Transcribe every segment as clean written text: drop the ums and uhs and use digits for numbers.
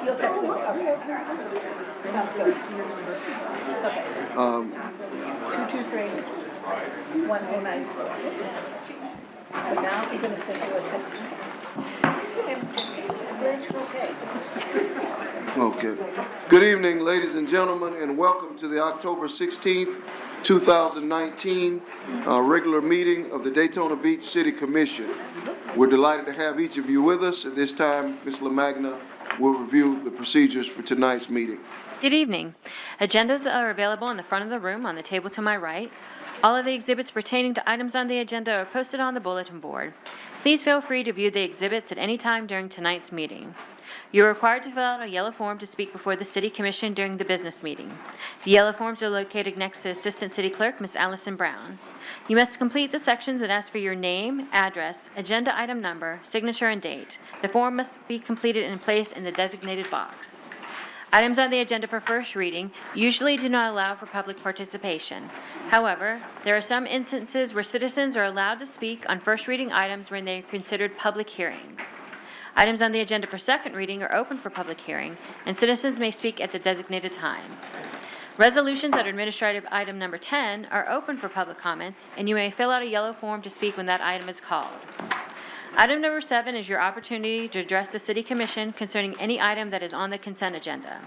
You'll text me. Okay. Sounds good. Okay. 223-109. So now you're gonna send you a text. Okay. Good evening, ladies and gentlemen, and welcome to the October 16th, 2019 regular meeting of the Daytona Beach City Commission. We're delighted to have each of you with us. At this time, Ms. LaMagna will review the procedures for tonight's meeting. Good evening. Agendas are available in the front of the room on the table to my right. All of the exhibits pertaining to items on the agenda are posted on the bulletin board. Please feel free to view the exhibits at any time during tonight's meeting. You are required to fill out a yellow form to speak before the City Commission during the business meeting. The yellow forms are located next to Assistant City Clerk, Ms. Allison Brown. You must complete the sections and ask for your name, address, agenda item number, signature, and date. The form must be completed and placed in the designated box. Items on the agenda for first reading usually do not allow for public participation. However, there are some instances where citizens are allowed to speak on first reading items when they are considered public hearings. Items on the agenda for second reading are open for public hearing, and citizens may speak at the designated times. Resolutions under administrative item number 10 are open for public comments, and you may fill out a yellow form to speak when that item is called. Item number 7 is your opportunity to address the City Commission concerning any item that is on the consent agenda.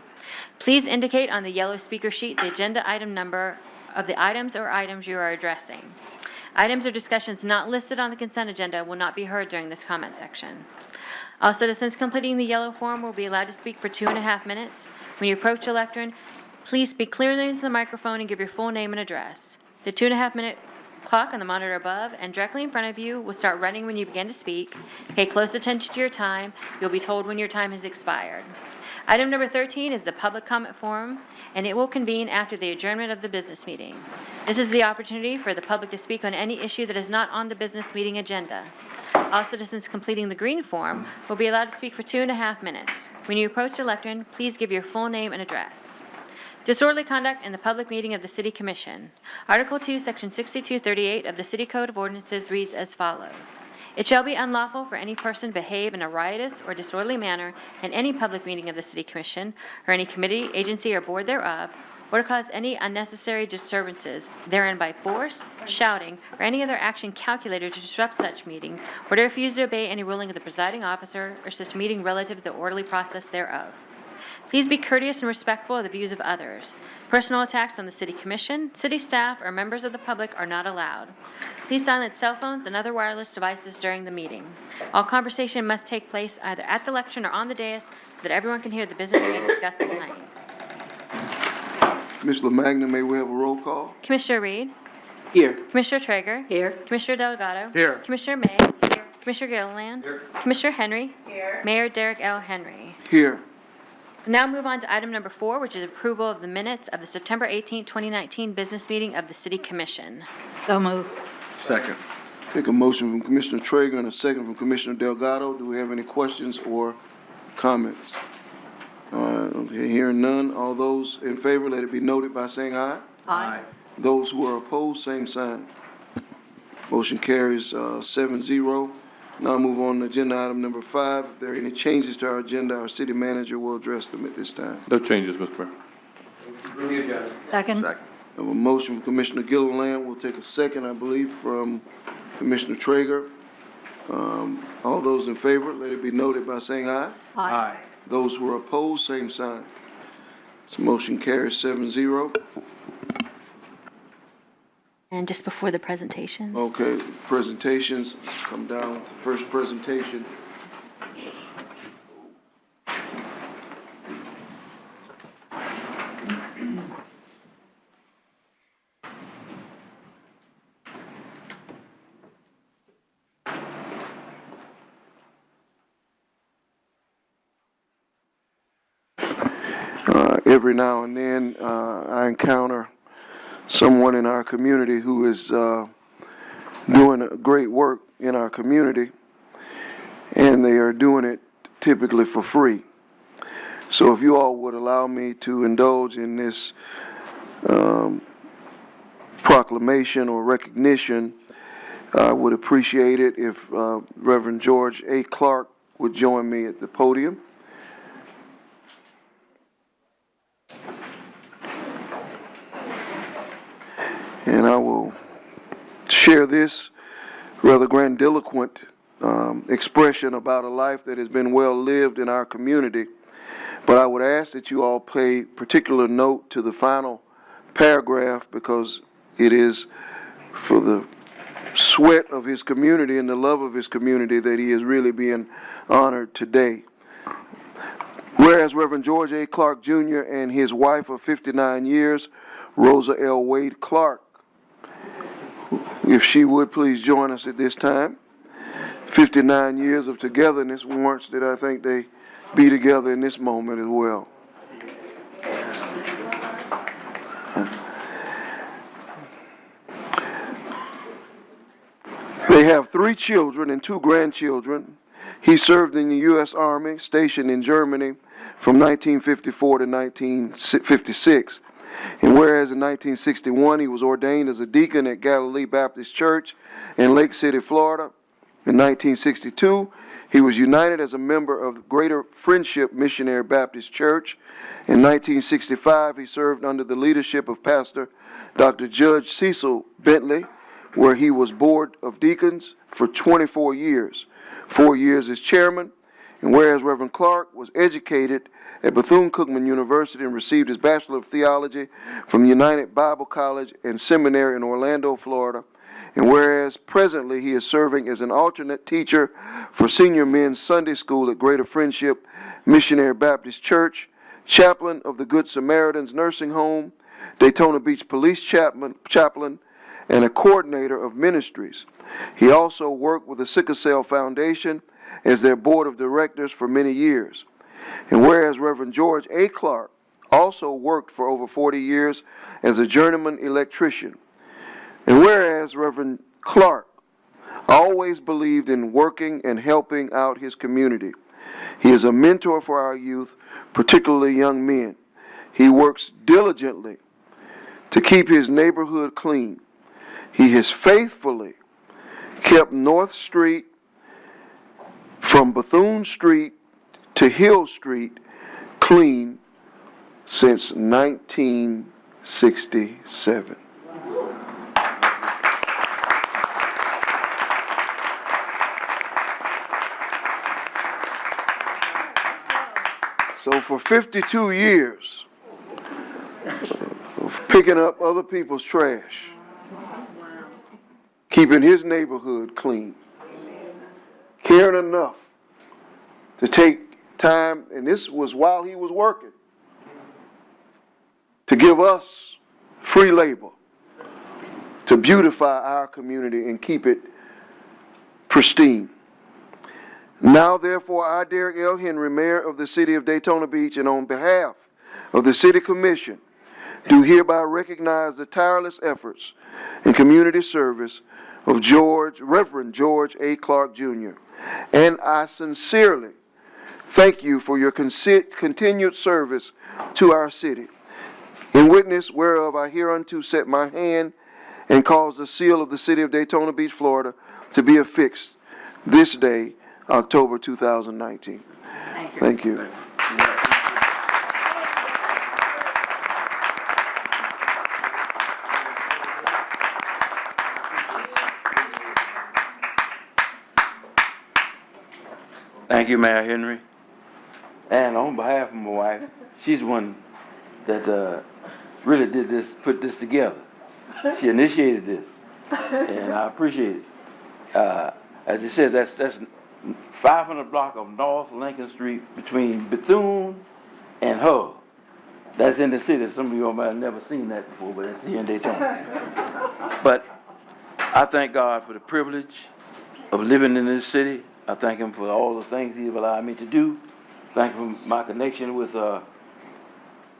Please indicate on the yellow speaker sheet the agenda item number of the items or items you are addressing. Items or discussions not listed on the consent agenda will not be heard during this comment section. All citizens completing the yellow form will be allowed to speak for 2.5 minutes. When you approach a lectern, please speak clearly into the microphone and give your full name and address. The 2.5-minute clock on the monitor above and directly in front of you will start running when you begin to speak. Pay close attention to your time. You'll be told when your time has expired. Item number 13 is the public comment forum, and it will convene after the adjournment of the business meeting. This is the opportunity for the public to speak on any issue that is not on the business meeting agenda. All citizens completing the green form will be allowed to speak for 2.5 minutes. When you approach the lectern, please give your full name and address. Disorderly conduct in the public meeting of the City Commission. Article 2, Section 6238 of the City Code of Ordinances reads as follows. It shall be unlawful for any person to behave in a riotous or disorderly manner in any public meeting of the City Commission or any committee, agency, or board thereof, or to cause any unnecessary disturbances therein by force, shouting, or any other action calculated to disrupt such meeting, or to refuse to obey any ruling of the presiding officer or such meeting relative to the orderly process thereof. Please be courteous and respectful of the views of others. Personal attacks on the City Commission, city staff, or members of the public are not allowed. Please silence cell phones and other wireless devices during the meeting. All conversation must take place either at the lectern or on the dais so that everyone can hear the business being discussed tonight. Ms. LaMagna, may we have a roll call? Commissioner Reed? Here. Commissioner Traeger? Here. Commissioner Delgado? Here. Commissioner May? Here. Commissioner Gilliland? Here. Commissioner Henry? Here. Mayor Derek L. Henry. Here. Now move on to item number 4, which is approval of the minutes of the September 18, 2019 business meeting of the City Commission. So move. Second. Take a motion from Commissioner Traeger and a second from Commissioner Delgado. Do we have any questions or comments? Okay, hearing none. All those in favor, let it be noted by saying aye. Aye. Those who are opposed, same sign. Motion carries 7-0. Now move on to agenda item number 5. If there are any changes to our agenda, our city manager will address them at this time. No changes, Mr. Mayor. Second. I have a motion from Commissioner Gilliland. We'll take a second, I believe, from Commissioner Traeger. All those in favor, let it be noted by saying aye. Aye. Those who are opposed, same sign. This motion carries 7-0. And just before the presentation. Okay, presentations, come down to the first presentation. Every now and then, I encounter someone in our community who is doing great work in our community, and they are doing it typically for free. So if you all would allow me to indulge in this proclamation or recognition, I would appreciate it if Reverend George A. Clark would join me at the podium. share this rather grandiloquent expression about a life that has been well lived in our community. But I would ask that you all pay particular note to the final paragraph, because it is for the sweat of his community and the love of his community that he is really being honored today. Whereas Reverend George A. Clark Jr. and his wife of 59 years, Rosa L. Wade Clark, if she would please join us at this time. 59 years of togetherness warrants that I think they be together in this moment as well. They have 3 children and 2 grandchildren. He served in the U.S. Army, stationed in Germany from 1954 to 1956. And whereas in 1961 he was ordained as a deacon at Galilee Baptist Church in Lake City, Florida. In 1962, he was united as a member of Greater Friendship Missionary Baptist Church. In 1965, he served under the leadership of Pastor Dr. Judge Cecil Bentley, where he was Board of Deacons for 24 years, 4 years as chairman. And whereas Reverend Clark was educated at Bethune-Cookman University and received his Bachelor of Theology from United Bible College and Seminary in Orlando, Florida. And whereas presently he is serving as an alternate teacher for senior men's Sunday school at Greater Friendship Missionary Baptist Church, chaplain of the Good Samaritans Nursing Home, Daytona Beach Police chaplain, and a coordinator of ministries. He also worked with the Sickle Cell Foundation as their board of directors for many years. And whereas Reverend George A. Clark also worked for over 40 years as a journeyman electrician. And whereas Reverend Clark always believed in working and helping out his community. He is a mentor for our youth, particularly young men. He works diligently to keep his neighborhood clean. He has faithfully kept North Street from Bethune Street to Hill Street clean since 1967. So for 52 years of picking up other people's trash, keeping his neighborhood clean, caring enough to take time, and this was while he was working, to give us free labor to beautify our community and keep it pristine. Now, therefore, I, Derek L. Henry, Mayor of the City of Daytona Beach, and on behalf of the City Commission, do hereby recognize the tireless efforts and community service of Reverend George A. Clark Jr., and I sincerely thank you for your continued service to our city. In witness whereof I hereunto set my hand and cause the seal of the City of Daytona Beach, Florida, to be affixed this day, October 2019. Thank you. Thank you, Mayor Henry. And on behalf of my wife, she's the one that really did this, put this together. She initiated this, and I appreciate it. As you said, that's 500 block of North Lincoln Street between Bethune and Hull. That's in the city. Some of you might have never seen that before, but it's here in Daytona. But I thank God for the privilege of living in this city. I thank him for all the things he's allowed me to do. Thank him for my connection with,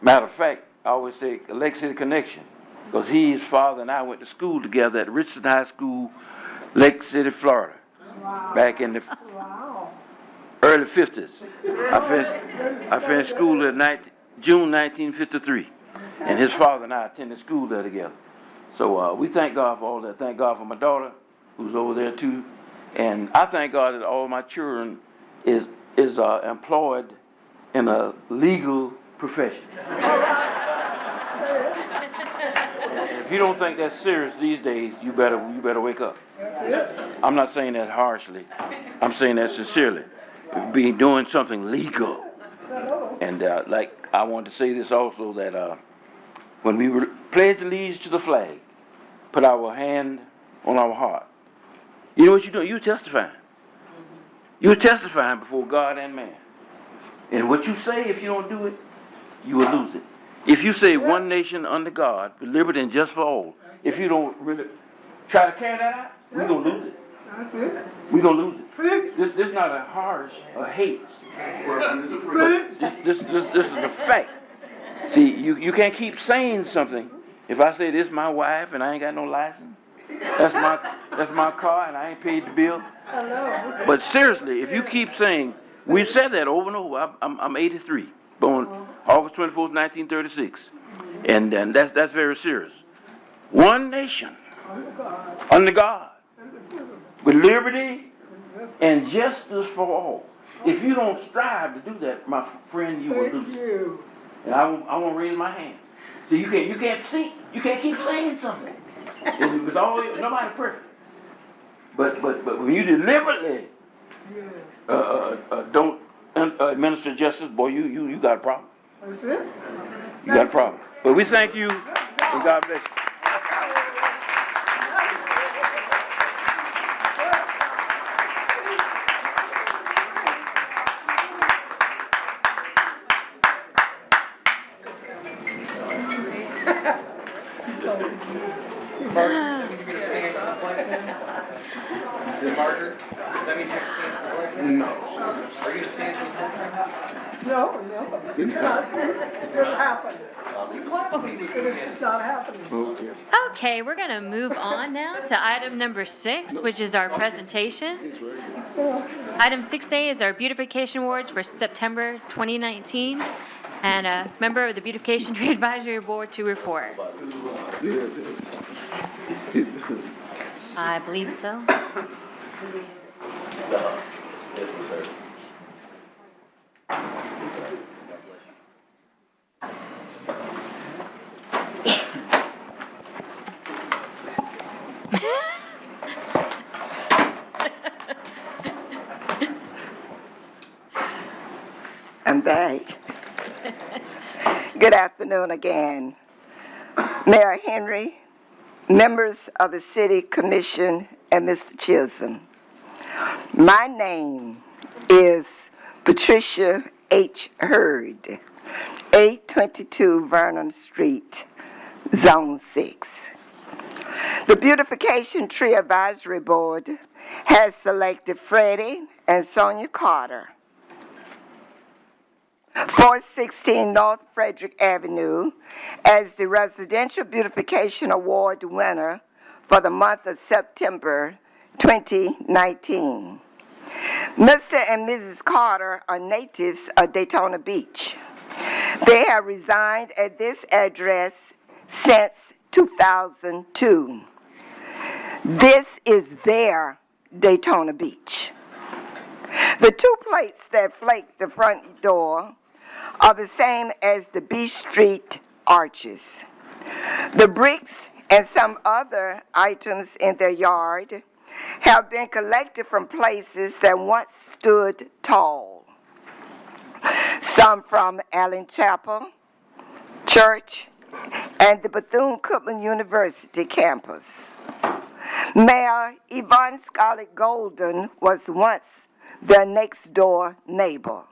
matter of fact, I always say Lake City connection, because his father and I went to school together at Richardson High School, Lake City, Florida. Wow. Back in the early 50s. I finished school in June 1953, and his father and I attended school there together. So we thank God for all that. Thank God for my daughter, who's over there too. And I thank God that all my children is employed in a legal profession. And if you don't think that's serious these days, you better wake up. I'm not saying that harshly. I'm saying that sincerely. Be doing something legal. And like I want to say this also, that when we pledge allegiance to the flag, put our hand on our heart. You know what you're doing? You're testifying. You're testifying before God and man. And what you say, if you don't do it, you will lose it. If you say one nation under God, with liberty and just for all, if you don't really try to carry that out, we're going to lose it. That's it. We're going to lose it. This is not a harsh or hate. This is the fact. See, you can't keep saying something. If I say this is my wife and I ain't got no license, that's my car and I ain't paid the bill. But seriously, if you keep saying, we've said that over and over. I'm 83, born August 24th, 1936, and that's very serious. One nation under God, with liberty and justice for all. If you don't strive to do that, my friend, you will lose it. And I won't raise my hand. So you can't keep saying something. Because nobody's perfect. But when you deliberately don't administer justice, boy, you got a problem. That's it. You got a problem. But we thank you, and God bless you. Margaret, does that mean you have to stand for the pledge? No. Are you going to stand for the pledge? No. It happened. It's not happening. Okay. Okay, we're going to move on now to item number 6, which is our presentation. Item 6A is our beautification awards for September 2019, and a member of the Beautification Tree Advisory Board to report. Yeah, I believe so. I'm back. Good afternoon again. Mayor Henry, members of the City Commission, and Mr. Chisholm. My name is Patricia H. Hurd, 822 Vernon Street, Zone 6. The Beautification Tree Advisory Board has selected Freddie and Sonia Carter, 416 North Frederick Avenue, as the Residential Beautification Award winner for the month of September 2019. Mr. and Mrs. Carter are natives of Daytona Beach. They have resigned at this address since 2002. This is their Daytona Beach. The 2 plates that flake the front door are the same as the Beach Street arches. The bricks and some other items in their yard have been collected from places that once stood tall. Some from Allen Chapel, Church, and the Bethune-Cookman University campus. Mayor Yvonne Scarlett Golden was once their next-door neighbor.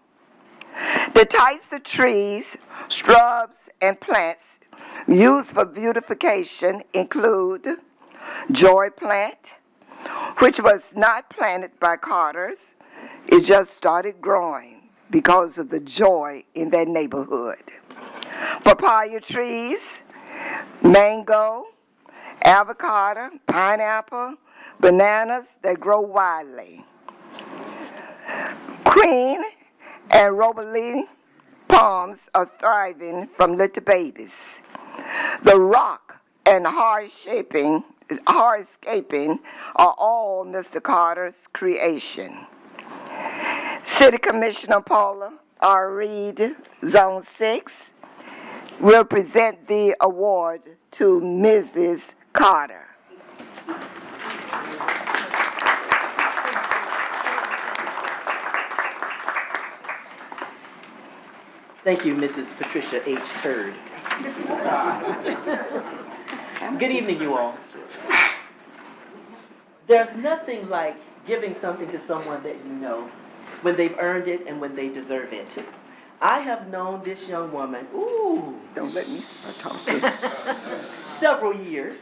The types of trees, shrubs, and plants used for beautification include joy plant, which was not planted by Carters. It just started growing because of the joy in that neighborhood. Papaya trees, mango, avocado, pineapple, bananas that grow widely. Queen and Robalee palms are thriving from little babies. The rock and hardscaping are all Mr. Carter's creation. City Commissioner Paula R. Reed, Zone 6, will present the award to Mrs. Carter. Thank you, Mrs. Patricia H. Hurd. Good evening, you all. There's nothing like giving something to someone that you know when they've earned it and when they deserve it. I have known this young woman, Don't let me start talking. several years.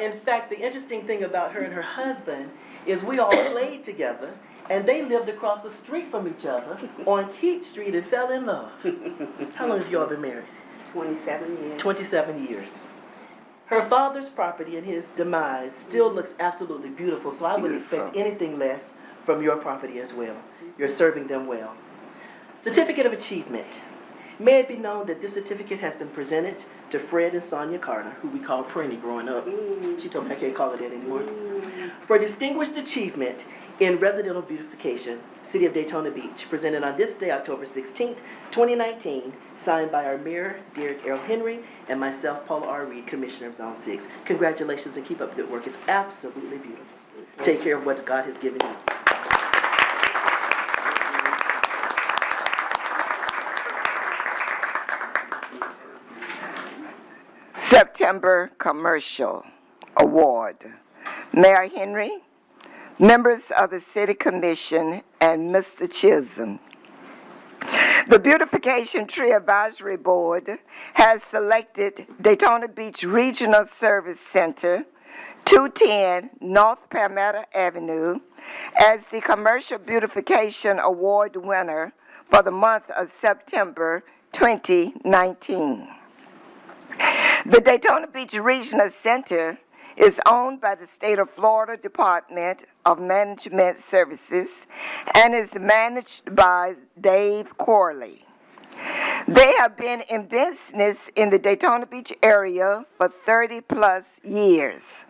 In fact, the interesting thing about her and her husband is we all played together, and they lived across the street from each other on Keat Street and fell in love. How long have you all been married? 27 years. 27 years. Her father's property and his demise still looks absolutely beautiful, so I wouldn't expect anything less from your property as well. You're serving them well. Certificate of Achievement. May it be known that this certificate has been presented to Fred and Sonia Carter, who we called Prenny growing up. She told me I can't call her that anymore. For distinguished achievement in residential beautification, City of Daytona Beach, presented on this day, October 16th, 2019, signed by our Mayor, Derek L. Henry, and myself, Paula R. Reed, Commissioner of Zone 6. Congratulations and keep up the good work. It's absolutely beautiful. Take care of what God has given you. September Commercial Award. Mayor Henry, members of the City Commission, and Mr. Chisholm. The Beautification Tree Advisory Board has selected Daytona Beach Regional Service Center, 210 North Palmetto Avenue, as the Commercial Beautification Award winner for the month of September 2019. The Daytona Beach Regional Center is owned by the State of Florida Department of Management Services and is managed by Dave Corley. They have been in business in the Daytona Beach area for 30-plus years.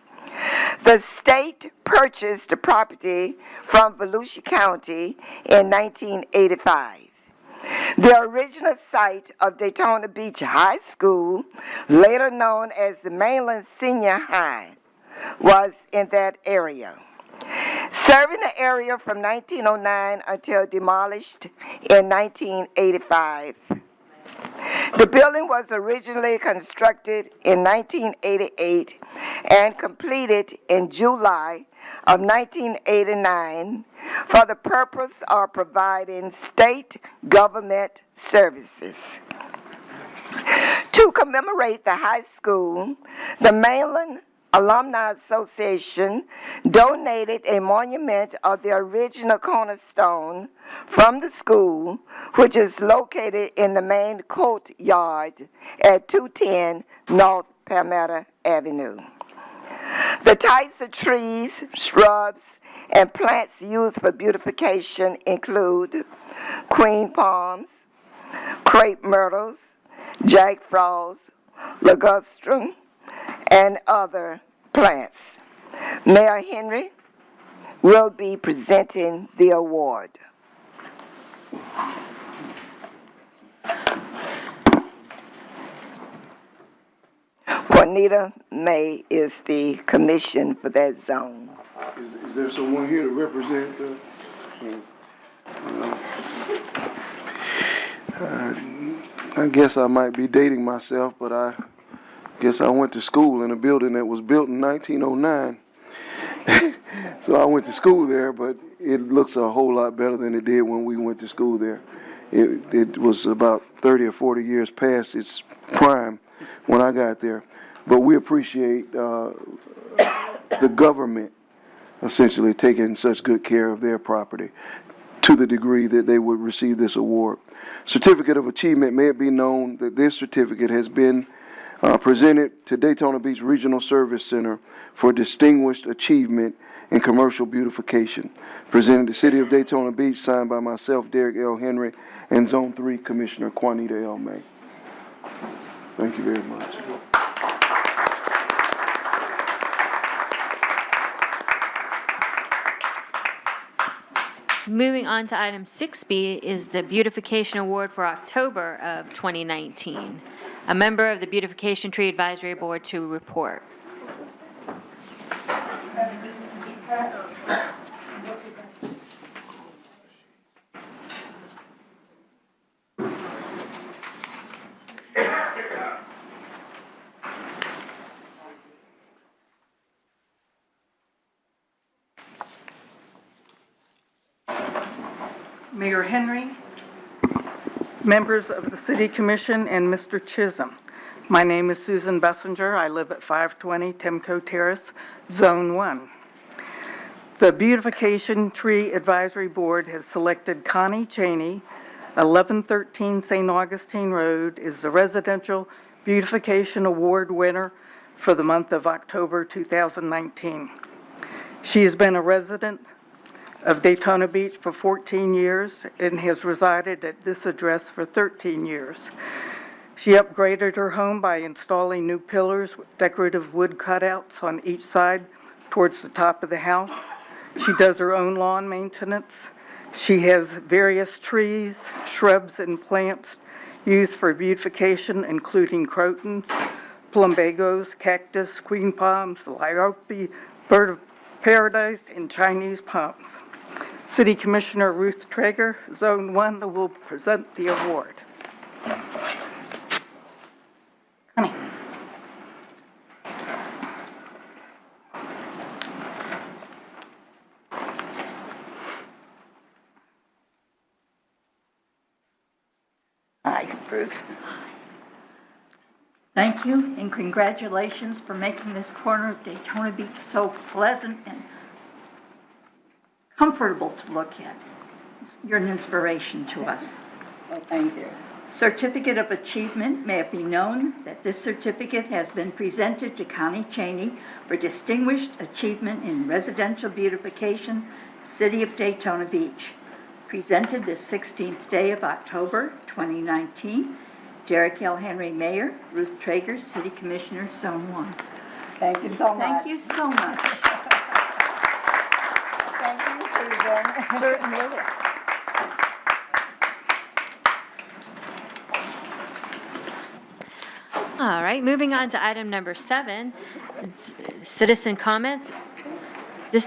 The state purchased the property from Volusia County in 1985. The original site of Daytona Beach High School, later known as the Mainland Senior High, was in that area. Serving the area from 1909 until demolished in 1985. The building was originally constructed in 1988 and completed in July of 1989 for the purpose of providing state government services. To commemorate the high school, the Mainland Alumni Association donated a monument of the original cornerstone from the school, which is located in the main courtyard at 210 North Palmetto Avenue. The types of trees, shrubs, and plants used for beautification include queen palms, crepe myrtles, jack frost, ligustrum, and other plants. Mayor Henry will be presenting the award. Juanita May is the commission for that zone. Is there someone here to represent I guess I might be dating myself, but I guess I went to school in a building that was built in 1909. So I went to school there, but it looks a whole lot better than it did when we went to school there. It was about 30 or 40 years past its prime when I got there. But we appreciate the government essentially taking such good care of their property to the degree that they would receive this award. Certificate of Achievement. May it be known that this certificate has been presented to Daytona Beach Regional Service Center for distinguished achievement in commercial beautification. Presented to the City of Daytona Beach, signed by myself, Derek L. Henry, and Zone 3 Commissioner Juanita L. May. Thank you very much. Moving on to item 6B is the Beautification Award for October of 2019. a member of the Beautification Tree Advisory Board, to report. Mayor Henry, members of the City Commission, and Mr. Chisholm. My name is Susan Bessinger. I live at 520 Temco Terrace, Zone 1. The Beautification Tree Advisory Board has selected Connie Cheney, 1113 St. Augustine Road, is the Residential Beautification Award winner for the month of October 2019. She has been a resident of Daytona Beach for 14 years and has resided at this address for 13 years. She upgraded her home by installing new pillars with decorative wood cutouts on each side towards the top of the house. She does her own lawn maintenance. She has various trees, shrubs, and plants used for beautification, including crotons, plumbagos, cactus, queen palms, liope, bird of paradise, and Chinese palms. City Commissioner Ruth Traeger, Zone 1, will present the award. Honey. Hi, Ruth. Thank you and congratulations for making this corner of Daytona Beach so pleasant and comfortable to look at. You're an inspiration to us. Well, thank you. Certificate of Achievement. May it be known that this certificate has been presented to Connie Cheney for Distinguished Achievement in Residential Beautification, City of Daytona Beach. Presented this 16th day of October 2019. Derek L. Henry, Mayor. Ruth Traeger, City Commissioner, Zone 1. Thank you so much. Thank you so much. Thank you, Susan. Certainly. All right, moving on to item number 7, it's citizen comments.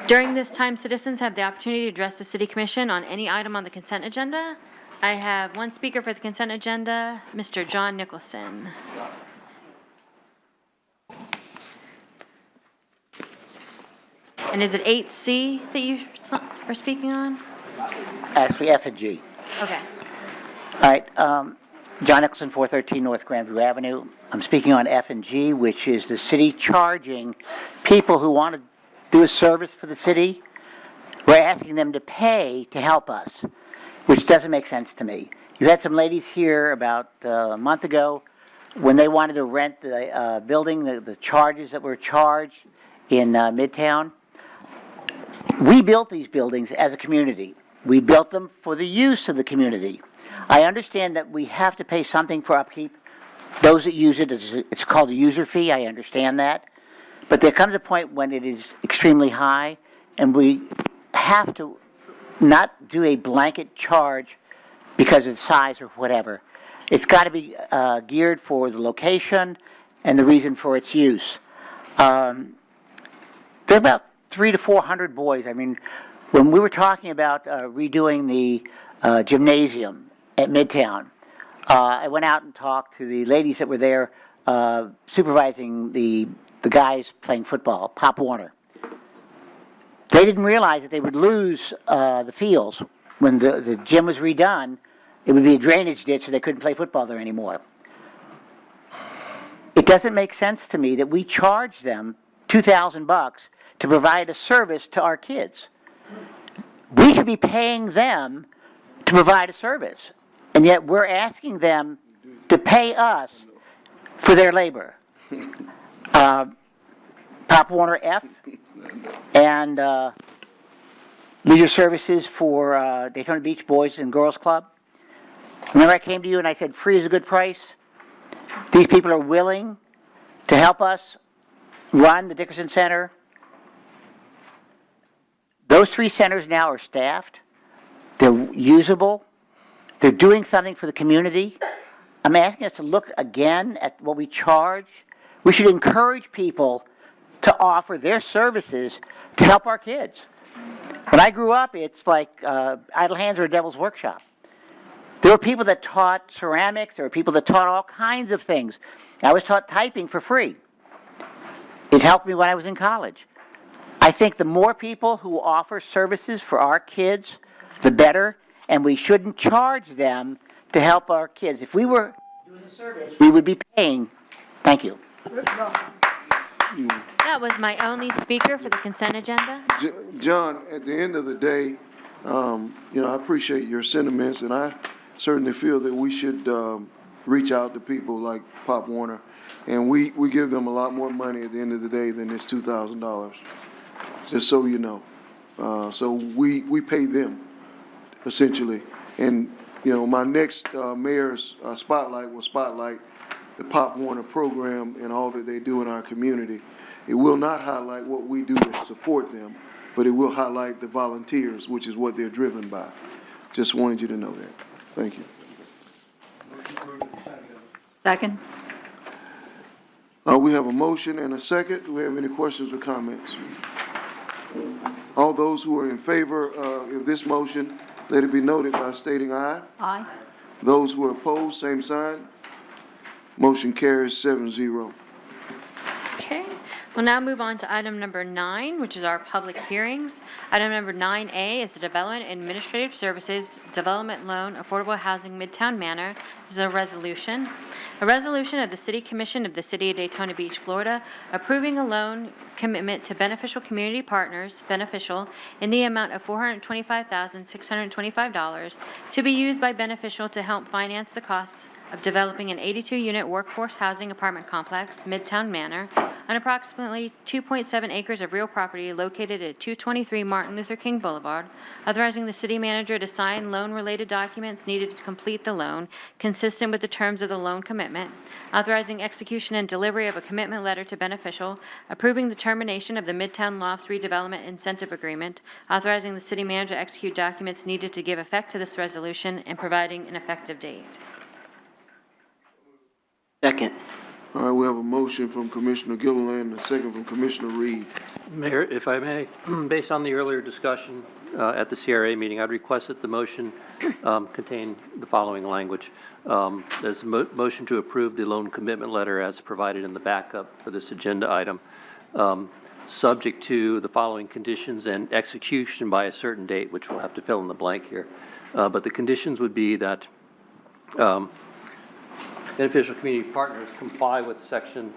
During this time, citizens have the opportunity to address the City Commission on any item on the consent agenda. I have one speaker for the consent agenda, Mr. John Nicholson. And is it 8C that you are speaking on? Actually, F and G. Okay. All right, John Nicholson, 413 North Grandview Avenue. I'm speaking on F and G, which is the city charging people who want to do a service for the city. We're asking them to pay to help us, which doesn't make sense to me. You had some ladies here about a month ago when they wanted to rent the building, the charges that were charged in Midtown. We built these buildings as a community. We built them for the use of the community. I understand that we have to pay something for upkeep. Those that use it, it's called a user fee, I understand that. But there comes a point when it is extremely high, and we have to not do a blanket charge because of size or whatever. It's got to be geared for the location and the reason for its use. There are about 300 to 400 boys. I mean, when we were talking about redoing the gymnasium at Midtown, I went out and talked to the ladies that were there supervising the guys playing football, Pop Warner. They didn't realize that they would lose the fields. When the gym was redone, it would be a drainage ditch so they couldn't play football there anymore. It doesn't make sense to me that we charge them $2,000 to provide a service to our kids. We should be paying them to provide a service, and yet we're asking them to pay us for their labor. Pop Warner F and leisure services for Daytona Beach Boys and Girls Club. Remember I came to you and I said free is a good price? These people are willing to help us run the Dickerson Center. Those 3 centers now are staffed. They're usable. They're doing something for the community. I'm asking us to look again at what we charge. We should encourage people to offer their services to help our kids. When I grew up, it's like idle hands are a devil's workshop. There were people that taught ceramics. There were people that taught all kinds of things. I was taught typing for free. It helped me when I was in college. I think the more people who offer services for our kids, the better, and we shouldn't charge them to help our kids. If we were doing the service, we would be paying. Thank you. That was my only speaker for the consent agenda. John, at the end of the day, I appreciate your sentiments, and I certainly feel that we should reach out to people like Pop Warner, and we give them a lot more money at the end of the day than this $2,000, just so you know. So we pay them, essentially. And, my next mayor's spotlight will spotlight the Pop Warner program and all that they do in our community. It will not highlight what we do to support them, but it will highlight the volunteers, which is what they're driven by. Just wanted you to know that. Thank you. Second? We have a motion and a second. Do we have any questions or comments? All those who are in favor of this motion, let it be noted by stating aye. Aye. Those who are opposed, same sign. Motion carries 7-0. Okay, we'll now move on to item number 9, which is our public hearings. Item number 9A is the Development Administrative Services Development Loan Affordable Housing Midtown Manor. This is a resolution. A resolution of the City Commission of the City of Daytona Beach, Florida, approving a loan commitment to Beneficial Community Partners, Beneficial, in the amount of $425,625 to be used by Beneficial to help finance the costs of developing an 82-unit workforce housing apartment complex, Midtown Manor, on approximately 2.7 acres of real property located at 223 Martin Luther King Boulevard, authorizing the city manager to sign loan-related documents needed to complete the loan, consistent with the terms of the loan commitment, authorizing execution and delivery of a commitment letter to Beneficial, approving the termination of the Midtown Lofts redevelopment incentive agreement, authorizing the city manager to execute documents needed to give effect to this resolution, and providing an effective date. Second. All right, we have a motion from Commissioner Gilliland and a second from Commissioner Reed. Mayor, if I may, based on the earlier discussion at the CRA meeting, I'd request that the motion contain the following language. There's a motion to approve the loan commitment letter as provided in the backup for this agenda item, subject to the following conditions and execution by a certain date, which we'll have to fill in the blank here. But the conditions would be that Beneficial Community Partners comply with Section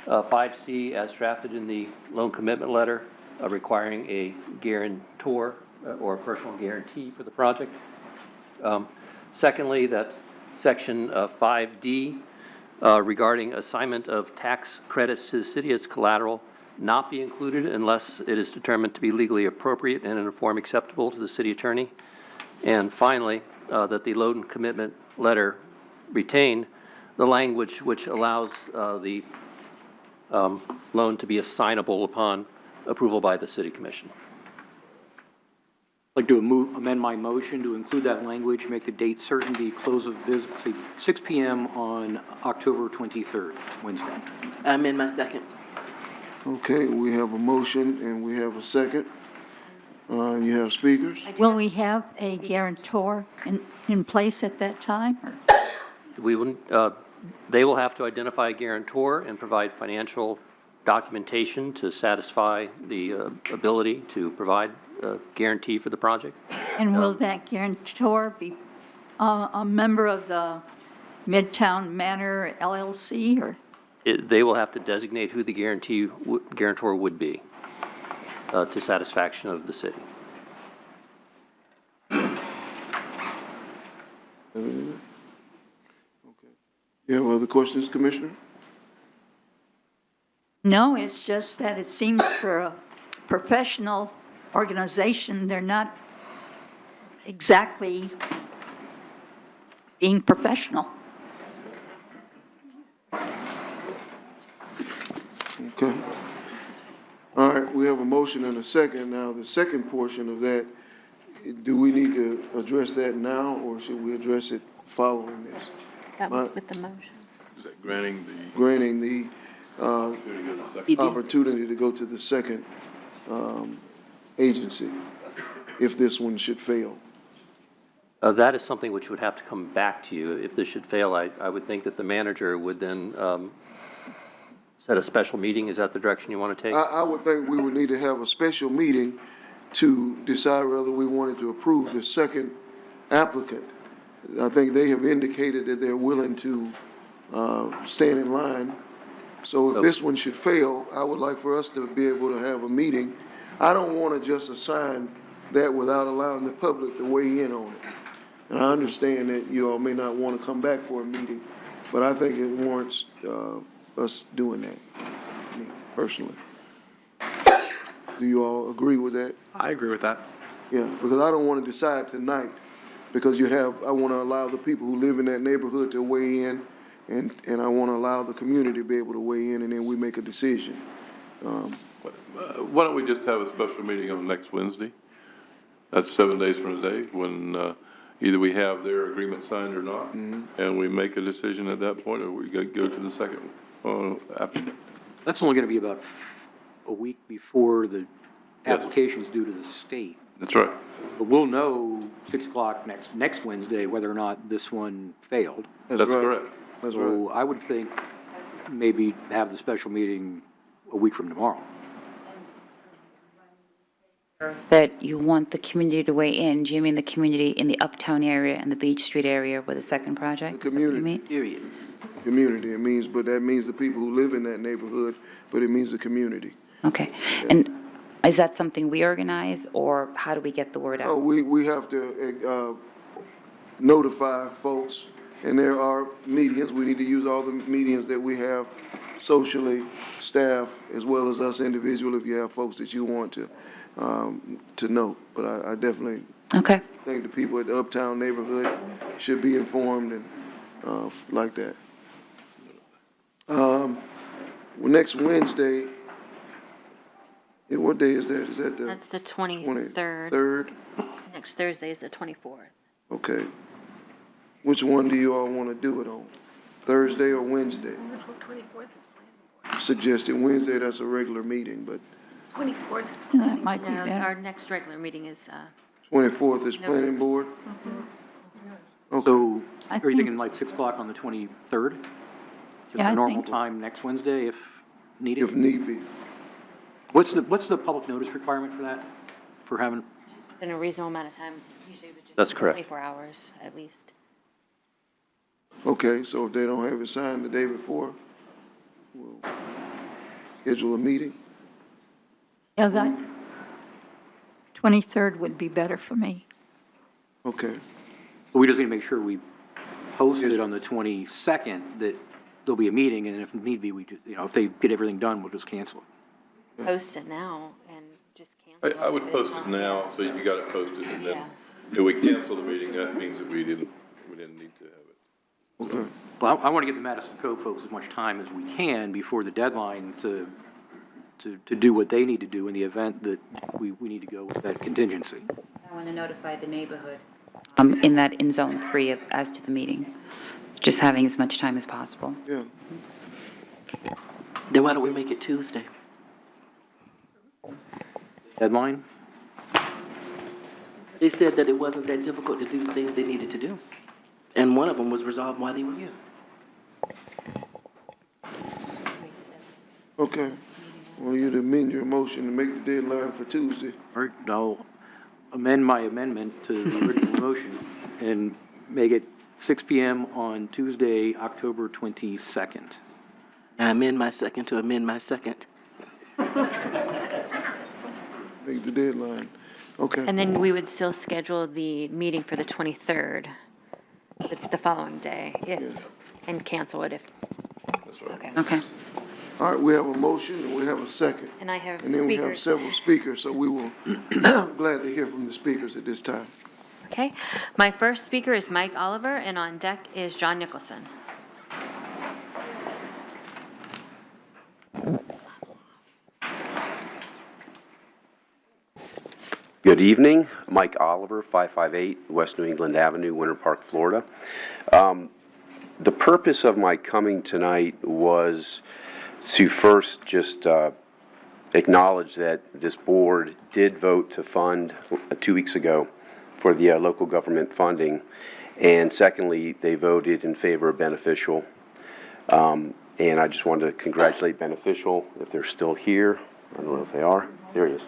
5C as drafted in the loan commitment letter, requiring a guarantor or a personal guarantee for the project. Secondly, that Section 5D regarding assignment of tax credits to the city as collateral not be included unless it is determined to be legally appropriate and in a form acceptable to the city attorney. And finally, that the loan commitment letter retain the language which allows the loan to be assignable upon approval by the City Commission. I'd like to amend my motion to include that language, make the date certain, be close of business, say 6 p.m. on October 23rd, Wednesday. I'm in my second. Okay, we have a motion and we have a second. You have speakers? Will we have a guarantor in place at that time? Or? We wouldn't, they will have to identify a guarantor and provide financial documentation to satisfy the ability to provide a guarantee for the project. And will that guarantor be a member of the Midtown Manor LLC, or? They will have to designate who the guarantor would be to satisfaction of the city. You have other questions, Commissioner? No, it's just that it seems for a professional organization, they're not exactly being professional. Okay. All right, we have a motion and a second. Now, the second portion of that, do we need to address that now, or should we address it following this? That was with the motion. Is that granting granting the opportunity to go to the second, agency if this one should fail. That is something which would have to come back to you. If this should fail, I would think that the manager would then set a special meeting. Is that the direction you want to take? I would think we would need to have a special meeting to decide whether we wanted to approve the second applicant. I think they have indicated that they're willing to, stand in line. So if this one should fail, I would like for us to be able to have a meeting. I don't want to just assign that without allowing the public to weigh in on it. And I understand that you all may not want to come back for a meeting, but I think it warrants, us doing that, me personally. Do you all agree with that? I agree with that. Yeah, because I don't want to decide tonight, because I want to allow the people who live in that neighborhood to weigh in, and I want to allow the community to be able to weigh in, and then we make a decision. Why don't we just have a special meeting on next Wednesday? That's 7 days from today, when either we have their agreement signed or not, and we make a decision at that point, or we go to the second applicant. That's only going to be about a week before the application's due to the state. That's right. But we'll know 6 o'clock next Wednesday whether or not this one failed. That's right. correct. That's right. So I would think maybe have the special meeting a week from tomorrow. That you want the community to weigh in. Do you mean the community in the Uptown area and the Beach Street area with the second project? The Is that what you community. mean? Period. Community, but that means the people who live in that neighborhood, but it means the community. Okay. And is that something we organize, or how do we get the word Oh, out? we have to, notify folks, and there are medians. We need to use all the medians that we have socially, staff, as well as us individual, if you have folks that you want to know. But I definitely Okay. think the people at the Uptown neighborhood should be informed and, like that. Next Wednesday, what day is that? Is that the That's the 23rd. 23rd? Next Thursday is the 24th. Okay. Which one do you all want to do it on? Thursday or Wednesday? 24th is Suggested Wednesday, that's a regular meeting, but 24th is That might be No, better. our next regular meeting is, 24th is planning board? Okay, So I are you think- thinking like 6 o'clock on the 23rd? Just Yeah, I a normal think- time next Wednesday if needed? if need be. What's the public notice requirement for that? For having, in a reasonable amount of time, usually would just. That's correct. 24 hours at least. Okay, so if they don't have it signed the day before, we'll schedule a meeting. Yeah, that 23rd would be better for me. Okay, we just need to make sure we post it on the 22nd, that there'll be a meeting, and if need be, we just, if they get everything done, we'll just cancel it. Post it now and just cancel. I would if it's post it not now, there. so you got it posted, and then Yeah. if we cancel the meeting, that means that we didn't need to have it. okay. Well, I want to give the Madison Cove folks as much time as we can before the deadline to do what they need to do in the event that we need to go with that contingency. I want to notify the neighborhood. In Zone 3 as to the meeting. Just having as much time as possible. Yeah, Then why don't we make it Tuesday? Deadline? They said that it wasn't that difficult to do the things they needed to do. And one of them was resolved while they were here. okay. Well, you'd amend your motion to make the deadline for Tuesday. All right, I'll amend my amendment to the original motion and make it 6 PM on Tuesday, October 22nd. I amend my second to amend my second. Make the deadline. Okay. And then we would still schedule the meeting for the 23rd, the following day, and cancel it if, That's right. okay. Okay. All right, we have a motion and we have a second. And I have And then we have speakers. several speakers, so we will glad to hear from the speakers at this time. Okay. My first speaker is Mike Oliver, and on deck is John Nicholson. Good evening, Mike Oliver, 558 West New England Avenue, Winter Park, Florida. The purpose of my coming tonight was to first just acknowledge that this board did vote to fund 2 weeks ago for the local government funding, and secondly, they voted in favor of Beneficial. And I just wanted to congratulate Beneficial, if they're still here. I don't know if they are. There he is.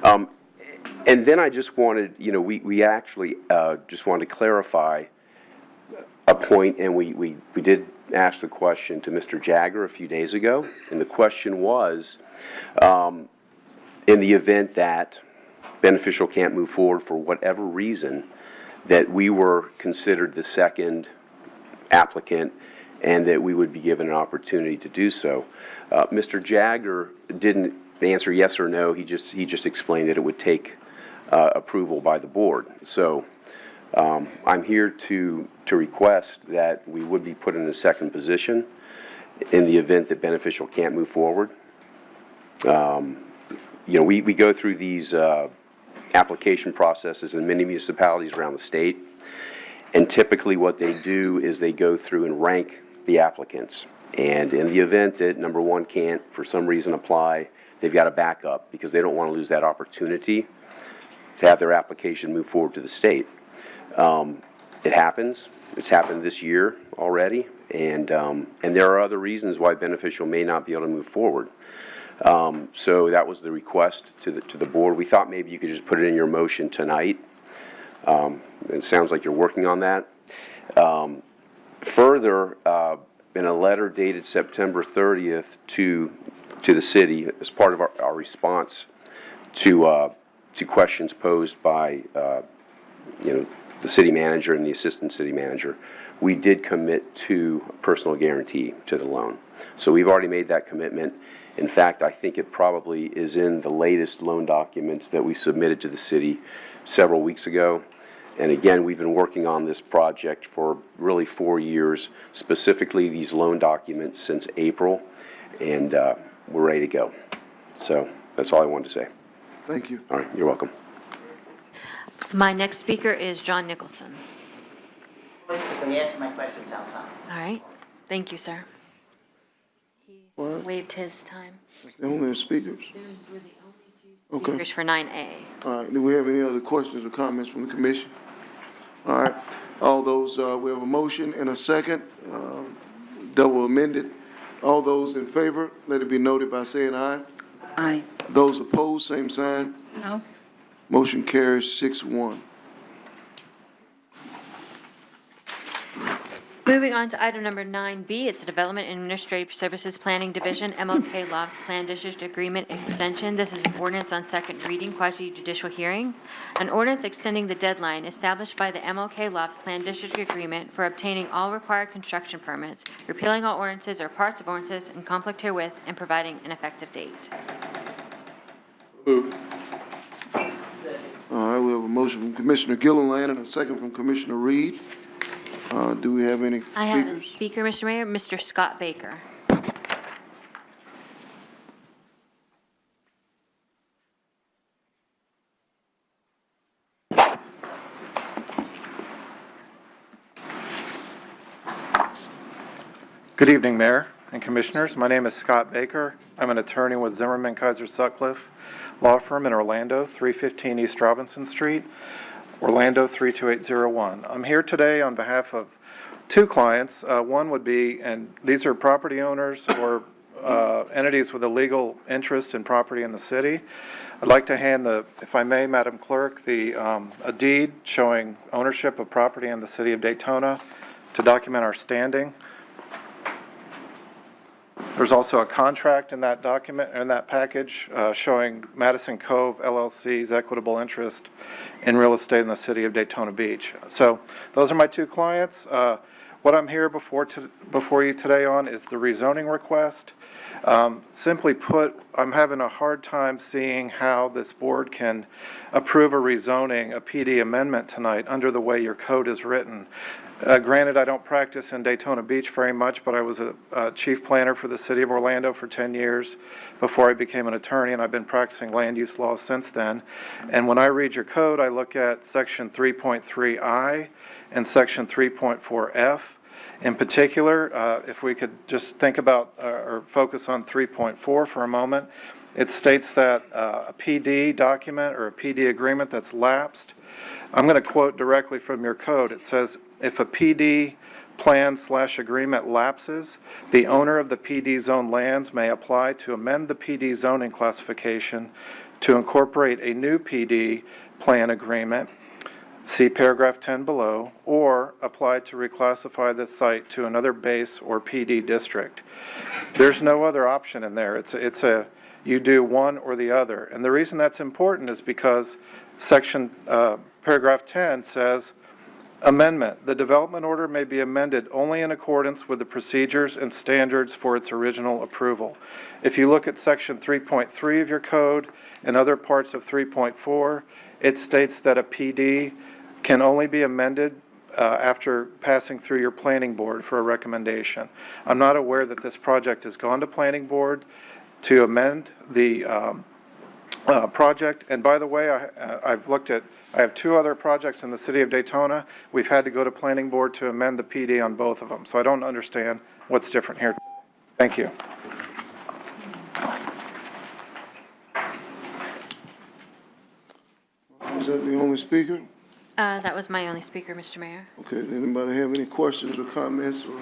And then I just wanted, we actually just wanted to clarify a point, and we did ask the question to Mr. Jagger a few days ago, and the question was, in the event that Beneficial can't move forward for whatever reason, that we were considered the second applicant and that we would be given an opportunity to do so. Mr. Jagger didn't answer yes or no. He just explained that it would take approval by the board. So I'm here to request that we would be put in a second position in the event that Beneficial can't move forward. We go through these application processes in many municipalities around the state, and typically what they do is they go through and rank the applicants. And in the event that number one can't, for some reason, apply, they've got a backup because they don't want to lose that opportunity to have their application move forward to the state. It happens. It's happened this year already, and there are other reasons why Beneficial may not be able to move forward. So that was the request to the board. We thought maybe you could just put it in your motion tonight. It sounds like you're working on that. Further, in a letter dated September 30th to the city as part of our response to questions posed by the city manager and the assistant city manager, we did commit to a personal guarantee to the loan. So we've already made that commitment. In fact, I think it probably is in the latest loan documents that we submitted to the city several weeks ago. And again, we've been working on this project for really 4 years, specifically these loan documents since April, and we're ready to go. So that's all I wanted to say. Thank you. All right, you're welcome. My next speaker is John Nicholson. Can you answer my questions outside? All right. Thank you, sir. He What? waived his time. That's the only speakers? We're the only two Okay. speakers for 9A. All right, do we have any other questions or comments from the commission? All right, all those, we have a motion and a second, double amended. All those in favor, let it be noted by saying aye. Aye. Those opposed, same sign. No? Motion carries 6-1. Moving on to item number 9B, it's a Development and Administrative Services Planning Division, MLK Lofts Plan District Agreement Extension. This is an ordinance on second reading, quasi-judicial hearing. An ordinance extending the deadline established by the MLK Lofts Plan District Agreement for obtaining all required construction permits, repealing all ordinances or parts of ordinances in conflict herewith, and providing an effective date. Moved. All right, we have a motion from Commissioner Gilliland and a second from Commissioner Reed. Do we have any speakers? I have a speaker, Mr. Mayor, Mr. Scott Baker. Good evening, Mayor and Commissioners. My name is Scott Baker. I'm an attorney with Zimmerman Kaiser Sutcliffe Law Firm in Orlando, 315 East Robinson Street, Orlando 32801. I'm here today on behalf of two clients. One would be, and these are property owners or entities with a legal interest in property in the city. I'd like to hand if I may, Madam Clerk, a deed showing ownership of property in the city of Daytona to document our standing. There's also a contract in that document, in that package, showing Madison Cove LLC's equitable interest in real estate in the city of Daytona Beach. So those are my two clients. What I'm here before you today on is the rezoning request. Simply put, I'm having a hard time seeing how this board can approve a rezoning, a PD amendment tonight under the way your code is written. Granted, I don't practice in Daytona Beach very much, but I was a chief planner for the city of Orlando for 10 years before I became an attorney, and I've been practicing land use law since then. And when I read your code, I look at section 3.3I and section 3.4F. In particular, if we could just think about or focus on 3.4 for a moment, it states that a PD document or a PD agreement that's lapsed, I'm going to quote directly from your code. It says, if a PD plan/agreement lapses, the owner of the PD zone lands may apply to amend the PD zoning classification to incorporate a new PD plan agreement, see paragraph 10 below, or apply to reclassify the site to another base or PD district. There's no other option in there. It's a you do one or the other. And the reason that's important is because paragraph 10 says, amendment, the development order may be amended only in accordance with the procedures and standards for its original approval. If you look at section 3.3 of your code and other parts of 3.4, it states that a PD can only be amended after passing through your planning board for a recommendation. I'm not aware that this project has gone to planning board to amend the project. And by the way, I have two other projects in the city of Daytona. We've had to go to planning board to amend the PD on both of them. So I don't understand what's different here. Thank you. Is that the only speaker? That was my only speaker, Mr. Mayor. Okay, does anybody have any questions or comments or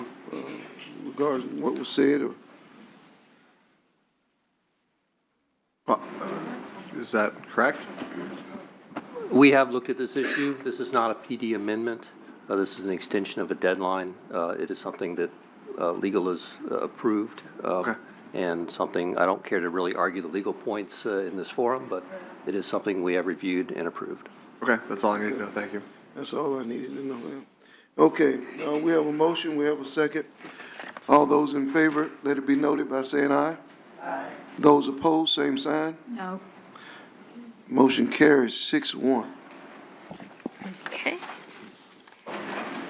regarding what was said or? Is that correct? We have looked at this issue. This is not a PD amendment. This is an extension of a deadline. It is something that legal has approved. Okay. And something, I don't care to really argue the legal points in this forum, but it is something we have reviewed and approved. Okay, that's all I need to know. Thank you. That's all I needed to know. Ma'am. Okay, we have a motion, we have a second. All those in favor, let it be noted by saying aye. Aye. Those opposed, same sign. No. Motion carries 6-1. Okay.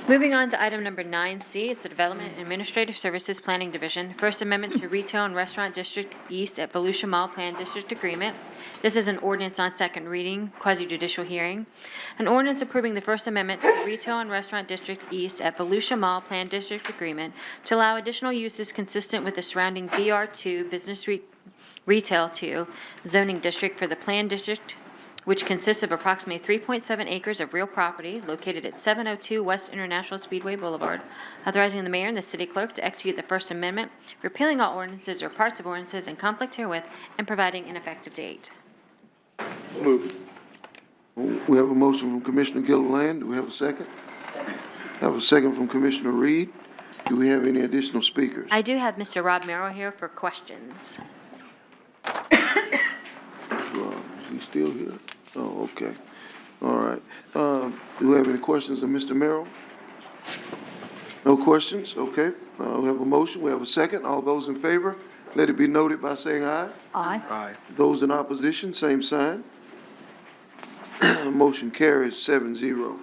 Moving on to item number 9C, it's the Development and Administrative Services Planning Division, First Amendment to Retail and Restaurant District East at Volusia Mall Plan District Agreement. This is an ordinance on second reading, quasi-judicial hearing. An ordinance approving the First Amendment to the Retail and Restaurant District East at Volusia Mall Plan District Agreement to allow additional uses consistent with the surrounding BR2 Business Retail 2 zoning district for the Plan District, which consists of approximately 3.7 acres of real property located at 702 West International Speedway Boulevard, authorizing the mayor and the city clerk to execute the First Amendment, repealing all ordinances or parts of ordinances in conflict herewith, and providing an effective date. Move. We have a motion from Commissioner Gilliland. Do we have a second? I have a second from Commissioner Reed. Do we have any additional speakers? I do have Mr. Rob Merrill here for questions. Rob, is he still here? Oh, okay. All right. Do we have any questions of Mr. Merrill? No questions? Okay. We have a motion. We have a second. All those in favor, let it be noted by saying aye. Aye. Aye. Those in opposition, same sign. Motion carries 7-0.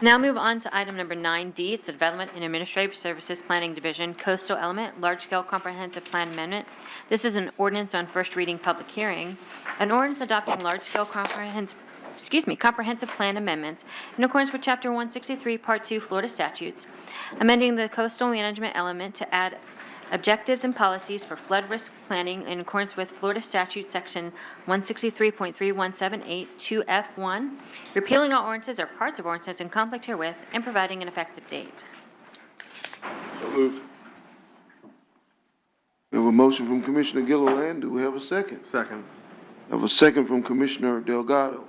Now move on to item number 9D. It's the Development and Administrative Services Planning Division, Coastal Element, Large-Scale Comprehensive Plan Amendment. This is an ordinance on first reading public hearing. An ordinance adopting large-scale comprehensive plan amendments in accordance with Chapter 163, Part 2 Florida statutes, amending the coastal management element to add objectives and policies for flood risk planning in accordance with Florida statute section 163.3178 2F1, repealing all ordinances or parts of ordinances in conflict herewith, and providing an effective date. So moved. We have a motion from Commissioner Gilliland. Do we have a second? Second. I have a second from Commissioner Delgado.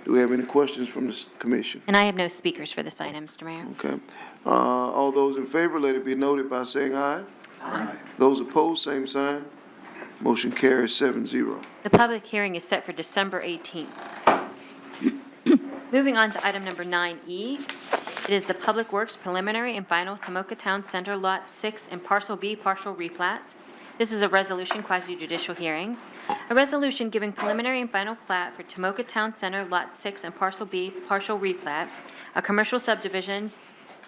Do we have any questions from the commission? And I have no speakers for this item, Mr. Mayor. Okay. All those in favor, let it be noted by saying aye. Aye. Those opposed, same sign. Motion carries 7-0. The public hearing is set for December 18th. Moving on to item number 9E. It is the Public Works Preliminary and Final Tomoka Town Center Lot 6 and Parcel B partial replats. This is a resolution quasi-judicial hearing. A resolution giving preliminary and final plat for Tomoka Town Center Lot 6 and Parcel B partial replat, a commercial subdivision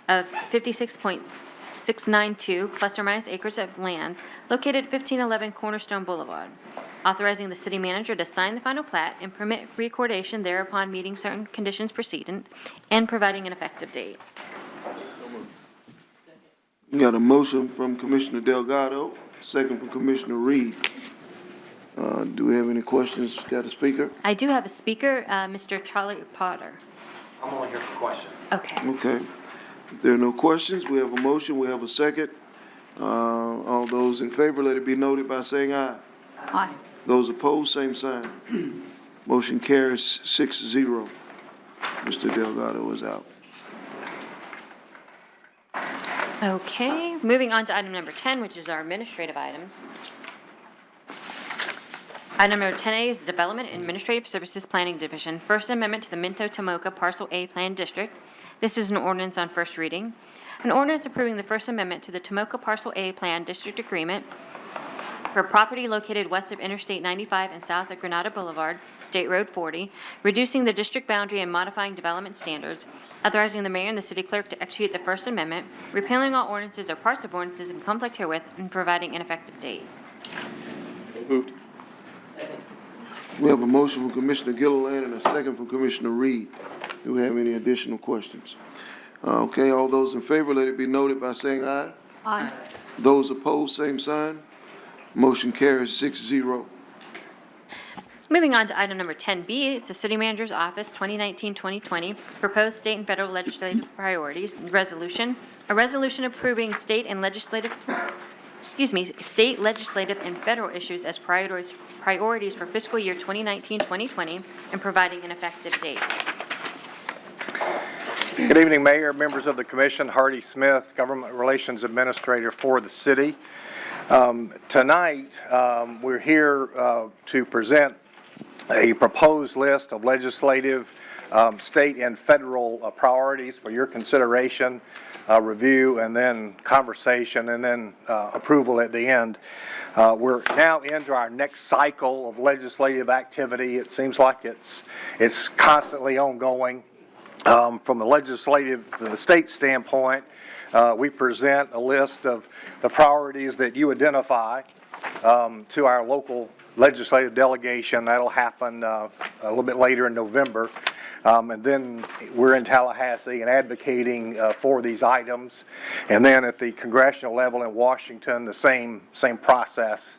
of 56.692 plus or minus acres of land located at 1511 Cornerstone Boulevard, authorizing the city manager to sign the final plat and permit recordation thereupon meeting certain conditions precedent, and providing an effective date. We got a motion from Commissioner Delgado, second from Commissioner Reed. Do we have any questions? Got a speaker? I do have a speaker, Mr. Charlie Potter. I'm only here for questions. Okay. Okay. If there are no questions, we have a motion, we have a second. All those in favor, let it be noted by saying aye. Aye. Those opposed, same sign. Motion carries 6-0. Mr. Delgado is out. Okay, moving on to item number 10, which is our administrative items. Item number 10A is Development and Administrative Services Planning Division, First Amendment to the Minto Tomoka Parcel A Plan District. This is an ordinance on first reading. An ordinance approving the First Amendment to the Tomoka Parcel A Plan District Agreement for property located west of Interstate 95 and south of Granada Boulevard, State Road 40, reducing the district boundary and modifying development standards, authorizing the mayor and the city clerk to execute the First Amendment, repealing all ordinances or parts of ordinances in conflict herewith, and providing an effective date. Moved. We have a motion from Commissioner Gilliland and a second from Commissioner Reed. Do we have any additional questions? Okay, all those in favor, let it be noted by saying aye. Aye. Those opposed, same sign. Motion carries 6-0. Moving on to item number 10B, it's the City Manager's Office 2019-2020 Proposed State and Federal Legislative Priorities Resolution. A resolution approving state legislative and federal issues as priorities for fiscal year 2019-2020 and providing an effective date. Good evening, Mayor, members of the Commission. Hardy Smith, Government Relations Administrator for the city. Tonight, we're here to present a proposed list of legislative, state and federal priorities for your consideration, review, and then conversation, and then approval at the end. We're now into our next cycle of legislative activity. It seems like it's constantly ongoing. From the state standpoint, we present a list of the priorities that you identify to our local legislative delegation. That'll happen a little bit later in November. And then we're in Tallahassee and advocating for these items. And then at the congressional level in Washington, the same process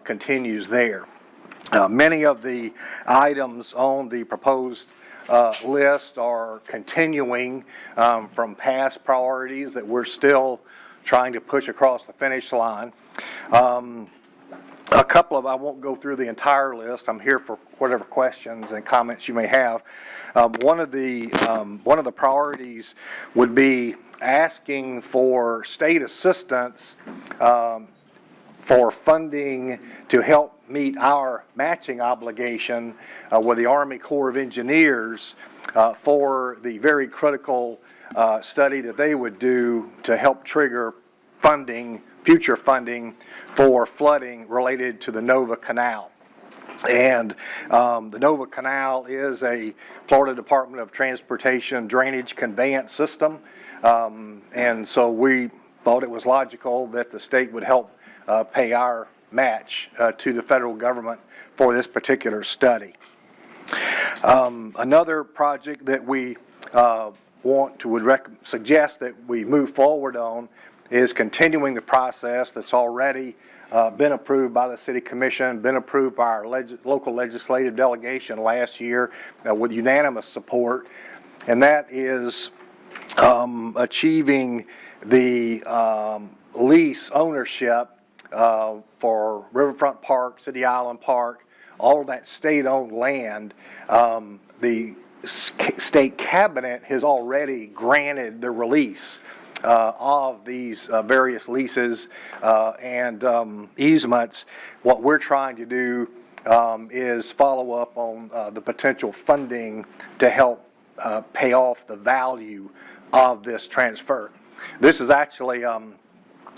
continues there. Many of the items on the proposed list are continuing from past priorities that we're still trying to push across the finish line. A couple of, I won't go through the entire list. I'm here for whatever questions and comments you may have. One of the priorities would be asking for state assistance for funding to help meet our matching obligation with the Army Corps of Engineers for the very critical study that they would do to help trigger future funding for flooding related to the Nova Canal. And the Nova Canal is a Florida Department of Transportation drainage conveyance system. And so we thought it was logical that the state would help pay our match to the federal government for this particular study. Another project that we would suggest that we move forward on is continuing the process that's already been approved by the City Commission, been approved by our local legislative delegation last year with unanimous support, and that is achieving the lease ownership for Riverfront Park, City Island Park, all of that state-owned land. The state cabinet has already granted the release of these various leases and easements. What we're trying to do is follow up on the potential funding to help pay off the value of this transfer. This is actually,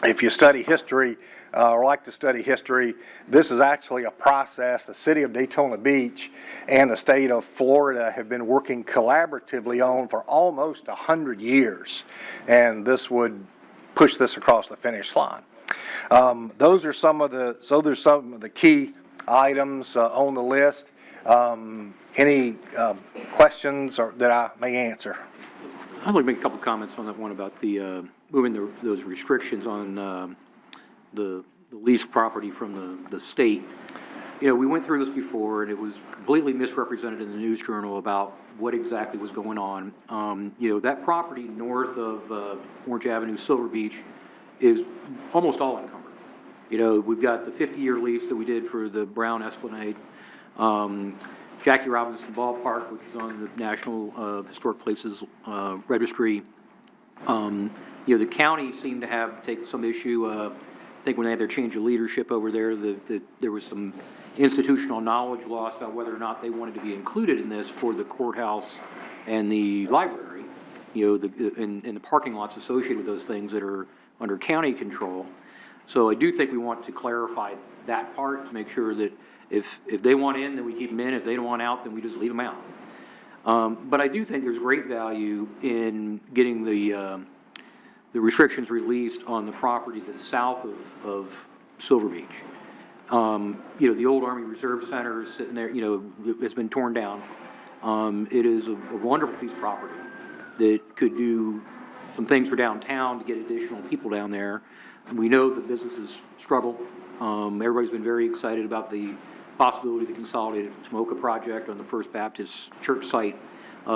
if you study history, or like to study history, this is actually a process the city of Daytona Beach and the state of Florida have been working collaboratively on for almost 100 years. And this would push this across the finish line. Those are some of the key items on the list. Any questions that I may answer? I'd like to make a couple comments on that one about the, moving those restrictions on, the leased property from the state. You know, we went through this before, and it was completely misrepresented in the News Journal about what exactly was going on. You know, that property north of Orange Avenue, Silver Beach, is almost all encumbered. You know, we've got the 50-year lease that we did for the Brown Esplanade, Jackie Robinson Ballpark, which is on the National Historic Places Registry. You know, the county seemed to have taken some issue. I think when they had their change of leadership over there, there was some institutional knowledge lost about whether or not they wanted to be included in this for the courthouse and the library, you know, and the parking lots associated with those things that are under county control. So I do think we want to clarify that part to make sure that if they want in, then we keep them in. If they don't want out, then we just leave them out. But I do think there's great value in getting the restrictions released on the property that's south of Silver Beach. You know, the old Army Reserve Center is sitting there, you know, it's been torn down. It is a wonderful piece of property that could do some things for downtown to get additional people down there. We know the businesses struggle. Everybody's been very excited about the possibility of the consolidated Tomoka project on the First Baptist Church site.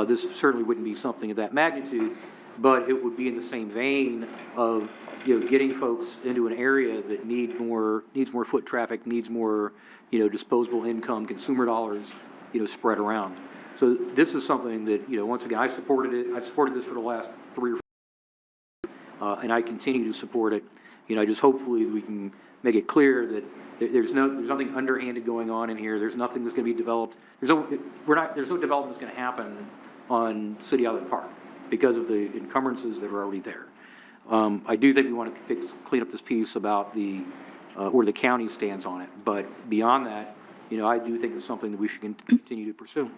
This certainly wouldn't be something of that magnitude, but it would be in the same vein of, you know, getting folks into an area that needs more foot traffic, needs more, you know, disposable income, consumer dollars, you know, spread around. So this is something that, you know, once again, I supported it. I've supported this for the last 3 or 4 and I continue to support it. You know, just hopefully we can make it clear that there's nothing underhanded going on in here. There's nothing that's going to be developed. There's no development that's going to happen on City Island Park because of the encumbrances that are already there. I do think we want to clean up this piece about where the county stands on it. But beyond that, you know, I do think it's something that we should continue to pursue.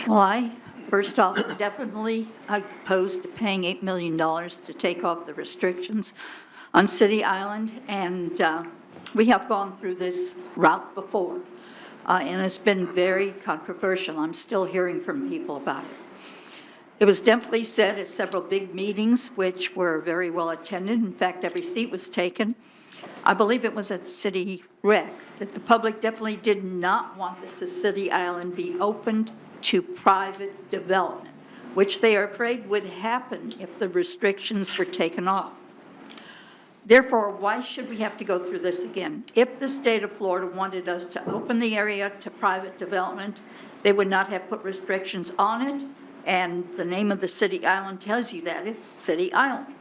Well, I, first off, definitely opposed to paying $8 million to take off the restrictions on City Island, and we have gone through this route before, and it's been very controversial. I'm still hearing from people about it. It was definitely said at several big meetings, which were very well attended. In fact, every seat was taken. I believe it was at City Rec, that the public definitely did not want that the City Island be opened to private development, which they are afraid would happen if the restrictions were taken off. Therefore, why should we have to go through this again? If the state of Florida wanted us to open the area to private development, they would not have put restrictions on it, and the name of the City Island tells you that. It's City Island.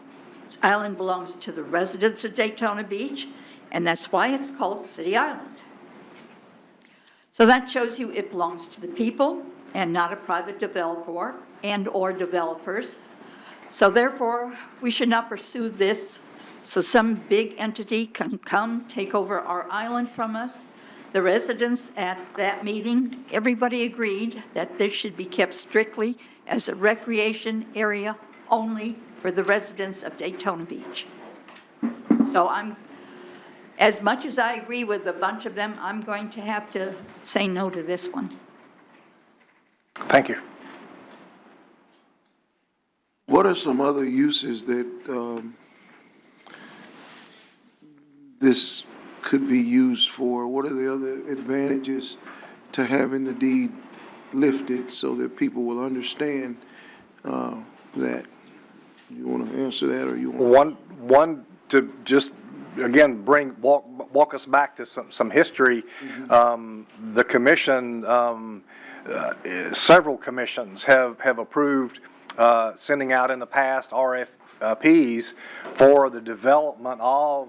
This island belongs to the residents of Daytona Beach, and that's why it's called City Island. So that shows you it belongs to the people and not a private developer and or developers. So therefore, we should not pursue this so some big entity can come take over our island from us. The residents at that meeting, everybody agreed that this should be kept strictly as a recreation area only for the residents of Daytona Beach. So as much as I agree with a bunch of them, I'm going to have to say no to this one. Thank you. What are some other uses that this could be used for? What are the other advantages to having the deed lifted so that people will understand that? You want to answer that, or you want? One to just again walk us back to some history. Mm-hmm. The commission, several commissions have approved sending out in the past RFPs for the development of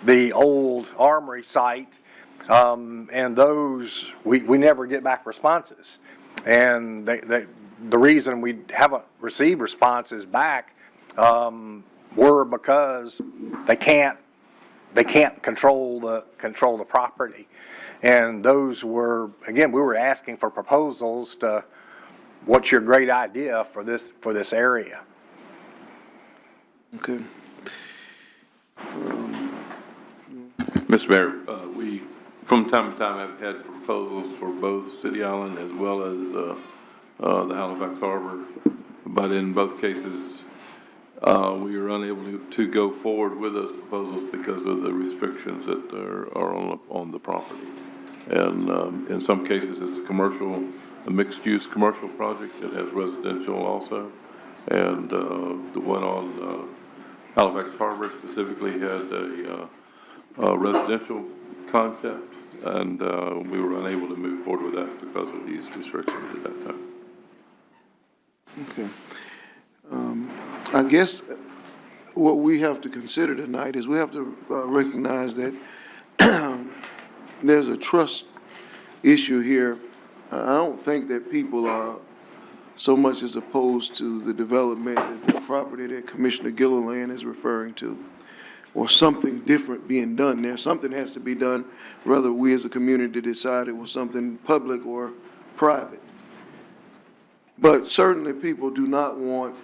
the old Armory site, and those we never get back responses, and the reason we haven't received responses back were because they can't control the property, and those were, again, we were asking for proposals to what's your great idea for this area. Okay. Mr. Mayor, we, from time to time, have had proposals for both City Island as well as the Halifax Harbor but in both cases, we were unable to go forward with those proposals because of the restrictions that are on the property. And in some cases, it's a mixed-use commercial project that has residential also. And the one on Halifax Harbor specifically had a residential concept, and we were unable to move forward with that because of these restrictions at that time. Okay. I guess what we have to consider tonight is we have to recognize that there's a trust issue here. I don't think that people are so much as opposed to the development of the property that Commissioner Gilliland is referring to, or something different being done there. Something has to be done, whether we as a community decide it was something public or private. But certainly people do not want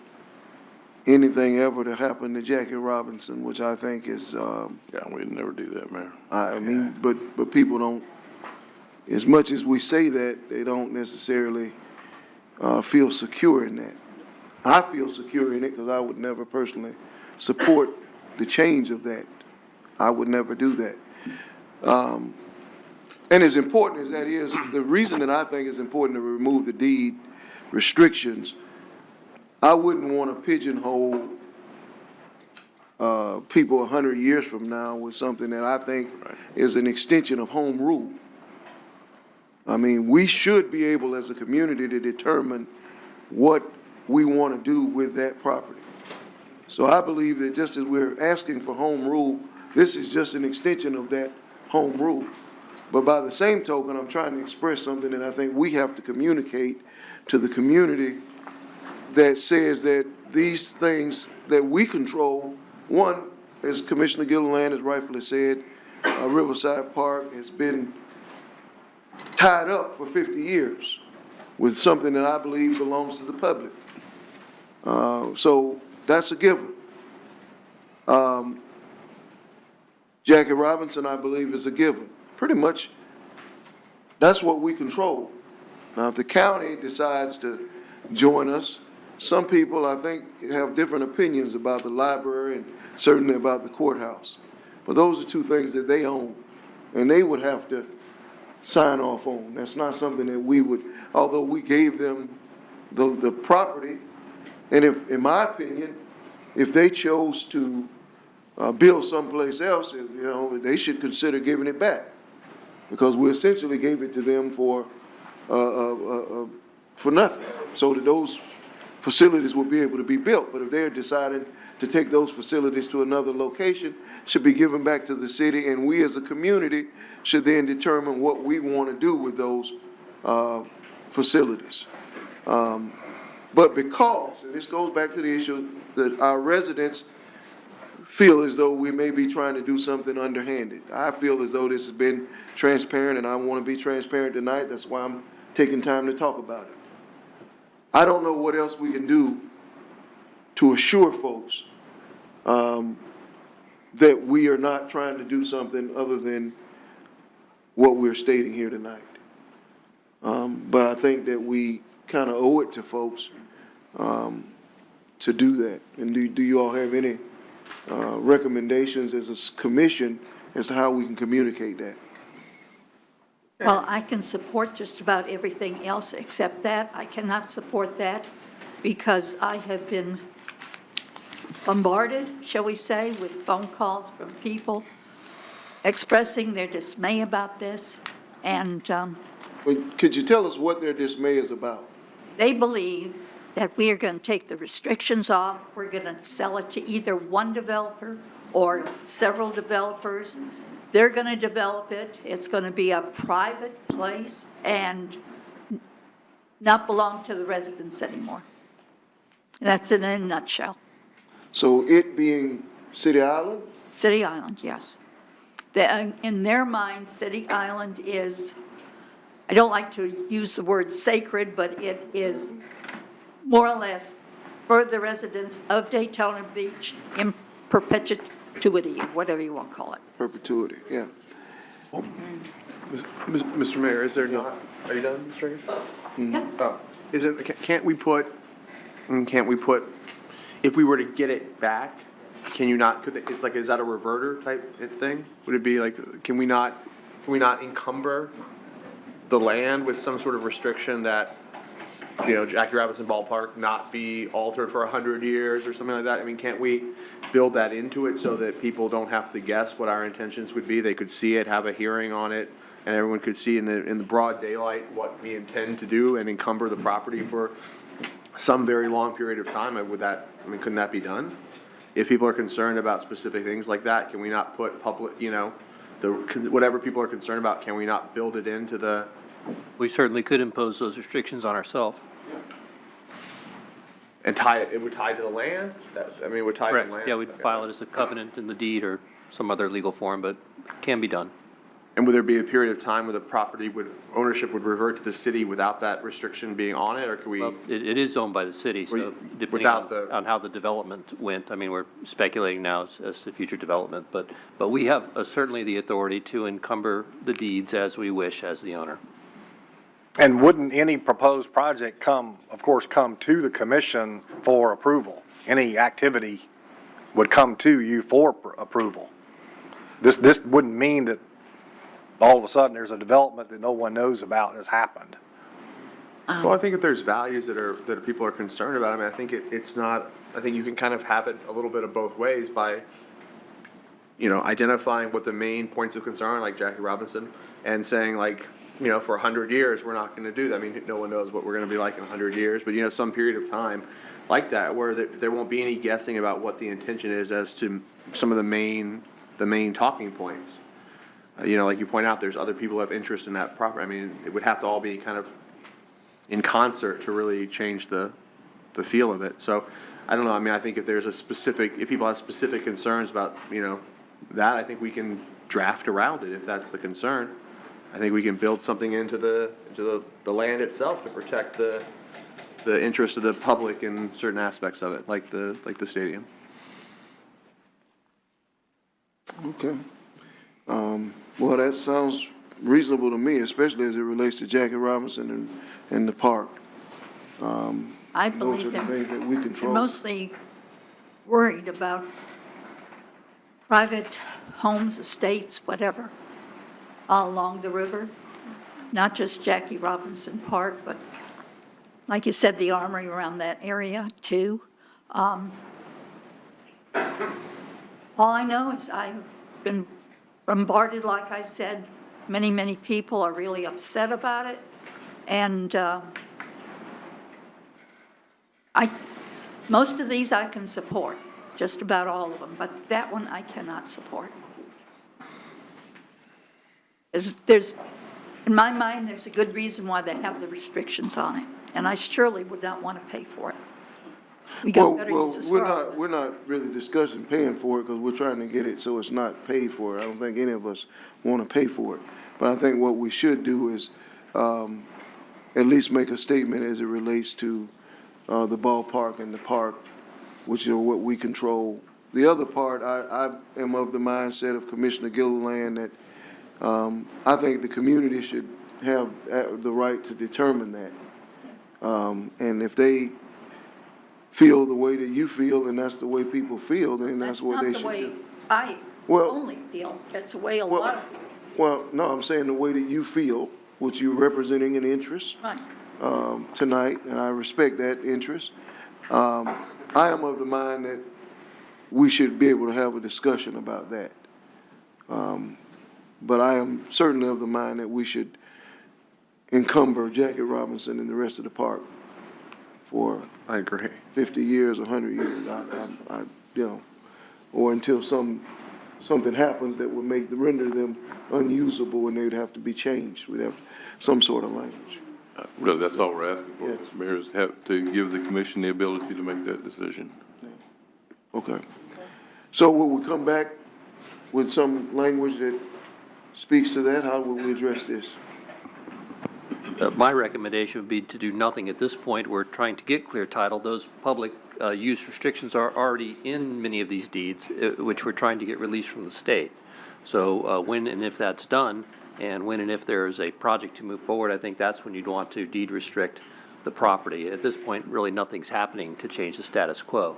anything ever to happen to Jackie Robinson, which I think is, Yeah, we'd never do that, Mayor. I mean, but people don't, as much as we say that, they don't necessarily feel secure in that. I feel secure in it because I would never personally support the change of that. I would never do that. And as important as that is, the reason that I think it's important to remove the deed restrictions, I wouldn't want to pigeonhole people 100 years from now with something that I think is an extension of home rule. I mean, we should be able as a community to determine what we want to do with that property. So I believe that just as we're asking for home rule, this is just an extension of that home rule. But by the same token, I'm trying to express something that I think we have to communicate to the community that says that these things that we control, one, as Commissioner Gilliland has rightfully said, Riverside Park has been tied up for 50 years with something that I believe belongs to the public. So that's a given. Jackie Robinson, I believe, is a given. Pretty much, that's what we control. Now, if the county decides to join us, some people, I think, have different opinions about the library and certainly about the courthouse. But those are two things that they own, and they would have to sign off on. That's not something that we would, although we gave them the property, and if, in my opinion, if they chose to build someplace else, you know, they should consider giving it back, because we essentially gave it to them for nothing, so that those facilities will be able to be built. But if they're deciding to take those facilities to another location, should be given back to the city, and we as a community should then determine what we want to do with those facilities. But because, and this goes back to the issue that our residents feel as though we may be trying to do something underhanded. I feel as though this has been transparent, and I want to be transparent tonight. That's why I'm taking time to talk about it. I don't know what else we can do to assure folks that we are not trying to do something other than what we're stating here tonight. But I think that we kind of owe it to folks to do that. And do you all have any recommendations as a commission as to how we can communicate that? Well, I can support just about everything else except that. I cannot support that because I have been bombarded, shall we say, with phone calls from people expressing their dismay about this. And But could you tell us what their dismay is about? they believe that we are going to take the restrictions off. We're going to sell it to either one developer or several developers. They're going to develop it. It's going to be a private place and not belong to the residents anymore. That's in a nutshell. So it being City Island? City Island, yes. In their mind, City Island is, I don't like to use the word sacred, but it is more or less for the residents of Daytona Beach in perpetuity, whatever you want to call it. Perpetuity, yeah. Mr. Mayor, is there not, are you done, Mr. Reagan? Yeah. Oh, can't we put And can't we put, if we were to get it back, can you not, it's like, is that a reverter type thing? Would it be like, can we not encumber the land with some sort of restriction that, you know, Jackie Robinson Ballpark not be altered for 100 years or something like that? I mean, can't we build that into it so that people don't have to guess what our intentions would be? They could see it, have a hearing on it, and everyone could see in the broad daylight what we intend to do and encumber the property for some very long period of time. Couldn't that be done? If people are concerned about specific things like that, can we not put public, you know, whatever people are concerned about, can we not build it into the? We certainly could impose those restrictions on ourselves. And it would tie to the land? It would tie to the Correct. land? Yeah, we'd Okay. file it as a covenant in the deed or some other legal form, but it can be done. And would there be a period of time where the property ownership would revert to the city without that restriction being on it, or could we? Well, it is owned by the city, so depending without on how the development went, I mean, we're speculating now as to future development, but we have certainly the authority to encumber the deeds as we wish as the owner. And wouldn't any proposed project come to the commission for approval? Any activity would come to you for approval. This wouldn't mean that all of a sudden there's a development that no one knows about has happened. Well, I think if there's values that people are concerned about, I mean, I think it's not, I think you can kind of have it a little bit of both ways by, you know, identifying what the main points of concern are, like Jackie Robinson, and saying like, you know, for 100 years, we're not going to do that. I mean, no one knows what we're going to be like in 100 years, but, you know, some period of time like that where there won't be any guessing about what the intention is as to some of the main talking points. You know, like you point out, there's other people who have interest in that property. I mean, it would have to all be kind of in concert to really change the feel of it. So, I don't know. I mean, I think if people have specific concerns about, you know, that, I think we can draft around it if that's the concern. I think we can build something into the land itself to protect the interest of the public in certain aspects of it, like the stadium. Okay. Well, that sounds reasonable to me, especially as it relates to Jackie Robinson and the park. I Those are believe the things that we they're control. mostly worried about private homes, estates, whatever, all along the river. Not just Jackie Robinson Park, but like you said, the armory around that area too. All I know is I've been bombarded, like I said. Many people are really upset about it. And most of these I can support, just about all of them, but that one I cannot support. In my mind, there's a good reason why they have the restrictions on it, and I surely would not want to pay for it. We got better uses for all of it. We're not really discussing paying for it because we're trying to get it so it's not paid for. I don't think any of us want to pay for it. But I think what we should do is at least make a statement as it relates to the ballpark and the park, which are what we control. The other part, I am of the mindset of Commissioner Gilliland that I think the community should have the right to determine that. And if they feel the way that you feel, and that's the way people feel, then that's what they should do. That's not the way I only feel. That's the way a lot of people. Well, no, I'm saying the way that you feel, which you're representing an interest tonight, and I respect that interest. I am of the mind that we should be able to have a discussion about that. But I am certainly of the mind that we should encumber Jackie Robinson and the rest of the park for I agree. 50 years, 100 years, I you know, or until something happens that would render them unusable and they'd have to be changed. We'd have some sort of language. Really, that's all we're asking for, Yes. Mr. Mayor, is to give the commission the ability to make that decision. Okay. So will we come back with some language that speaks to that? How will we address this? My recommendation would be to do nothing at this point. We're trying to get clear title. Those public use restrictions are already in many of these deeds, which we're trying to get released from the state. So when and if that's done, and when and if there is a project to move forward, I think that's when you'd want to deed restrict the property. At this point, really, nothing's happening to change the status quo.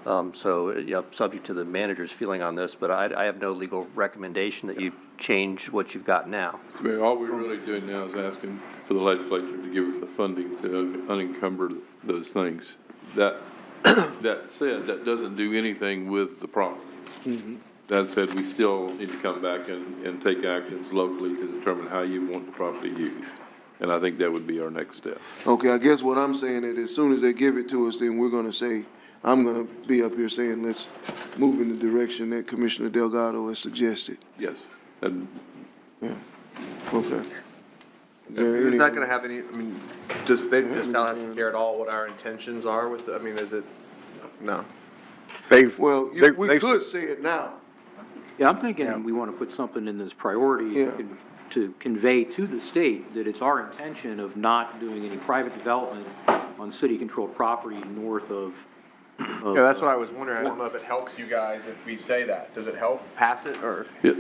So, you know, subject to the manager's feeling on this, but I have no legal recommendation that you change what you've got now. Mayor, all we're really doing now is asking for the legislature to give us the funding to unencumber those things. That said, that doesn't do anything with the property. That said, we still need to come back and take actions locally to determine how you want the property used. And I think that would be our next step. Okay, I guess what I'm saying is as soon as they give it to us, then we're gonna say, I'm gonna be up here saying, let's move in the direction that Commissioner Delgado has suggested. Yes. And Yeah, okay. It's not gonna have any, I mean, does Tallahassee care at all what our intentions are with, I mean, is it, no. Well, we could say it now. Yeah, I'm thinking we want to put something in this priority Yeah. to convey to the state that it's our intention of not doing any private development on city-controlled property north of. Yeah, that's what I was wondering. I don't know if it helps you guys if we say that. Does it help pass it, or? Yeah.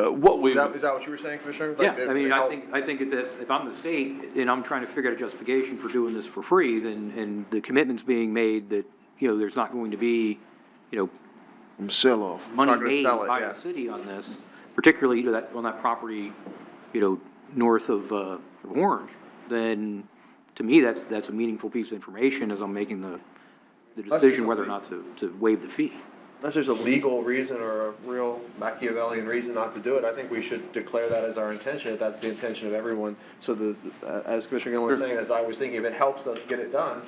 What we. Is that what you were saying, Commissioner? Yeah, Like, I mean, I think if I'm the state and I'm trying to figure out a justification for doing this for free, then, and the commitment's being made that, you know, there's not going to be, you know, Sell off. money Not gonna made sell it, by yeah. the city on this, particularly, you know, that, on that property, you know, north of Orange, then to me, that's a meaningful piece of information as I'm making the decision whether or not to waive the fee. Unless there's a legal reason or a real Machiavellian reason not to do it, I think we should declare that as our intention, if that's the intention of everyone. So as Commissioner Gillen was saying, as I was thinking, if it helps us get it done,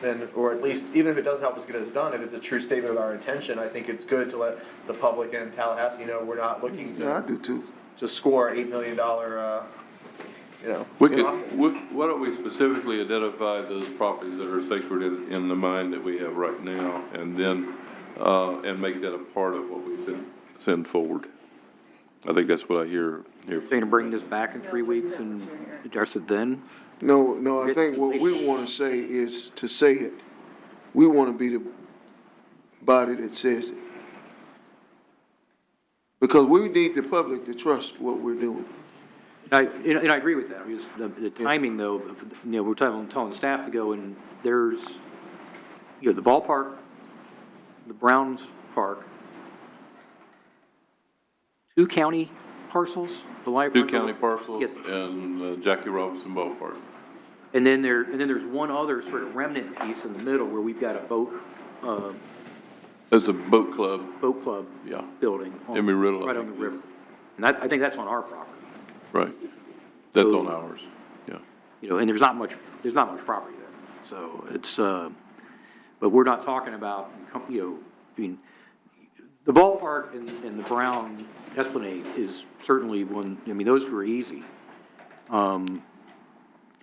then, or at least, even if it doesn't help us get it done, if it's a true statement of our intention, I think it's good to let the public and Tallahassee know we're not looking Yeah, I do too. to score $8 million, you know. We could, why don't we specifically identify those properties that are sacred in the mind that we have right now, and then, and make that a part of what we send forward. I think that's what I hear. Saying to bring this back in 3 weeks and address it then? No, I think what we wanna say is to say it. We wanna be the body that says it. Because we need the public to trust what we're doing. And I agree with that. Because the timing though, you know, we're telling staff to go and there's, you know, the ballpark, the Browns Park, 2 county parcels, the library. 2 county parcels Yeah. and Jackie Robinson Ballpark. And then there's one other sort of remnant piece in the middle where we've got a boat, There's a boat club. Yeah. building. Embry Riddle, I Right on think the it is. river. And I think that's on our property. Right. That's So- on ours. Yeah. You know, and there's not much property there. So it's, but we're not talking about, you know, I mean, the ballpark and the Brown Esplanade is certainly one, I mean, those are easy.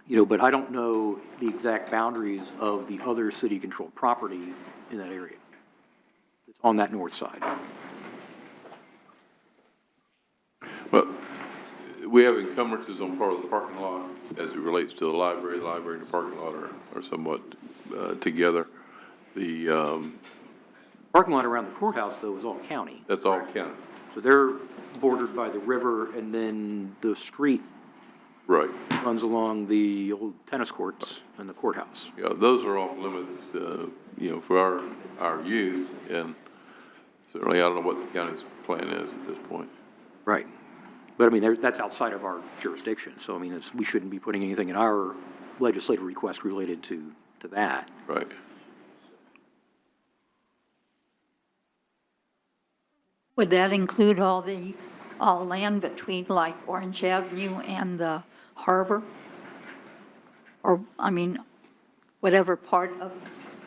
You know, but I don't know the exact boundaries of the other city-controlled property in that area. It's on that north side. Well, we have encumbrances on part of the parking lot as it relates to the library. The library and the parking lot are somewhat together. The, Parking lot around the courthouse, though, is all county. that's all county. So they're bordered by the river, and then the street Right. runs along the old tennis courts and the courthouse. Yeah, those are off limits, you know, for our youth, and certainly I don't know what the county's plan is at this point. Right. But I mean, that's outside of our jurisdiction, so I mean, we shouldn't be putting anything in our legislative request related to that. Right. Would that include all land between like Orange Avenue and the harbor? Or, I mean, whatever part of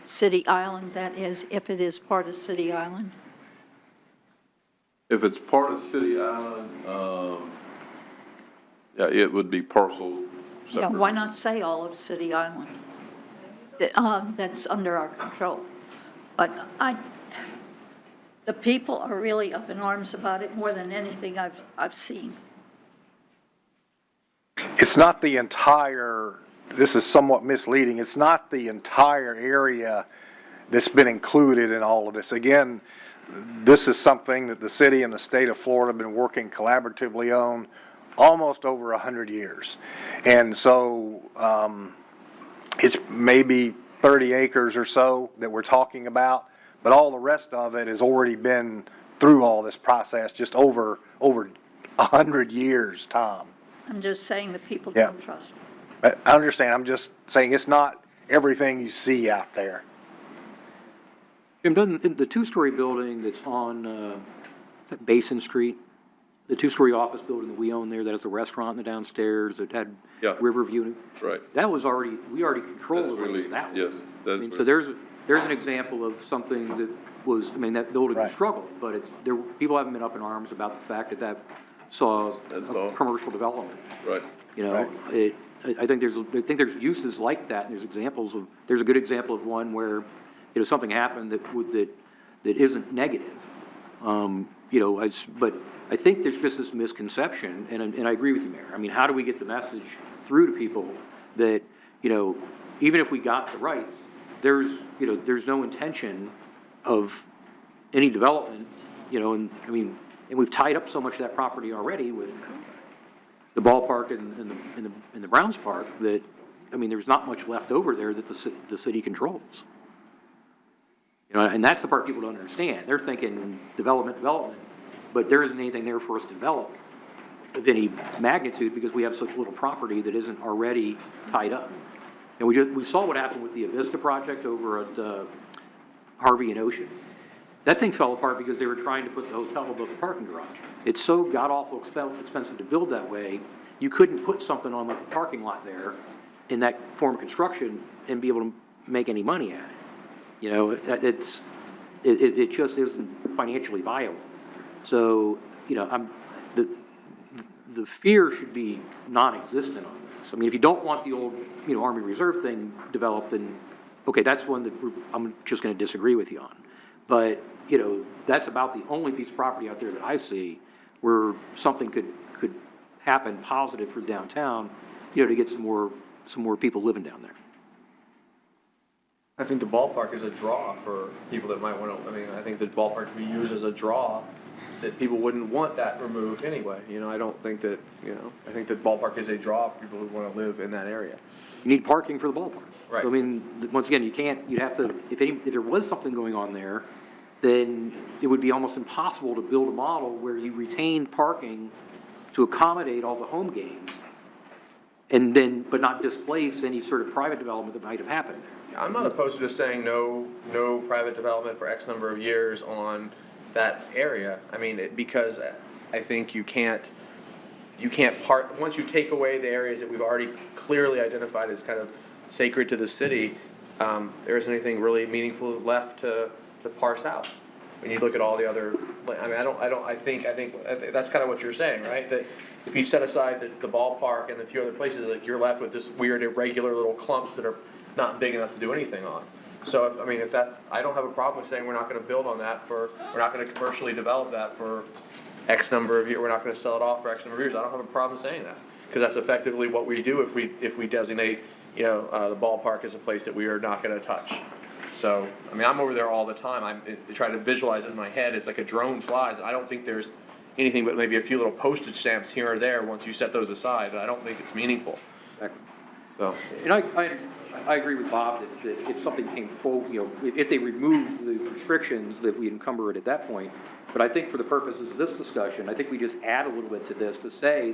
City Island that is, if it is part of City Island? If it's part of City Island, yeah, it would be parcel Yeah, separate. why not say all of City Island? That's under our control. But the people are really up in arms about it more than anything I've seen. It's not the entire, this is somewhat misleading, it's not the entire area that's been included in all of this. Again, this is something that the city and the state of Florida have been working collaboratively on almost over 100 years. And so, it's maybe 30 acres or so that we're talking about, but all the rest of it has already been through all this process, just over 100 years, Tom. I'm just saying that people Yeah. don't trust. I understand, I'm just saying it's not everything you see out there. Jim, doesn't, the two-story building that's on Basin Street, the two-story office building that we own there, that has a restaurant in the downstairs, that had Yeah. Riverview, Right. that was already, we already controlled That's the rights really, of that one. yes, I that's. mean, so there's an example of something that was, I mean, that building Right. struggled, but it's, there, people haven't been up in arms about the fact that that saw That's a all. commercial development. Right. You know, Right. I think there's uses like that, and there's examples of, there's a good example of one where, you know, something happened that isn't negative. You know, but I think there's just this misconception, and I agree with you, Mayor. I mean, how do we get the message through to people that, you know, even if we got the rights, there's no intention of any development, you know, and I mean, and we've tied up so much of that property already with the ballpark and the Browns Park that, I mean, there's not much left over there that the city controls. You know, and that's the part people don't understand. They're thinking development, but there isn't anything there for us to develop of any magnitude because we have such little property that isn't already tied up. And we saw what happened with the Avista project over at Harvey and Ocean. That thing fell apart because they were trying to put the hotel above the parking garage. It's so god-awful expensive to build that way, you couldn't put something on like the parking lot there in that form of construction and be able to make any money at it. You know, it just isn't financially viable. So, you know, the fear should be non-existent on this. I mean, if you don't want the old, you know, Army Reserve thing developed, then, okay, that's one that I'm just gonna disagree with you on. But, you know, that's about the only piece of property out there that I see where something could happen positive for downtown, you know, to get some more people living down there. I think the ballpark is a draw for people that might want to, I mean, I think the ballpark can be used as a draw that people wouldn't want that removed anyway. You know, I don't think that, you know, I think that ballpark is a draw for people who want to live in that area. You need parking for the ballpark. Right. So, I mean, once again, you'd have to, if there was something going on there, then it would be almost impossible to build a model where you retain parking to accommodate all the home games, and then, but not displace any sort of private development that might have happened there. I'm not opposed to just saying no private development for X number of years on that area. I mean, because I think you can't once you take away the areas that we've already clearly identified as kind of sacred to the city, there isn't anything really meaningful left to parse out. When you look at all the other, I mean, I think that's kind of what you're saying, right? That if you set aside the ballpark and a few other places, like you're left with this weird irregular little clumps that are not big enough to do anything on. So, I mean, I don't have a problem with saying we're not gonna build on that we're not gonna commercially develop that for X number of years, we're not gonna sell it off for X number of years. I don't have a problem saying that, because that's effectively what we do if we designate, you know, the ballpark as a place that we are not gonna touch. So, I mean, I'm over there all the time. I'm trying to visualize it in my head as like a drone flies. I don't think there's anything but maybe a few little postage stamps here or there once you set those aside. I don't think it's meaningful. Exactly. So, And I agree with Bob that if something came full, you know, if they removed the restrictions, that we encumber it at that point. But I think for the purposes of this discussion, I think we just add a little bit to this to say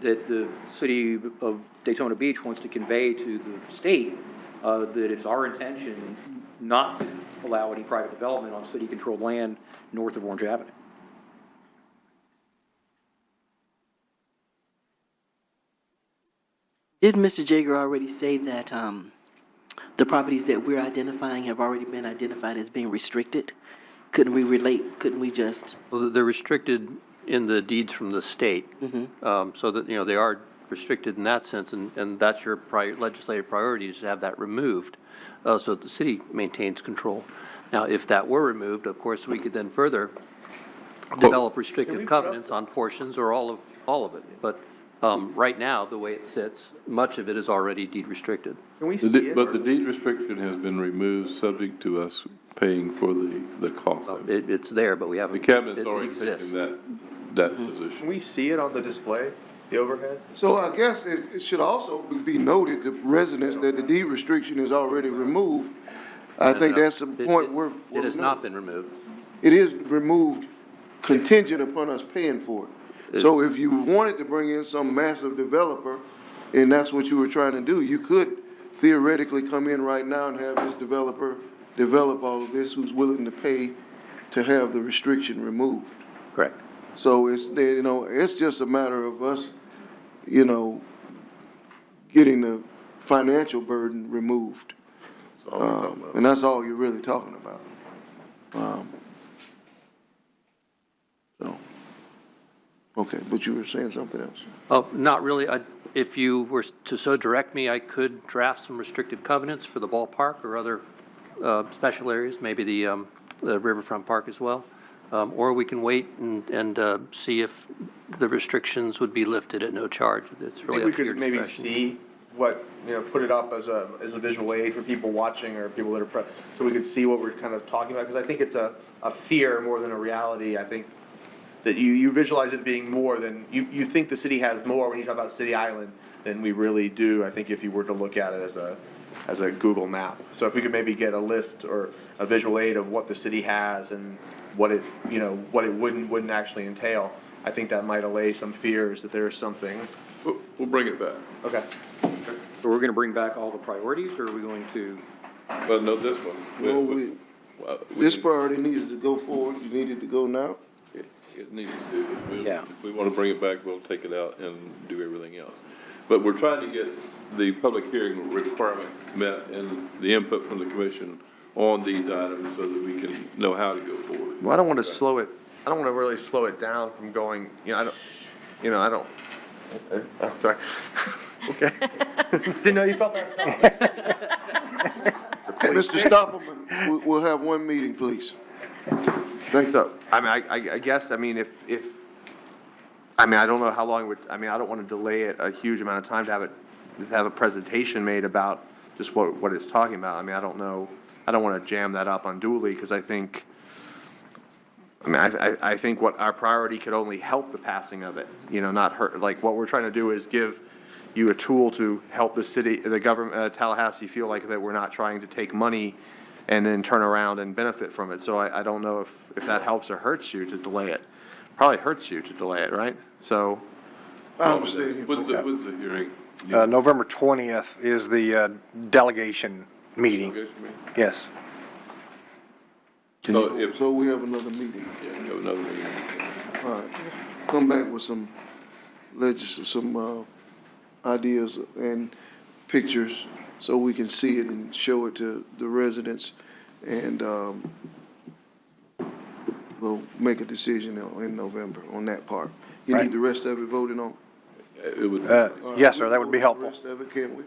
that the city of Daytona Beach wants to convey to the state that it's our intention not to allow any private development on city-controlled land north of Orange Avenue. Did Mr. Jager already say that the properties that we're identifying have already been identified as being restricted? Couldn't we just? Well, they're restricted in the deeds from the state, so that, you know, they are restricted in that sense, and that's your legislative priority, is to have that removed, so that the city maintains control. Now, if that were removed, of course, we could then further develop restrictive covenants on portions or all of it, but right now, the way it sits, much of it is already deed restricted. can we see it? But the deed restriction has been removed, subject to us paying for the cost of it. It's there, but we haven't. The cabinet's it already exists. taken that position. Can we see it on the display? the overhead. So I guess it should also be noted, the residents, that the deed restriction is already removed. I think that's the point where. It has not been removed. It is removed contingent upon us paying for it. So if you wanted to bring in some massive developer, and that's what you were trying to do, you could theoretically come in right now and have this developer develop all of this who's willing to pay to have the restriction removed. Correct. So it's, you know, it's just a matter of us, you know, getting the financial burden removed. And that's all you're really talking about. So, okay, but you were saying something else. Oh, not really. If you were to so direct me, I could draft some restrictive covenants for the ballpark or other special areas, maybe the Riverfront Park as well. Or we can wait and see if the restrictions would be lifted at no charge. It's really up to your discretion. Maybe see what, you know, put it up as a visual aid for people watching or people that are, so we could see what we're kind of talking about, because I think it's a fear more than a reality. I think that you visualize it being more than, you think the city has more when you talk about City Island than we really do, I think, if you were to look at it as a Google map. So if we could maybe get a list or a visual aid of what the city has and what it, you know, what it wouldn't actually entail, I think that might allay some fears that there's something. We'll bring it back. Okay. So we're going to bring back all the priorities, or are we going to? Well, no, this one. Well, this priority needed to go forward, you needed to go now? It needs to. Yeah. If we want to bring it back, we'll take it out and do everything else. But we're trying to get the public hearing requirement met and the input from the commission on these items so that we can know how to go forward. Well, I don't want to really slow it down from going, I don't, oh, sorry. Okay. Didn't know you felt that. Mr. Stoppelman, we'll have one meeting, please. Thank you. So, I mean, if I don't know how long it would, I don't want to delay it a huge amount of time to have a presentation made about just what it's talking about. I don't know, I don't want to jam that up unduly, because I think, I think what our priority could only help the passing of it, not hurt. Like, what we're trying to do is give you a tool to help the city, the government, Tallahassee, feel like that we're not trying to take money and then turn around and benefit from it. So I don't know if that helps or hurts you to delay it. Probably hurts you to delay it, right? So. I understand. When's the hearing? November 20th is the delegation meeting. Yes. So we have another meeting. Yeah, we have another meeting. All right. Come back with some ideas and pictures so we can see it and show it to the residents, and we'll make a decision in November on that part. You Right. need the rest of it voted on? It would. Yes, sir, that would be helpful. The rest of it, can't we?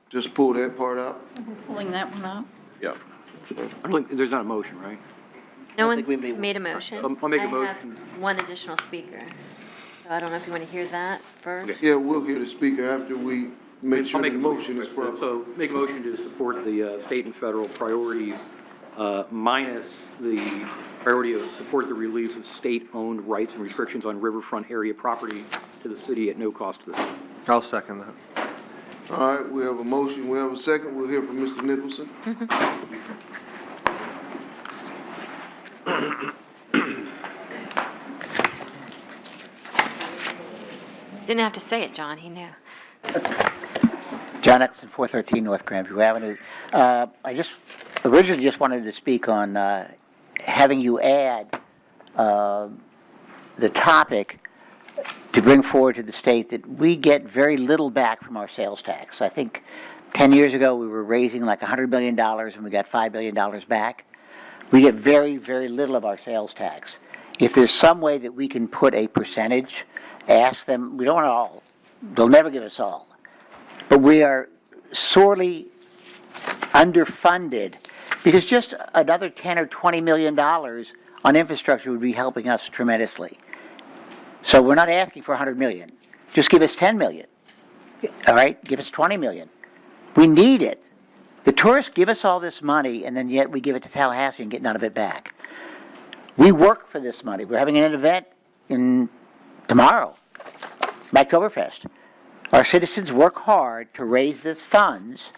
Just pull that part out? Pulling that one out? Yeah. I don't think, there's not a motion, right? No one's made a motion. I'll make a I motion. have one additional speaker. So I don't know if you want to hear that first. Yeah, we'll hear the speaker after we make sure the motion is proper. So make a motion to support the state and federal priorities, minus the priority of support the release of state-owned rights and restrictions on riverfront area property to the city at no cost to the city. I'll second that. All right, we have a motion, we have a second, we'll hear from Mr. Nicholson. Didn't have to say it, John, he knew. John Nicholson, 413 North Grandview Avenue. I originally just wanted to speak on having you add the topic to bring forward to the state that we get very little back from our sales tax. I think 10 years ago we were raising like $100 million and we got $5 billion back. We get very, very little of our sales tax. If there's some way that we can put a percentage, ask them, we don't want it all. They'll never give us all. But we are sorely underfunded, because just another 10 or $20 million on infrastructure would be helping us tremendously. So we're not asking for $100 million. Just give us $10 million. All right? Give us $20 million. We need it. The tourists give us all this money, and then yet we give it to Tallahassee and get none of it back. We work for this money. We're having an event tomorrow. Oktoberfest. Our citizens work hard to raise this funds,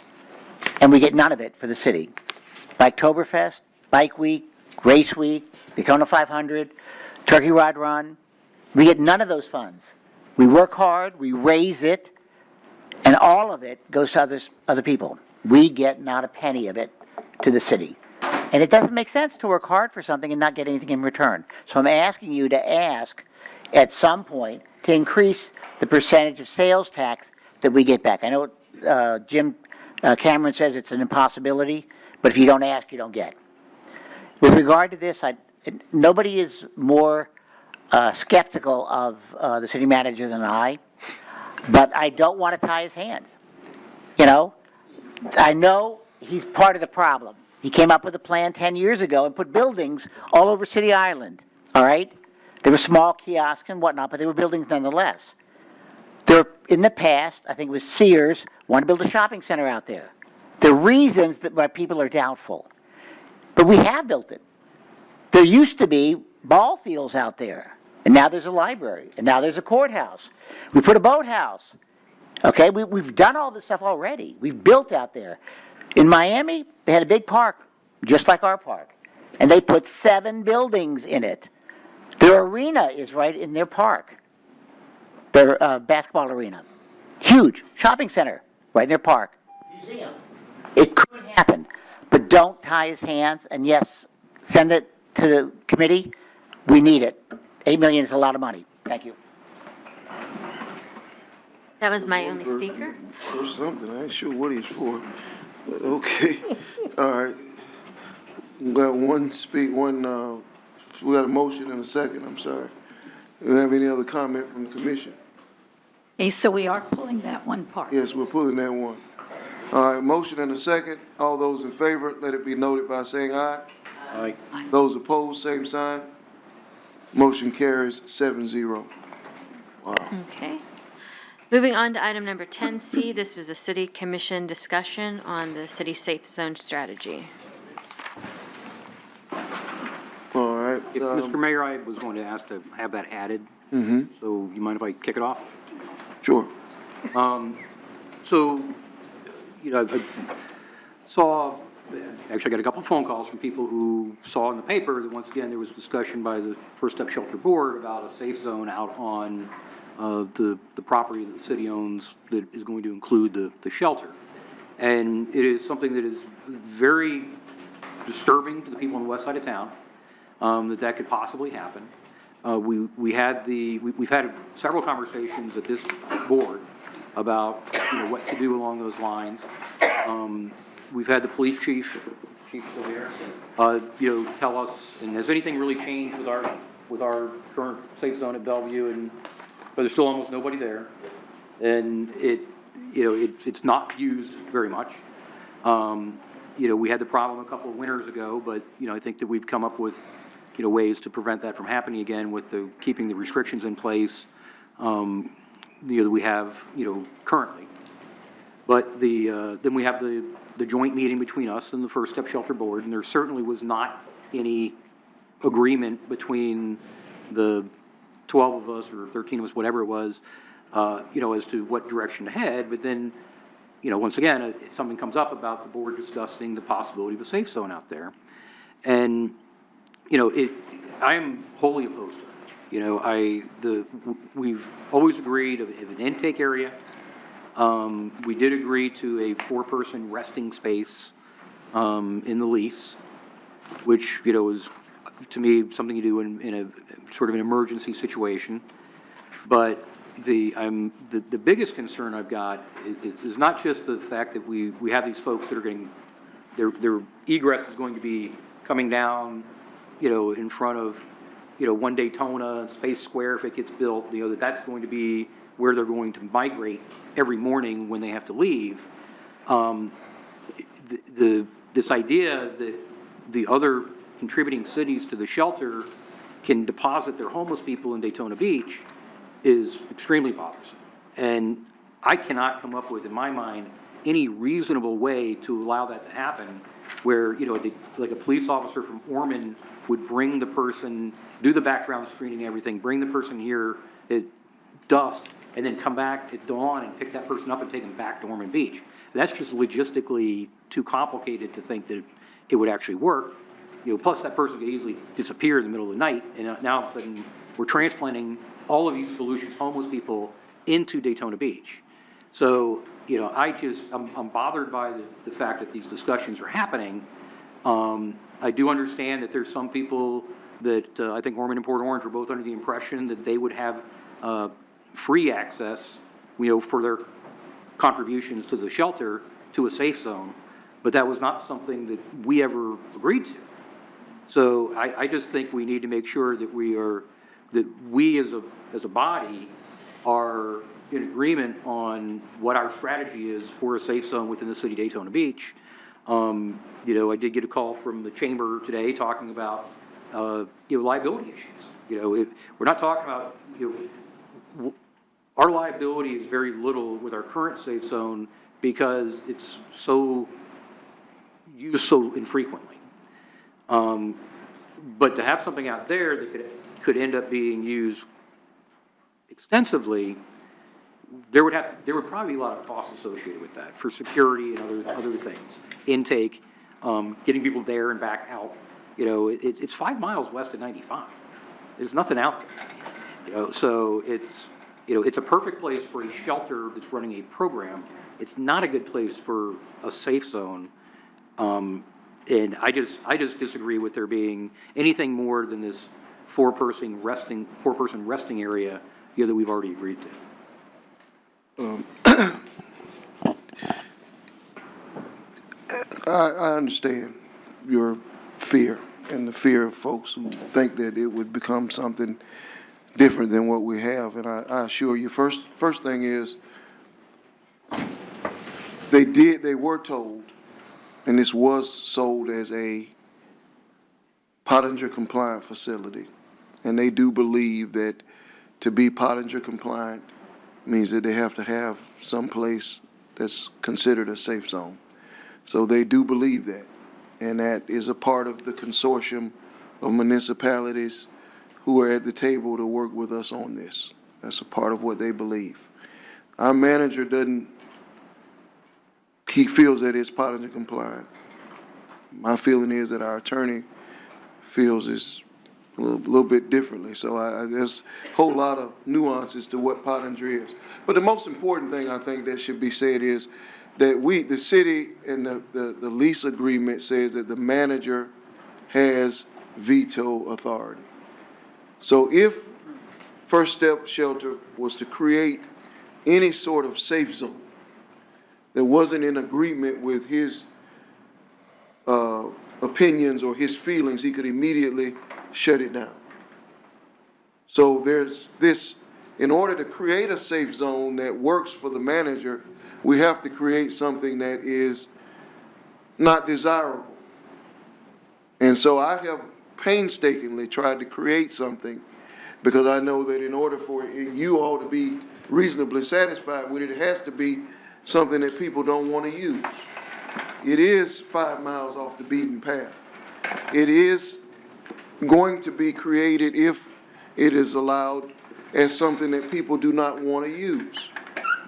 and we get none of it for the city. Oktoberfest, Bike Week, Race Week, Daytona 500, Turkey Rod Run, we get none of those funds. We work hard, we raise it, and all of it goes to other people. We get not a penny of it to the city. And it doesn't make sense to work hard for something and not get anything in return. So I'm asking you to ask at some point to increase the percentage of sales tax that we get back. I know Jim Cameron says it's an impossibility, but if you don't ask, you don't get. With regard to this, nobody is more skeptical of the city manager than I, but I don't want to tie his hands. You know, I know he's part of the problem. He came up with a plan 10 years ago and put buildings all over City Island, all right? There were small kiosks and whatnot, but they were buildings nonetheless. In the past, I think it was Sears, wanted to build a shopping center out there. There are reasons why people are doubtful. But we have built it. There used to be ball fields out there, and now there's a library, and now there's a courthouse. We put a boathouse. Okay, we've done all this stuff already. We've built out there. In Miami, they had a big park, just like our park, and they put 7 buildings in it. Their arena is right in their park, their basketball arena. Huge shopping center right in their park. Museum. It could happen, but don't tie his hands, and yes, send it to the committee. We need it. $8 million is a lot of money. Thank you. That was my only speaker. Or something, I ain't sure what he's for, but okay. All right. We got we got a motion and a second, I'm sorry. Do we have any other comment from the commission? Okay, so we are pulling that one part. Yes, we're pulling that one. All right, motion and a second. All those in favor, let it be noted by saying aye. Aye. Those opposed, same sign. Motion carries 7-0. Wow. Okay. Moving on to item number 10C, this was a city commission discussion on the city safe zone strategy. All right. If, Mr. Mayor, I was going to ask to have that added, Mm-hmm, so you mind if I kick it off? sure. So, you know, I saw, actually I got a couple of phone calls from people who saw in the paper that once again there was discussion by the First Step Shelter Board about a safe zone out on the property that the city owns that is going to include the shelter. And it is something that is very disturbing to the people on the west side of town, that could possibly happen. We've had several conversations at this board about, you know, what to do along those lines. We've had the police chief still here, you know, tell us, and has anything really changed with our current safe zone at Bellevue? But there's still almost nobody there, and it's not used very much. You know, we had the problem a couple of winters ago, but, you know, I think that we've come up with, you know, ways to prevent that from happening again with keeping the restrictions in place, you know, that we have, you know, currently. But then we have the joint meeting between us and the First Step Shelter Board, and there certainly was not any agreement between the 12 of us or 13 of us, whatever it was, you know, as to what direction to head. But then, you know, once again, something comes up about the board discussing the possibility of a safe zone out there. And, you know, I am wholly opposed to it. You know, we've always agreed of an intake area. We did agree to a 4-person resting space in the lease, which, you know, is, to me, something you do in a sort of an emergency situation. But the biggest concern I've got is not just the fact that we have these folks that are getting, their egress is going to be coming down, you know, in front of, you know, One Daytona, Space Square, if it gets built, you know, that's going to be where they're going to migrate every morning when they have to leave. This idea that the other contributing cities to the shelter can deposit their homeless people in Daytona Beach is extremely bothersome. And I cannot come up with, in my mind, any reasonable way to allow that to happen where, you know, like a police officer from Ormond would bring the person, do the background screening and everything, bring the person here at dusk and then come back at dawn and pick that person up and take them back to Ormond Beach. That's just logistically too complicated to think that it would actually work. You know, plus that person could easily disappear in the middle of the night, and now all of a sudden, we're transplanting all of these Solutions homeless people into Daytona Beach. So, you know, I'm bothered by the fact that these discussions are happening. I do understand that there's some people that, I think Ormond and Port Orange were both under the impression that they would have, free access, you know, for their contributions to the shelter, to a safe zone, but that was not something that we ever agreed to. So I just think we need to make sure that we as a body are in agreement on what our strategy is for a safe zone within the city of Daytona Beach. You know, I did get a call from the chamber today talking about, you know, liability issues. You know, we're not talking about, you know, our liability is very little with our current safe zone because it's used so infrequently. But to have something out there that could end up being used extensively, there would probably be a lot of costs associated with that for security and other things, intake, getting people there and back out. You know, it's 5 miles west of 95. There's nothing out there. You know, so it's a perfect place for a shelter that's running a program. It's not a good place for a safe zone. And I just disagree with there being anything more than this four-person resting area, you know, that we've already agreed to. I understand your fear and the fear of folks who think that it would become something different than what we have. And I assure you, first thing is, they were told, and this was sold as a Pottinger compliant facility. And they do believe that to be Pottinger compliant means that they have to have some place that's considered a safe zone. So they do believe that. And that is a part of the consortium of municipalities who are at the table to work with us on this. That's a part of what they believe. Our manager he feels that it's Pottinger compliant. My feeling is that our attorney feels it's a little bit differently. So there's a whole lot of nuances to what Pottinger is. But the most important thing I think that should be said is that the city and the lease agreement says that the manager has veto authority. So if First Step Shelter was to create any sort of safe zone that wasn't in agreement with his opinions or his feelings, he could immediately shut it down. So there's this, in order to create a safe zone that works for the manager, we have to create something that is not desirable. And so I have painstakingly tried to create something because I know that in order for you all to be reasonably satisfied with it, it has to be something that people don't want to use. It is 5 miles off the beaten path. It is going to be created, if it is allowed, as something that people do not want to use.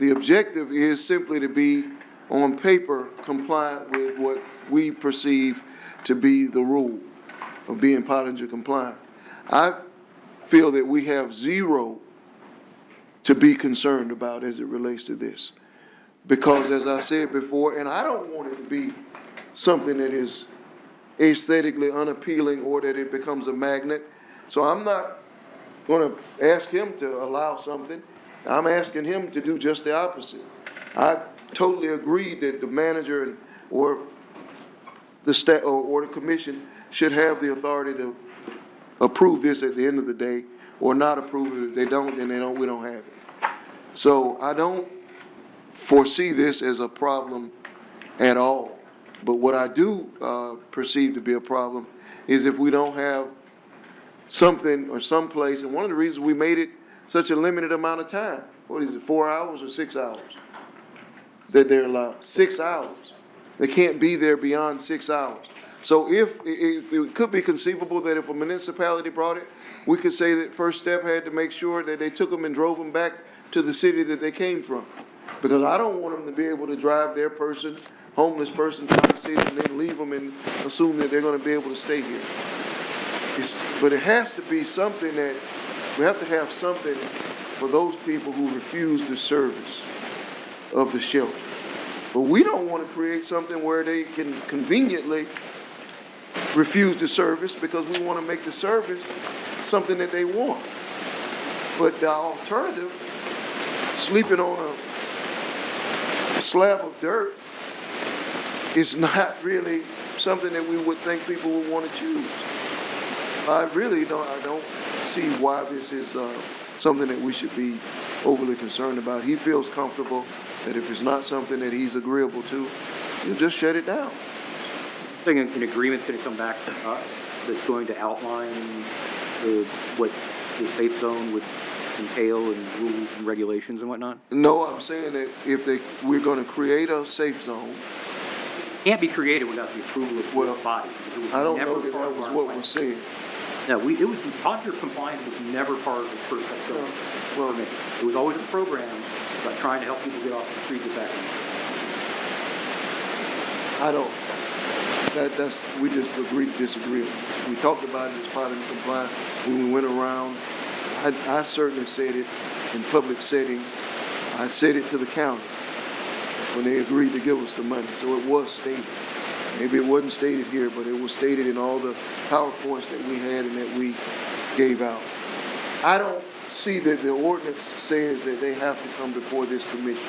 The objective is simply to be, on paper, compliant with what we perceive to be the rule of being Pottinger compliant. I feel that we have zero to be concerned about as it relates to this. Because as I said before, and I don't want it to be something that is aesthetically unappealing or that it becomes a magnet. So I'm not going to ask him to allow something. I'm asking him to do just the opposite. I totally agree that the manager or the staff or the commission should have the authority to approve this at the end of the day, or not approve it. If they don't, then we don't have it. So I don't foresee this as a problem at all. But what I do perceive to be a problem is if we don't have something or someplace, and one of the reasons we made it such a limited amount of time, what is it, 4 hours or 6 hours? That they're allowed, 6 hours. They can't be there beyond 6 hours. So if it could be conceivable that if a municipality brought it, we could say that First Step had to make sure that they took them and drove them back to the city that they came from. Because I don't want them to be able to drive their person, homeless person, to the city and then leave them and assume that they're gonna be able to stay here. But it has to be something that, we have to have something for those people who refuse the service of the shelter. But we don't want to create something where they can conveniently refuse the service because we want to make the service something that they want. But the alternative, sleeping on a slab of dirt, is not really something that we would think people would want to choose. I don't see why this is something that we should be overly concerned about. He feels comfortable that if it's not something that he's agreeable to, he'll just shut it down. I think an agreement's gonna come back to us that's going to outline what the safe zone would entail and rules and regulations and whatnot? No, I'm saying that we're gonna create a safe zone. Can't be created without the approval of the body. I don't know that that was what was said. No, Oscar compliance was never part of the first zone. Well, it was always a program about trying to help people get off the street and back in. We just agreed to disagree. We talked about it as part of the compliance. When we went around, I certainly said it in public settings. I said it to the county when they agreed to give us the money. So it was stated. Maybe it wasn't stated here, but it was stated in all the PowerPoints that we had and that we gave out. I don't see that the ordinance says that they have to come before this commission.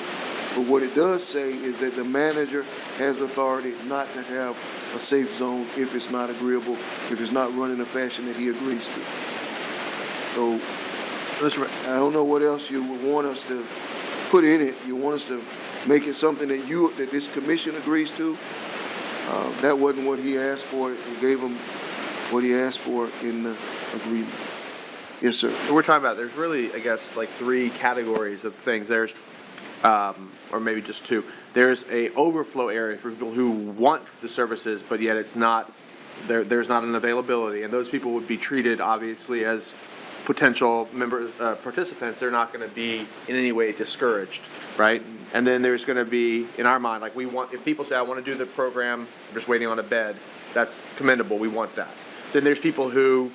But what it does say is that the manager has authority not to have a safe zone if it's not agreeable, if it's not run in a fashion that he agrees to. So, I don't know what else you would want us to put in it. You want us to make it something that this commission agrees to? That wasn't what he asked for. We gave him what he asked for in the agreement. Yes, sir. We're talking about, there's really, I guess, like 3 categories of things. There's, or maybe just 2. There's a overflow area for people who want the services, but yet it's not, there's not an availability. And those people would be treated, obviously, as potential members, participants. They're not going to be in any way discouraged, right? And then there's going to be, in our mind, like if people say, I want to do the program, I'm just waiting on a bed, that's commendable, we want that. Then there's people who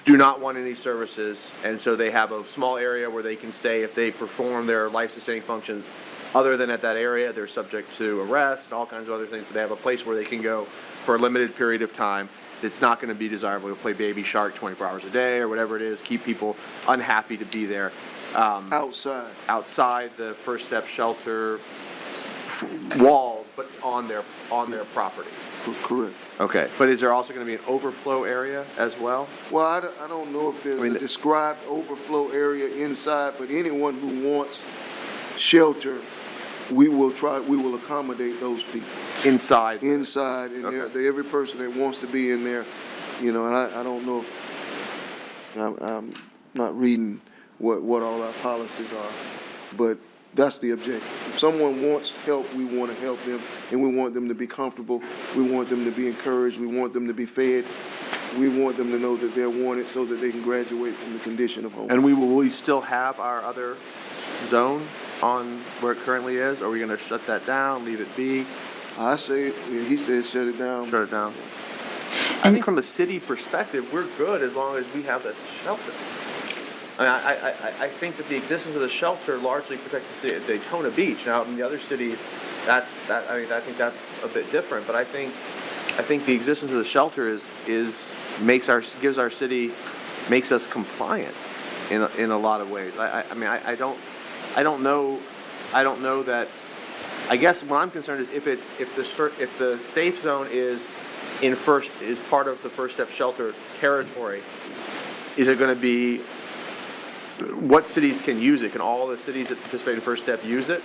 do not want any services, and so they have a small area where they can stay if they perform their life-sustaining functions. Other than at that area, they're subject to arrest and all kinds of other things, but they have a place where they can go for a limited period of time. It's not going to be desirable to play Baby Shark 24 hours a day or whatever it is, keep people unhappy to be there. Outside the First Step Shelter walls, but on their property. Correct. Okay, but is there also going to be an overflow area as well? Well, I don't know if there's a described overflow area inside, but anyone who wants shelter, we will accommodate those people. Inside, and okay. Every person that wants to be in there, and I don't know if, I'm not reading what all our policies are, but that's the objective. If someone wants help, we want to help them, and we want them to be comfortable. We want them to be encouraged. We want them to be fed. We want them to know that they're wanted so that they can graduate from the condition of homelessness. And will we still have our other zone on where it currently is? Or are we going to shut that down, leave it be? I say, he says shut it down. Shut it down. I think from a city perspective, we're good as long as we have that shelter. I mean, I think that the existence of the shelter largely protects the city of Daytona Beach. Now, in the other cities, I think that's a bit different. But I think the existence of the shelter makes our city makes us compliant in a lot of ways. I don't know that. I guess what I'm concerned is if the safe zone is part of the First Step Shelter territory, is it going to be? What cities can use it? Can all the cities that participate in First Step use it?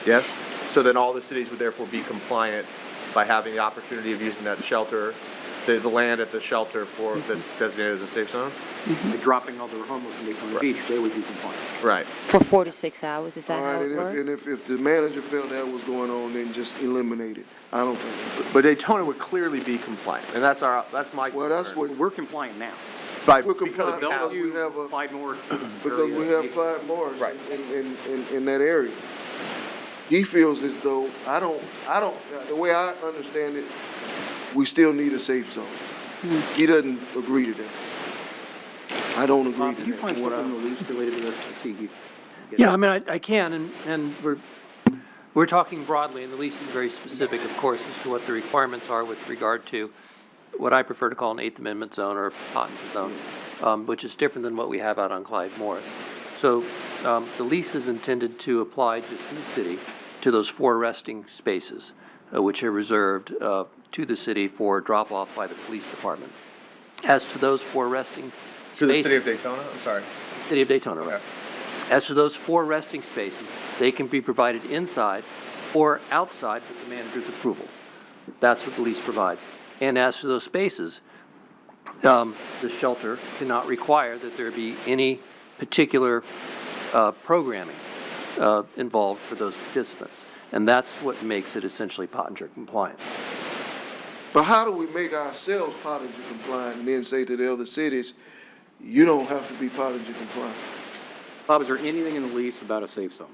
Yes? So then all the cities would therefore be compliant by having the opportunity of using that shelter, the land at the shelter that's designated as a safe zone? By dropping all their homeless in Daytona Beach, they would be compliant. Right. For 4 to 6 hours, is that All how right, it works? and if the manager felt that was going on, then just eliminate it. I don't think. But Daytona would clearly be compliant, and that's my concern. Well, that's what We're compliant now. We're compliant because we have a, Clyde Morris. because we have Clyde Morris in that area. He feels as though, the way I understand it, we still need a safe zone. He doesn't agree to that. I don't agree Bob, to did you that. find from what something I- in the lease related to this? Steve, Yeah, I mean, I can, and we're talking broadly, and the lease is very specific, of course, as to what the requirements are with regard to what I prefer to call an Eighth Amendment zone or Pottinger zone, which is different than what we have out on Clyde Morris. So the lease is intended to apply just to the city, to those 4 resting spaces, which are reserved to the city for drop-off by the police department. As to those 4 resting spaces. To the city of Daytona? I'm sorry. City of Daytona, right. As to those 4 resting spaces, they can be provided inside or outside with the manager's approval. That's what the lease provides. And as to those spaces, the shelter cannot require that there be any particular programming involved for those participants. And that's what makes it essentially Pottinger compliant. But how do we make ourselves Pottinger compliant and then say to the other cities, you don't have to be Pottinger compliant? Bob, is there anything in the lease about a safe zone?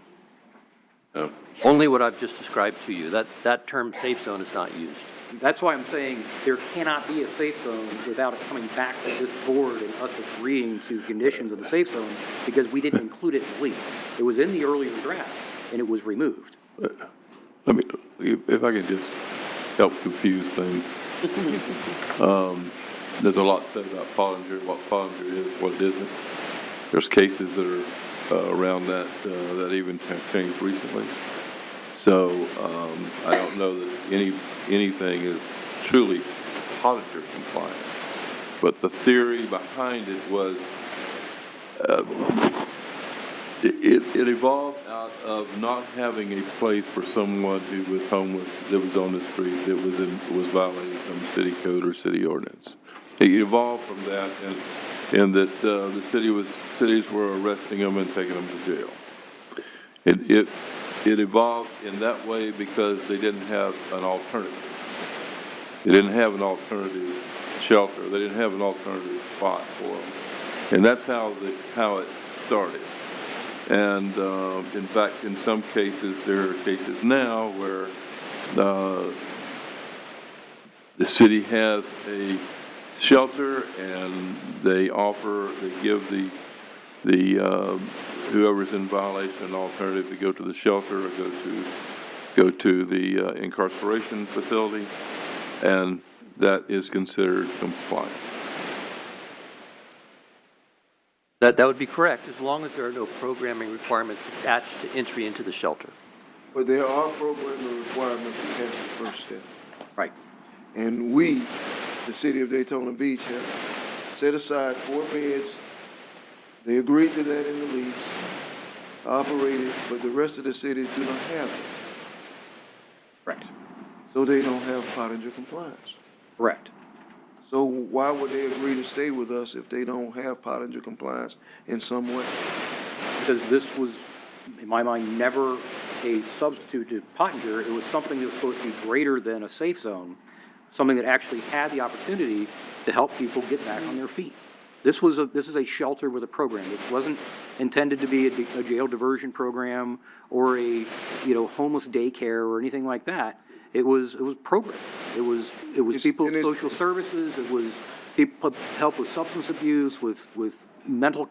No. Only what I've just described to you. That term safe zone is not used. That's why I'm saying there cannot be a safe zone without it coming back to this board and us agreeing to conditions of the safe zone, because we didn't include it in the lease. It was in the earlier draft, and it was removed. Let me, if I can just help confuse things. There's a lot said about Pottinger, what Pottinger is, what it isn't. There's cases that are around that, that even changed recently. So, I don't know that anything is truly Pottinger compliant. But the theory behind it was, it evolved out of not having a place for someone who was homeless, that was on the street, that was violating some city code or city ordinance. It evolved from that, and that the cities were arresting them and taking them to jail. It evolved in that way because they didn't have an alternative. They didn't have an alternative shelter. They didn't have an alternative spot for them, and that's how it started. And in fact, in some cases, there are cases now where the city has a shelter, and they give the whoever's in violation an alternative to go to the shelter or go to the incarceration facility, and that is considered compliant. That would be correct, as long as there are no programming requirements attached to entry into the shelter. But there are programming requirements attached to First Step. Right. And we, the city of Daytona Beach, have set aside 4 beds. They agreed to that in the lease, operated, but the rest of the cities do not have it. Correct. So they don't have Pottinger compliance. Correct. So why would they agree to stay with us if they don't have Pottinger compliance in some way? Because this was, in my mind, never a substitute to Pottinger. It was something that was supposed to be greater than a safe zone, something that actually had the opportunity to help people get back on their feet. This is a shelter with a program. It wasn't intended to be a jail diversion program or a, homeless daycare or anything like that. It was programmed. It was people with social services. It was people help with substance abuse, with mental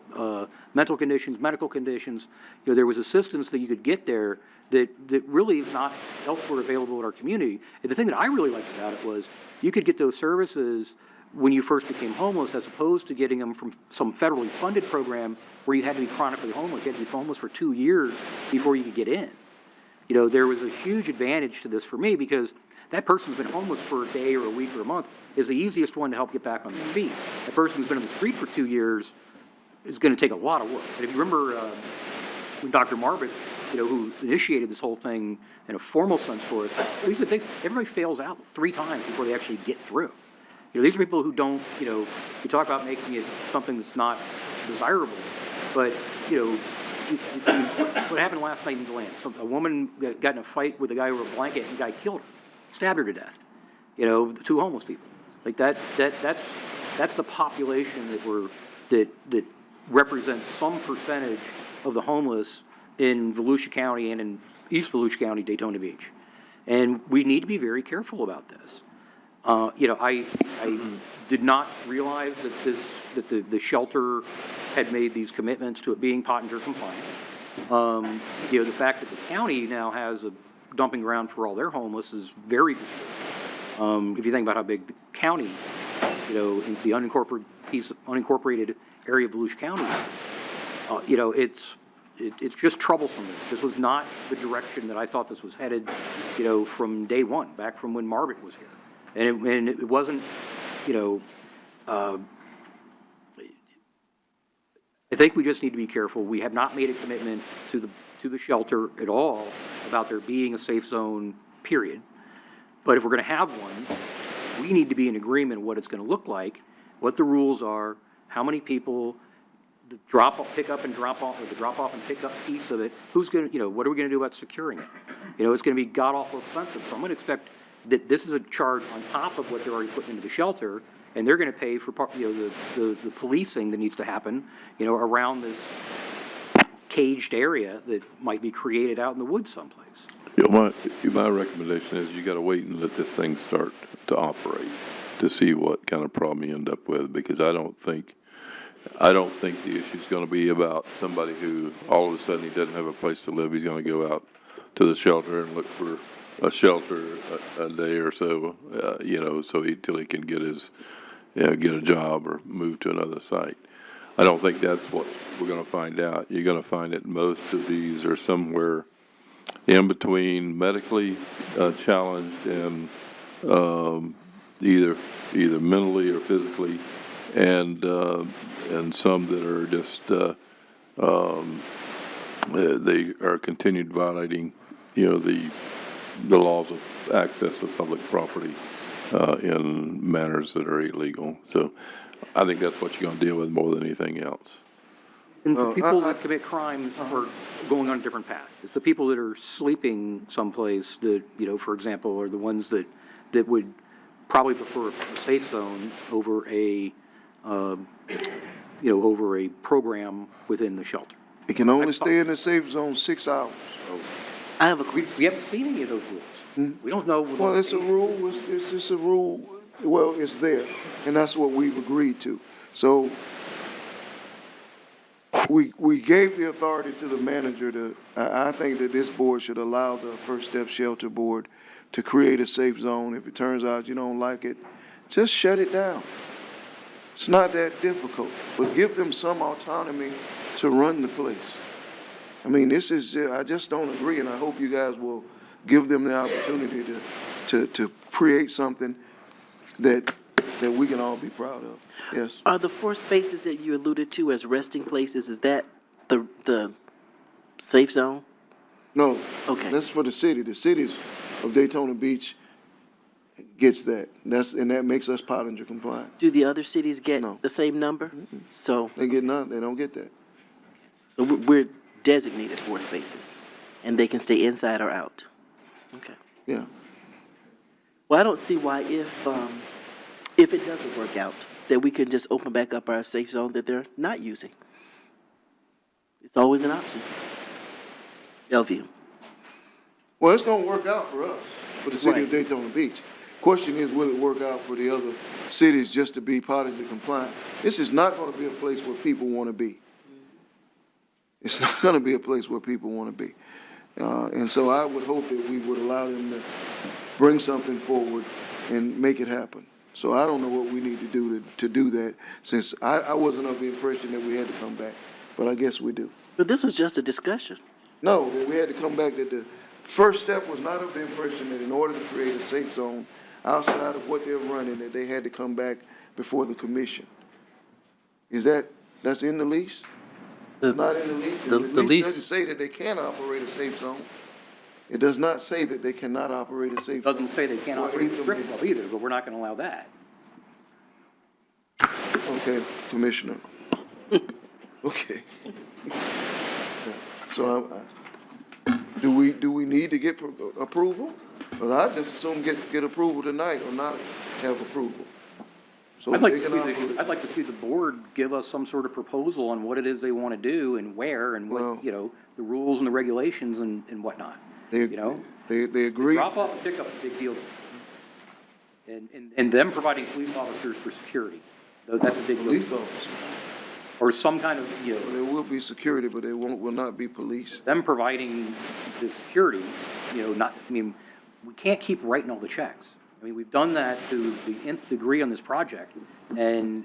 conditions, medical conditions. There was assistance that you could get there that really is not elsewhere available in our community. And the thing that I really liked about it was you could get those services when you first became homeless, as opposed to getting them from some federally funded program where you had to be chronically homeless. You had to be homeless for 2 years before you could get in. There was a huge advantage to this for me, because that person who's been homeless for a day or a week or a month is the easiest one to help get back on their feet. That person who's been on the street for 2 years is going to take a lot of work. And if you remember when Dr. Marvitt, who initiated this whole thing in a formal sense for us, everybody fails out 3 times before they actually get through. These are people who don't, you talk about making it something that's not desirable, but, what happened last night in Deland? A woman got in a fight with a guy over a blanket, and the guy killed her, stabbed her to death. 2 homeless people. Like that's That's the population that represents some percentage of the homeless in Volusia County and in East Volusia County, Daytona Beach. And we need to be very careful about this. I did not realize that the shelter had made these commitments to it being Pottinger compliant. The fact that the county now has a dumping ground for all their homeless is very disturbing. If you think about how big the county, in the unincorporated area of Volusia County, it's just troublesome. This was not the direction that I thought this was headed, from day one, back from when Marvick was here. And it wasn't, I think we just need to be careful. We have not made a commitment to the shelter at all about there being a safe zone, period. But if we're going to have one, we need to be in agreement what it's going to look like, what the rules are, how many people, the pick up and drop off, or the drop off and pick up piece of it. Who's going to, what are we going to do about securing it? It's going to be god awful expensive. So I'm going to expect that this is a charge on top of what they're already putting into the shelter, and they're going to pay for the policing that needs to happen, around this caged area that might be created out in the woods someplace. My recommendation is you gotta wait and let this thing start to operate to see what kind of problem you end up with, because I don't think the issue's gonna be about somebody who all of a sudden he doesn't have a place to live. He's gonna go out to the shelter and look for a shelter a day or so, till he can get get a job or move to another site. I don't think that's what we're going to find out. You're going to find that most of these are somewhere in between medically challenged and either mentally or physically, and some that are just they are continued violating the laws of access to public property in manners that are illegal. So I think that's what you're going to deal with more than anything else. And the people that commit crimes are going on a different path. It's the people that are sleeping someplace that, for example, are the ones that would probably prefer a safe zone over a program within the shelter. It can only stay in the safe zone 6 hours. I have we haven't seen any of those rules. We don't know. Well, it's a rule. It's just a rule. Well, it's there, and that's what we've agreed to. So we gave the authority to the manager to. I think that this board should allow the First Step Shelter Board to create a safe zone. If it turns out you don't like it, just shut it down. It's not that difficult, but give them some autonomy to run the place. I mean, I just don't agree, and I hope you guys will give them the opportunity to create something that we can all be proud of. Yes. Are the 4 spaces that you alluded to as resting places, is that the safe zone? No. Okay. That's for the city. The cities of Daytona Beach gets that. And that makes us Pottinger compliant. Do the other cities get the same number? Mm-mm. So They get none. They don't get that. So we're designated 4 spaces, and they can stay inside or out. Okay. Yeah. Well, I don't see why if it doesn't work out, that we can just open back up our safe zone that they're not using. It's always an option. Bellevue. Well, it's going to work out for us, for the city of Daytona Beach. Question is, will it work out for the other cities just to be Pottinger compliant? This is not going to be a place where people want to be. It's not going to be a place where people want to be. And so I would hope that we would allow them to bring something forward and make it happen. So I don't know what we need to do to do that, since I wasn't of the impression that we had to come back, but I guess we do. But this was just a discussion. No, that we had to come back, that the first step was not of the impression that in order to create a safe zone outside of what they're running, that they had to come back before the commission. That's in the lease? It's not in the lease. The lease doesn't say that they can operate a safe zone. It does not say that they cannot operate a safe zone. Doesn't say they can't operate a strip club either, but we're not going to allow that. Okay, Commissioner. Okay. So do we need to get approval? Because I just assume get approval tonight or not have approval. So So I'd like they to can see operate. I'd like to see the board give us some sort of proposal on what it is they want to do and where and Well- what, the rules and the regulations and whatnot. They, You know? they agree. Drop off and pick up is a big deal. And them providing police officers for security, that's a big deal. Police officers. Or some kind of, Well, there will be security, but they will not be police. them providing the security, we can't keep writing all the checks. I mean, we've done that to the nth degree on this project, and,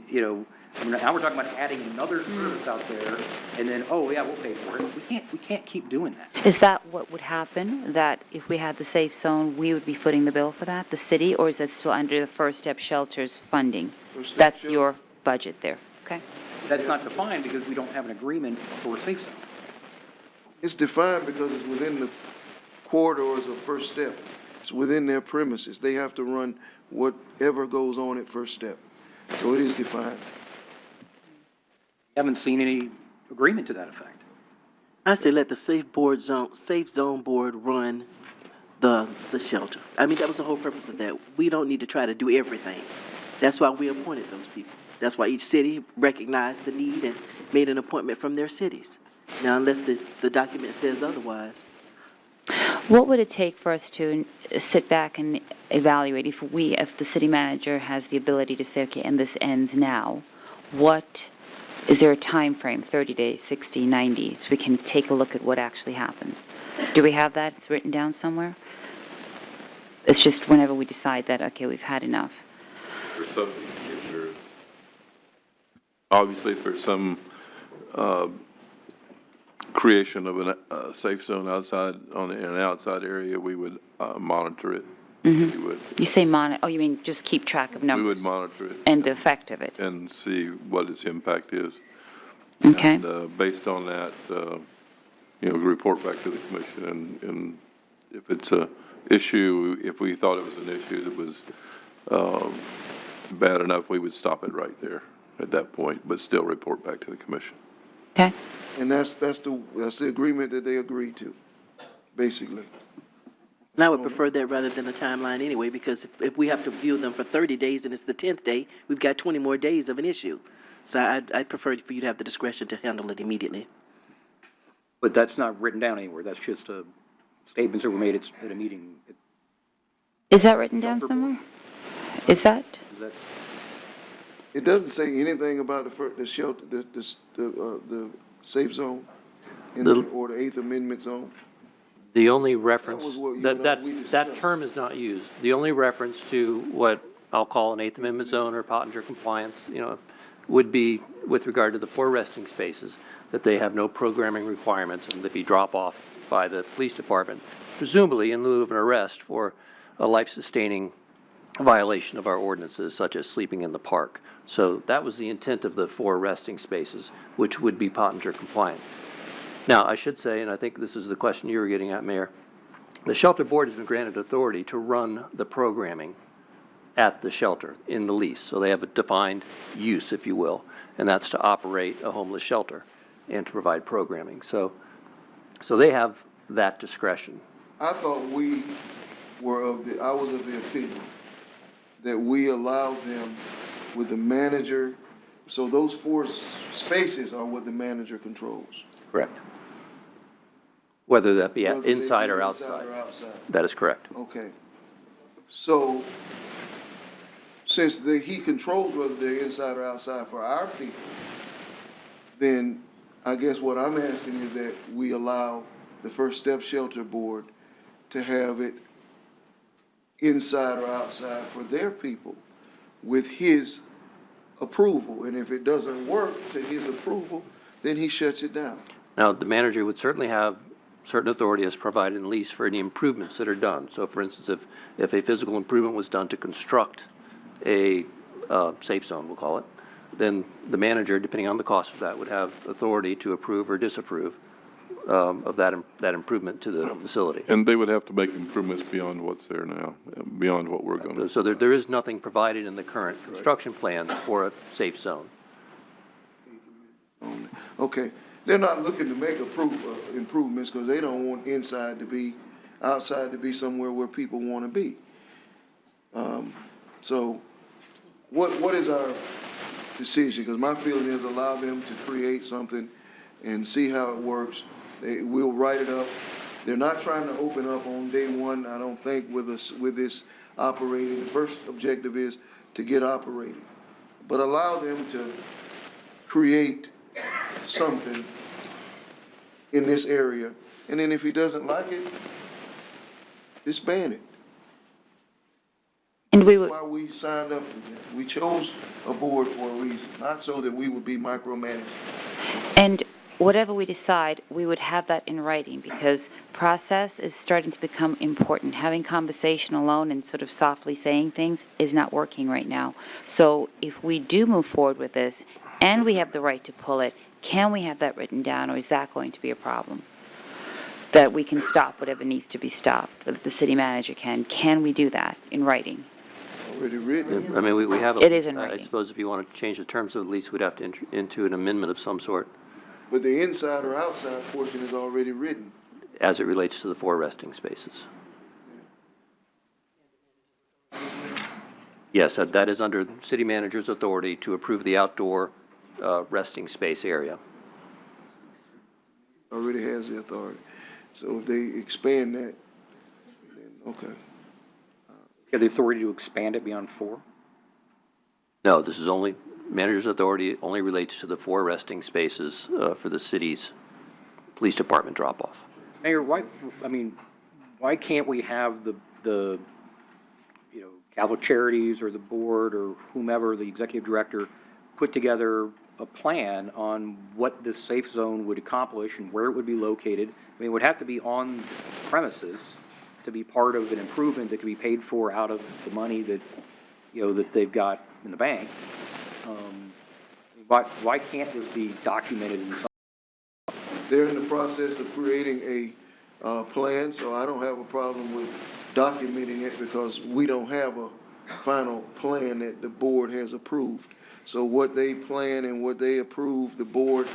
now we're talking about adding another service out there, and then, oh, yeah, we'll pay for it. We can't keep doing that. Is that what would happen, that if we had the safe zone, we would be footing the bill for that, the city, or is that still under the First Step Shelter's funding? First Step That's Shelter. your budget there, okay? That's not defined because we don't have an agreement for a safe zone. It's defined because it's within the corridors of First Step. It's within their premises. They have to run whatever goes on at First Step. So it is defined. Haven't seen any agreement to that effect. I say let the safe zone board run the shelter. I mean, that was the whole purpose of that. We don't need to try to do everything. That's why we appointed those people. That's why each city recognized the need and made an appointment from their cities. Now, unless the document says otherwise. What would it take for us to sit back and evaluate if the city manager has the ability to say, okay, and this ends now, is there a time frame, 30 days, 60, 90, so we can take a look at what actually happens? Do we have that? It's written down somewhere? It's just whenever we decide that, okay, we've had enough. For something, if there's, obviously, if there's some, creation of a safe zone outside, in an outside area, we would, monitor it. We would, You say you mean just keep track of we would numbers monitor it and the effect of it? and see what its impact is. Okay. And, based on that, report back to the commission, and if it's a issue, if we thought it was an issue that was, bad enough, we would stop it right there at that point, but still report back to the commission. Okay. And that's the agreement that they agreed to, basically. And I would prefer that rather than a timeline anyway, because if we have to view them for 30 days and it's the 10th day, we've got 20 more days of an issue. So I'd prefer for you to have the discretion to handle it immediately. But that's not written down anywhere. That's just statements that were made at a meeting. Is that written down somewhere? Is that? Is that? It doesn't say anything about the shelter, the safe zone, or the Eighth Amendment zone. The only reference, was what you and we that discussed. term is not used. The only reference to what I'll call an Eighth Amendment zone or Pottinger compliance, would be with regard to the 4 resting spaces, that they have no programming requirements and they be drop off by the police department, presumably in lieu of an arrest for a life-sustaining violation of our ordinances, such as sleeping in the park. So that was the intent of the 4 resting spaces, which would be Pottinger compliant. Now, I should say, and I think this is the question you were getting at, Mayor, the shelter board has been granted authority to run the programming at the shelter in the lease. So they have a defined use, if you will, and that's to operate a homeless shelter and to provide programming. So they have that discretion. I thought I was of the opinion that we allowed them with the manager, so those 4 spaces are what the manager controls. Correct. Whether that be Whether they inside be or inside outside. or outside. That is correct. Okay. So, since he controls whether they're inside or outside for our people, then I guess what I'm asking is that we allow the First Step Shelter Board to have it inside or outside for their people with his approval. And if it doesn't work to his approval, then he shuts it down. Now, the manager would certainly have certain authority as provided in lease for any improvements that are done. So, for instance, if a physical improvement was done to construct a safe zone, we'll call it, then the manager, depending on the cost of that, would have authority to approve or disapprove of that improvement to the facility. And they would have to make improvements beyond what's there now, beyond what we're going to. So there is nothing provided in the current construction plan for a safe zone. Okay, they're not looking to make improvements because they don't want outside to be somewhere where people want to be. So what is our decision? Because my feeling is allow them to create something and see how it works. We'll write it up. They're not trying to open up on day one, I don't think, with this operating. The first objective is to get operating. But allow them to create something in this area. And then if he doesn't like it, disband it. And we would, That's why we signed up for that. We chose a board for a reason, not so that we would be micromanaged. and whatever we decide, we would have that in writing, because process is starting to become important. Having conversation alone and sort of softly saying things is not working right now. So if we do move forward with this, and we have the right to pull it, can we have that written down, or is that going to be a problem? That we can stop whatever needs to be stopped, that the city manager can we do that in writing? Already written. I mean, we have. It is in I writing. suppose if you want to change the terms of the lease, we'd have to enter into an amendment of some sort But the inside or outside portion is already written. as it relates to the 4 resting spaces. Yes, that is under city manager's authority to approve the outdoor resting space area. Already has the authority. So if they expand that, then, okay. You have the authority to expand it beyond 4? No, this is only, manager's authority only relates to the 4 resting spaces for the city's police department drop-off. Mayor, why can't we have the Catholic Charities or the board or whomever, the executive director, put together a plan on what this safe zone would accomplish and where it would be located? I mean, it would have to be on premises to be part of an improvement that could be paid for out of the money that, that they've got in the bank. Why can't this be documented in some? They're in the process of creating a plan, so I don't have a problem with documenting it because we don't have a final plan that the board has approved. So what they plan and what they approve, the board,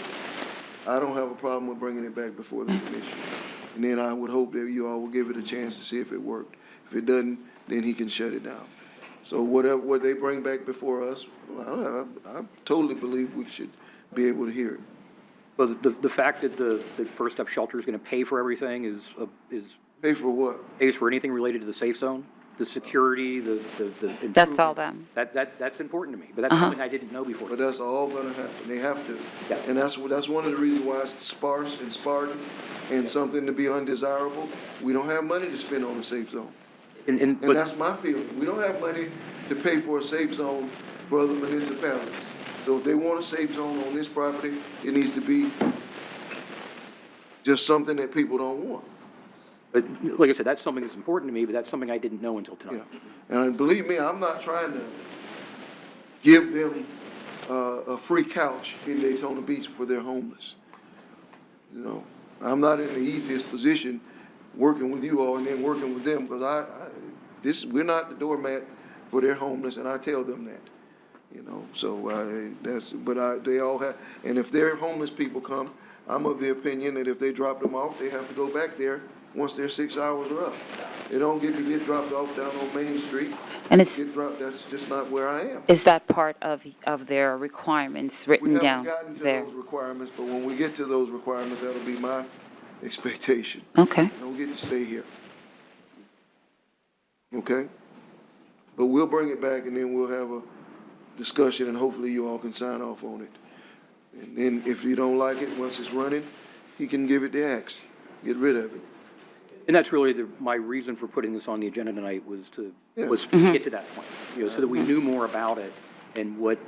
I don't have a problem with bringing it back before the commission. And then I would hope that you all will give it a chance to see if it worked. If it doesn't, then he can shut it down. So what they bring back before us, I totally believe we should be able to hear it. Well, the fact that the First Step Shelter is going to pay for everything is Pay for what? pays for anything related to the safe zone, the security, the That's all improvement. them. That's important to me, but that's something I didn't know before. But that's all gonna happen. They have to. Yeah. And that's one of the reasons why it's sparse and Spartan and something to be undesirable. We don't have money to spend on a safe zone. And But that's my feeling. We don't have money to pay for a safe zone for other municipalities. So if they want a safe zone on this property, it needs to be just something that people don't want. But like I said, that's something that's important to me, but that's something I didn't know until tonight. Yeah. And believe me, I'm not trying to give them a free couch in Daytona Beach for their homeless. You know, I'm not in the easiest position working with you all and then working with them because we're not the doormat for their homeless, and I tell them that. You know, so they all have, and if their homeless people come, I'm of the opinion that if they drop them off, they have to go back there once their 6 hours are up. They don't get to get dropped off down on Main Street. And That's just not where I am. is that part of their requirements written We down haven't gotten to there? those requirements, but when we get to those requirements, that'll be my expectation. Okay. I don't get to stay here. Okay? But we'll bring it back and then we'll have a discussion and hopefully you all can sign off on it. And then if you don't like it, once it's running, he can give it the axe, get rid of it. And that's really my reason for putting this on the agenda tonight was to get to that point, so that we knew more about it and what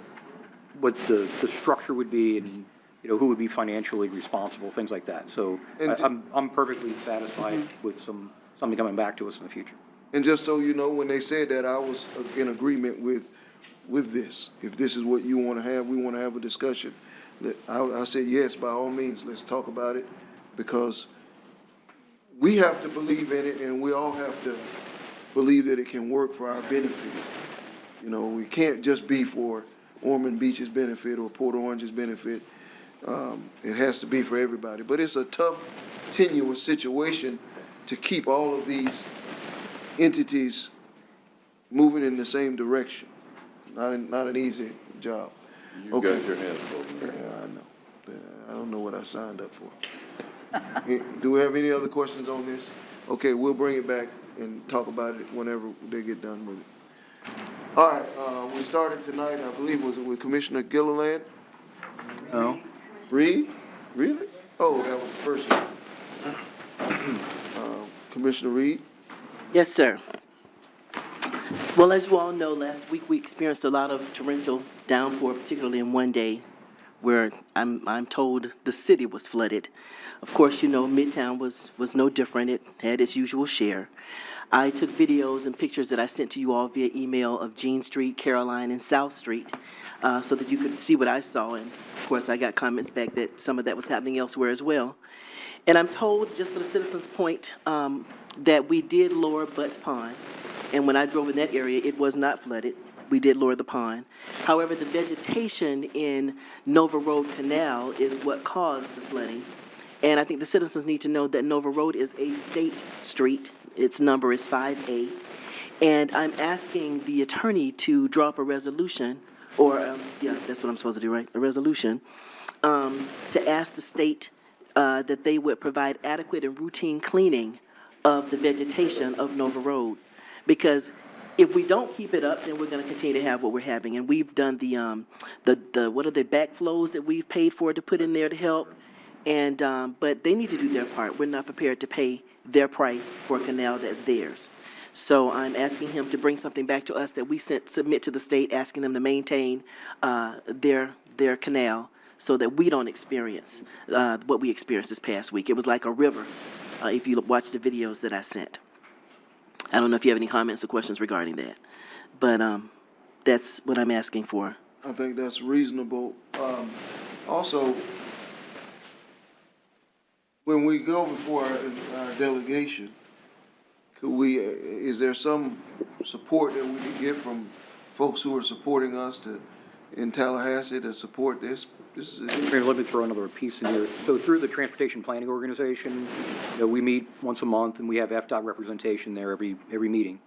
the structure would be and, who would be financially responsible, things like that. So I'm perfectly satisfied with something coming back to us in the future. And just so you know, when they said that, I was in agreement with this. If this is what you want to have, we want to have a discussion. I said, yes, by all means, let's talk about it, because we have to believe in it, and we all have to believe that it can work for our benefit. We can't just be for Ormond Beach's benefit or Port Orange's benefit. It has to be for everybody. But it's a tough, tenuous situation to keep all of these entities moving in the same direction. not an easy job. You Okay. got your hands full. Yeah, I know. I don't know what I signed up for. Do we have any other questions on this? Okay, we'll bring it back and talk about it whenever they get done with it. All right, we started tonight, I believe, was it with Commissioner Gilliland? No. Reed? Really? Oh, that was the first one. Commissioner Reed? Yes, sir. Well, as you all know, last week we experienced a lot of torrential downpour, particularly in one day, where I'm told the city was flooded. Of course, you know, Midtown was no different. It had its usual share. I took videos and pictures that I sent to you all via email of Jean Street, Caroline, and South Street, so that you could see what I saw. And of course, I got comments back that some of that was happening elsewhere as well. And I'm told, just for the citizens' point, that we did lower Butts Pond. And when I drove in that area, it was not flooded. We did lower the pond. However, the vegetation in Nova Road Canal is what caused the flooding. And I think the citizens need to know that Nova Road is a state street. Its number is 5A. And I'm asking the attorney to draw up a resolution, or, yeah, that's what I'm supposed to do, right? A resolution, to ask the state that they would provide adequate and routine cleaning of the vegetation of Nova Road. Because if we don't keep it up, then we're going to continue to have what we're having. And we've done the what are the backflows that we've paid for to put in there to help. And but they need to do their part. We're not prepared to pay their price for a canal that's theirs. So I'm asking him to bring something back to us that we submit to the state, asking them to maintain their canal so that we don't experience what we experienced this past week. It was like a river, if you watch the videos that I sent. I don't know if you have any comments or questions regarding that, but that's what I'm asking for. I think that's reasonable. Also, when we go before our delegation, is there some support that we can get from folks who are supporting us in Tallahassee to support this? Let me throw another piece in here. So through the Transportation Planning Organization, we meet once a month, and we have FDOT representation there every meeting.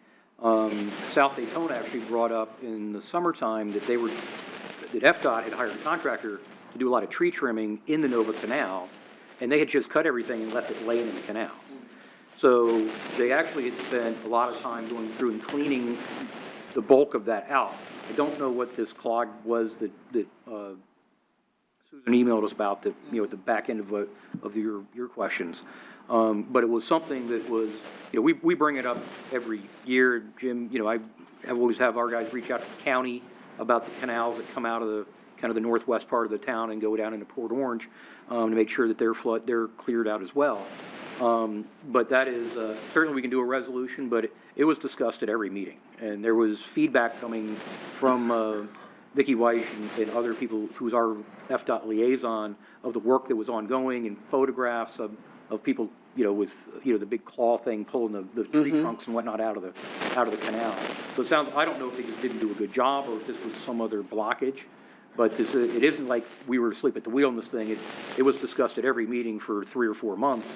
South Daytona actually brought up in the summertime that FDOT had hired a contractor to do a lot of tree trimming in the Nova Canal, and they had just cut everything and left it laying in the canal. So they actually had spent a lot of time going through and cleaning the bulk of that out. I don't know what this clog was that Susan emailed us about at the back end of your questions. But it was something that was, we bring it up every year, Jim. I always have our guys reach out to the county about the canals that come out of the northwest part of the town and go down into Port Orange, to make sure that they're cleared out as well. But that is, certainly we can do a resolution, but it was discussed at every meeting. And there was feedback coming from, Vicki Weiss and other people who's our FDOT liaison of the work that was ongoing, and photographs of people, with, the big claw thing pulling the tree trunks and whatnot out of the canal. So it sounds, I don't know if they just didn't do a good job or if this was some other blockage, but it isn't like we were asleep at the wheel on this thing. It was discussed at every meeting for 3 or 4 months,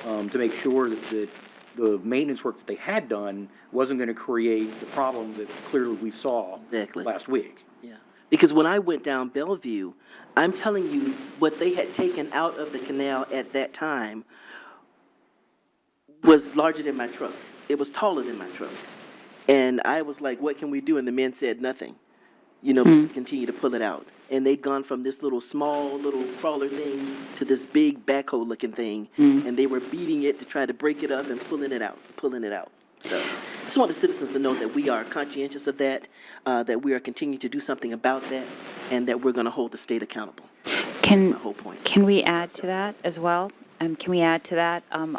to make sure that the maintenance work that they had done wasn't going to create the problem that clearly we saw last week. Yeah. Because when I went down Bellevue, I'm telling you, what they had taken out of the canal at that time was larger than my truck. It was taller than my truck. And I was like, what can we do? And the men said nothing. Continue to pull it out. And they'd gone from this small little crawler thing to this big backhoe looking thing. And they were beating it to try to break it up and pulling it out. So I just want the citizens to know that we are conscientious of that, that we are continuing to do something about that, and that we're going to hold the state accountable. Can the whole point. Can we add to that as well? Can we add to that on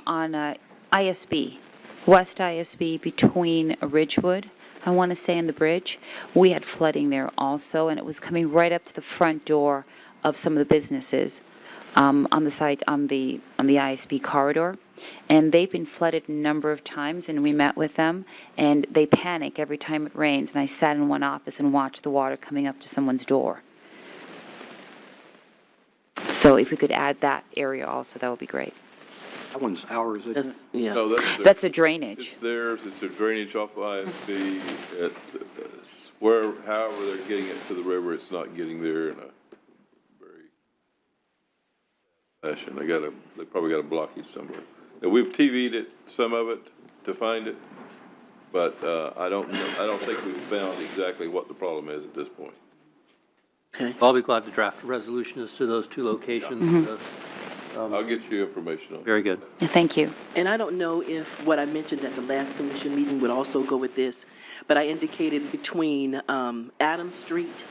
ISB, West ISB between Ridgewood, I want to say, and the bridge? We had flooding there also, and it was coming right up to the front door of some of the businesses on the site on the ISB corridor. And they've been flooded a number of times, and we met with them, and they panic every time it rains. And I sat in one office and watched the water coming up to someone's door. So if we could add that area also, that would be great. That one's ours, isn't it? That's, yeah. No, that's theirs. That's a drainage. It's theirs, it's their drainage off ISB, where, however they're getting it to the river, it's not getting there in a very fashion. They probably got a blockage somewhere. Now, we've TV'd it, some of it, to find it, but, I don't think we've found exactly what the problem is at this point. Okay. I'll be glad to draft a resolution as to those two locations. I'll get you information on it. Very good. Thank you. And I don't know if what I mentioned at the last commission meeting would also go with this, but I indicated between Adams Street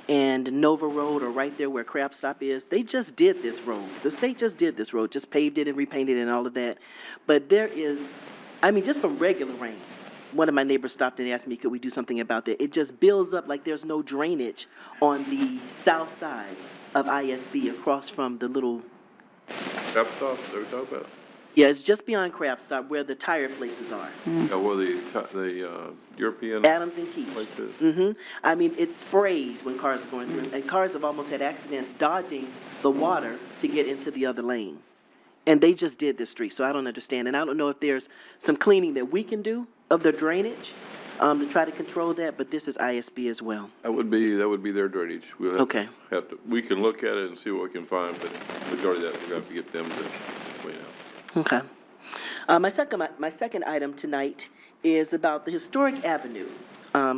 and Nova Road, or right there where Crab Stop is, they just did this road. The state just did this road, just paved it and repainted it and all of that. But there is, I mean, just from regular rain, one of my neighbors stopped and asked me, could we do something about that? It just builds up like there's no drainage on the south side of ISB across from the little. Crab Stop, they're talking about? Yeah, it's just beyond Crab Stop where the tire places are. Yeah, where the European Adams and Keach. place is. Mm-hmm. I mean, it sprays when cars are going through, and cars have almost had accidents dodging the water to get into the other lane. And they just did this street, so I don't understand. And I don't know if there's some cleaning that we can do of the drainage to try to control that, but this is ISB as well. That would be their drainage. We'll have to, we can look at it and see what we can find, but majority of that, we're gonna have to get them to clean out. Okay. My second item tonight is about the Historic Avenue,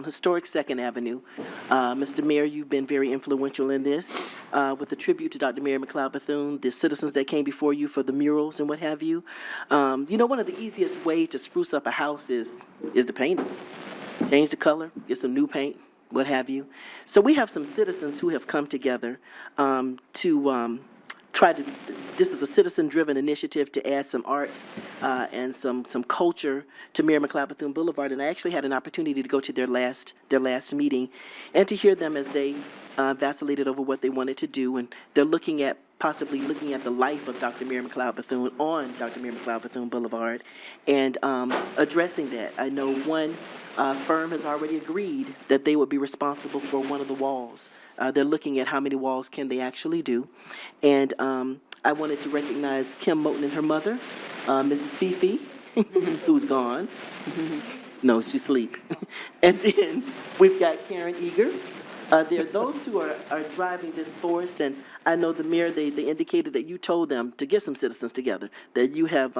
Historic Second Avenue. Mr. Mayor, you've been very influential in this, with a tribute to Dr. Mary McLeod Bethune, the citizens that came before you for the murals and what have you. You know, one of the easiest way to spruce up a house is to paint it. Change the color, get some new paint, what have you. So we have some citizens who have come together to try to, this is a citizen-driven initiative to add some art and some culture to Mary McLeod Bethune Boulevard. And I actually had an opportunity to go to their last meeting and to hear them as they vacillated over what they wanted to do. And they're possibly looking at the life of Dr. Mary McLeod Bethune on Dr. Mary McLeod Bethune Boulevard and addressing that. I know one firm has already agreed that they would be responsible for one of the walls. They're looking at how many walls can they actually do. And I wanted to recognize Kim Moten and her mother, Mrs. Fifi, who's gone. No, she's asleep. And then we've got Karen Eager. Those two are driving this force, and I know the mayor, they indicated that you told them to get some citizens together, that you have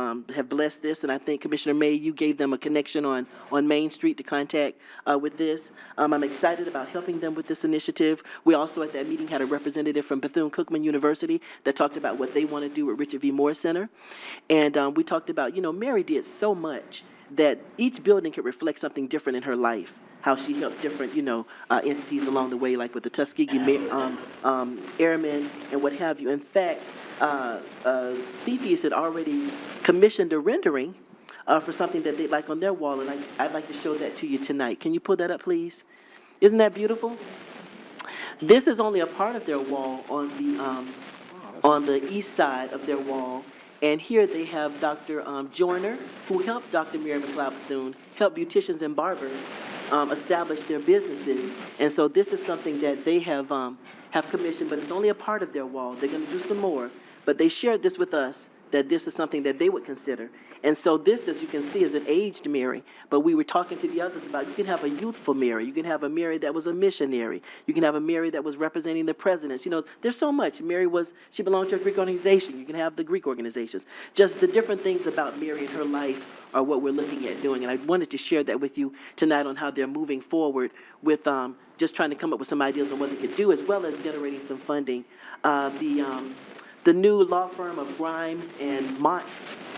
blessed this, and I think Commissioner May, you gave them a connection on Main Street to contact with this. I'm excited about helping them with this initiative. We also at that meeting had a representative from Bethune-Cookman University that talked about what they want to do with Richard V. Moore Center. And we talked about, Mary did so much that each building could reflect something different in her life. How she helped different, entities along the way, like with the Tuskegee Airmen and what have you. In fact, Fifi's had already commissioned a rendering for something that they'd like on their wall, and I'd like to show that to you tonight. Can you pull that up, please? Isn't that beautiful? This is only a part of their wall on the east side of their wall. And here they have Dr. Joyner, who helped Dr. Mary McLeod Bethune, help beauticians and barbers establish their businesses. And so this is something that they have commissioned, but it's only a part of their wall. They're going to do some more. But they shared this with us, that this is something that they would consider. And so this, as you can see, is an aged Mary. But we were talking to the others about you can have a youthful Mary. You can have a Mary that was a missionary. You can have a Mary that was representing the presidents. There's so much. She belonged to a Greek organization. You can have the Greek organizations. Just the different things about Mary and her life are what we're looking at doing. And I wanted to share that with you tonight on how they're moving forward with just trying to come up with some ideas on what they could do, as well as generating some funding. The new law firm of Grimes and Mott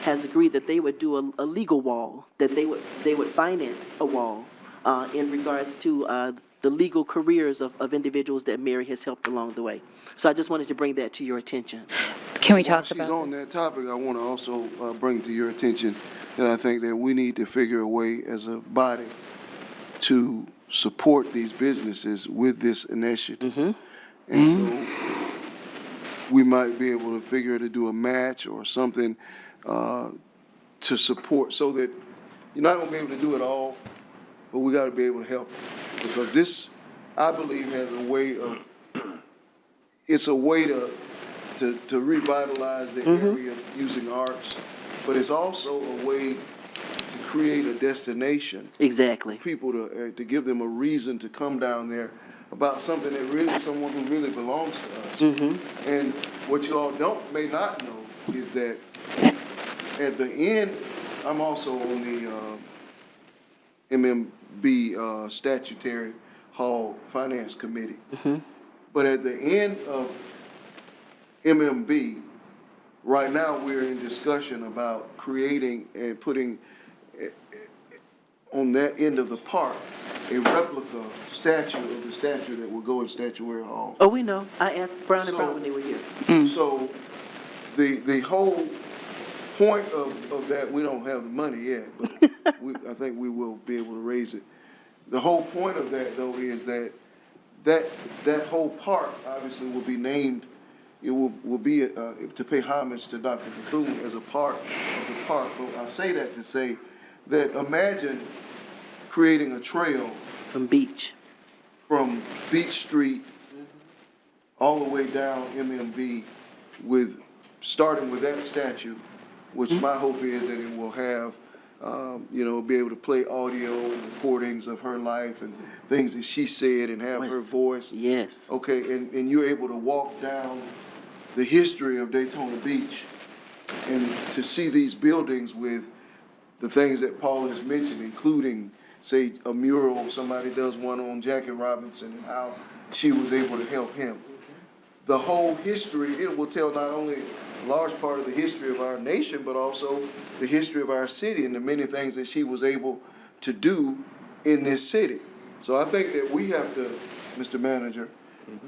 has agreed that they would do a legal wall, that they would finance a wall in regards to the legal careers of individuals that Mary has helped along the way. So I just wanted to bring that to your attention. Can we talk about She's on that topic, I want to also bring to your attention that I think that we need to figure a way as a body to support these businesses with this initiative. And so we might be able to figure to do a match or something to support, so that you're not going to be able to do it all, but we got to be able to help. Because this, I believe, has a way of, it's a way to revitalize the area using arts but it's also a way to create a destination. Exactly. People to give them a reason to come down there about something that really, someone who really belongs to us. And what you all may not know is that at the end, I'm also on the MMB Statutory Hall Finance Committee. But at the end of MMB, right now we're in discussion about creating and putting on that end of the park a replica statue of the statue that will go in Statuary Hall. Oh, we know. I asked Brown and Brown when they were here. So the whole point of that, we don't have the money yet, but I think we will be able to raise it. The whole point of that, though, is that whole park obviously will be named, it will be to pay homage to Dr. Bethune as a part of the park. But I say that to say that imagine creating a trail from Beach Street all the way down MMB starting with that statue, which my hope is that it will have, be able to play audio and recordings of her life and things that she said and have her voice. Yes. Okay, and you're able to walk down the history of Daytona Beach and to see these buildings with the things that Paul has mentioned, including, say, a mural, somebody does one on Jackie Robinson and how she was able to help him. The whole history, it will tell not only a large part of the history of our nation, but also the history of our city and the many things that she was able to do in this city. So I think that we have to, Mr. Manager,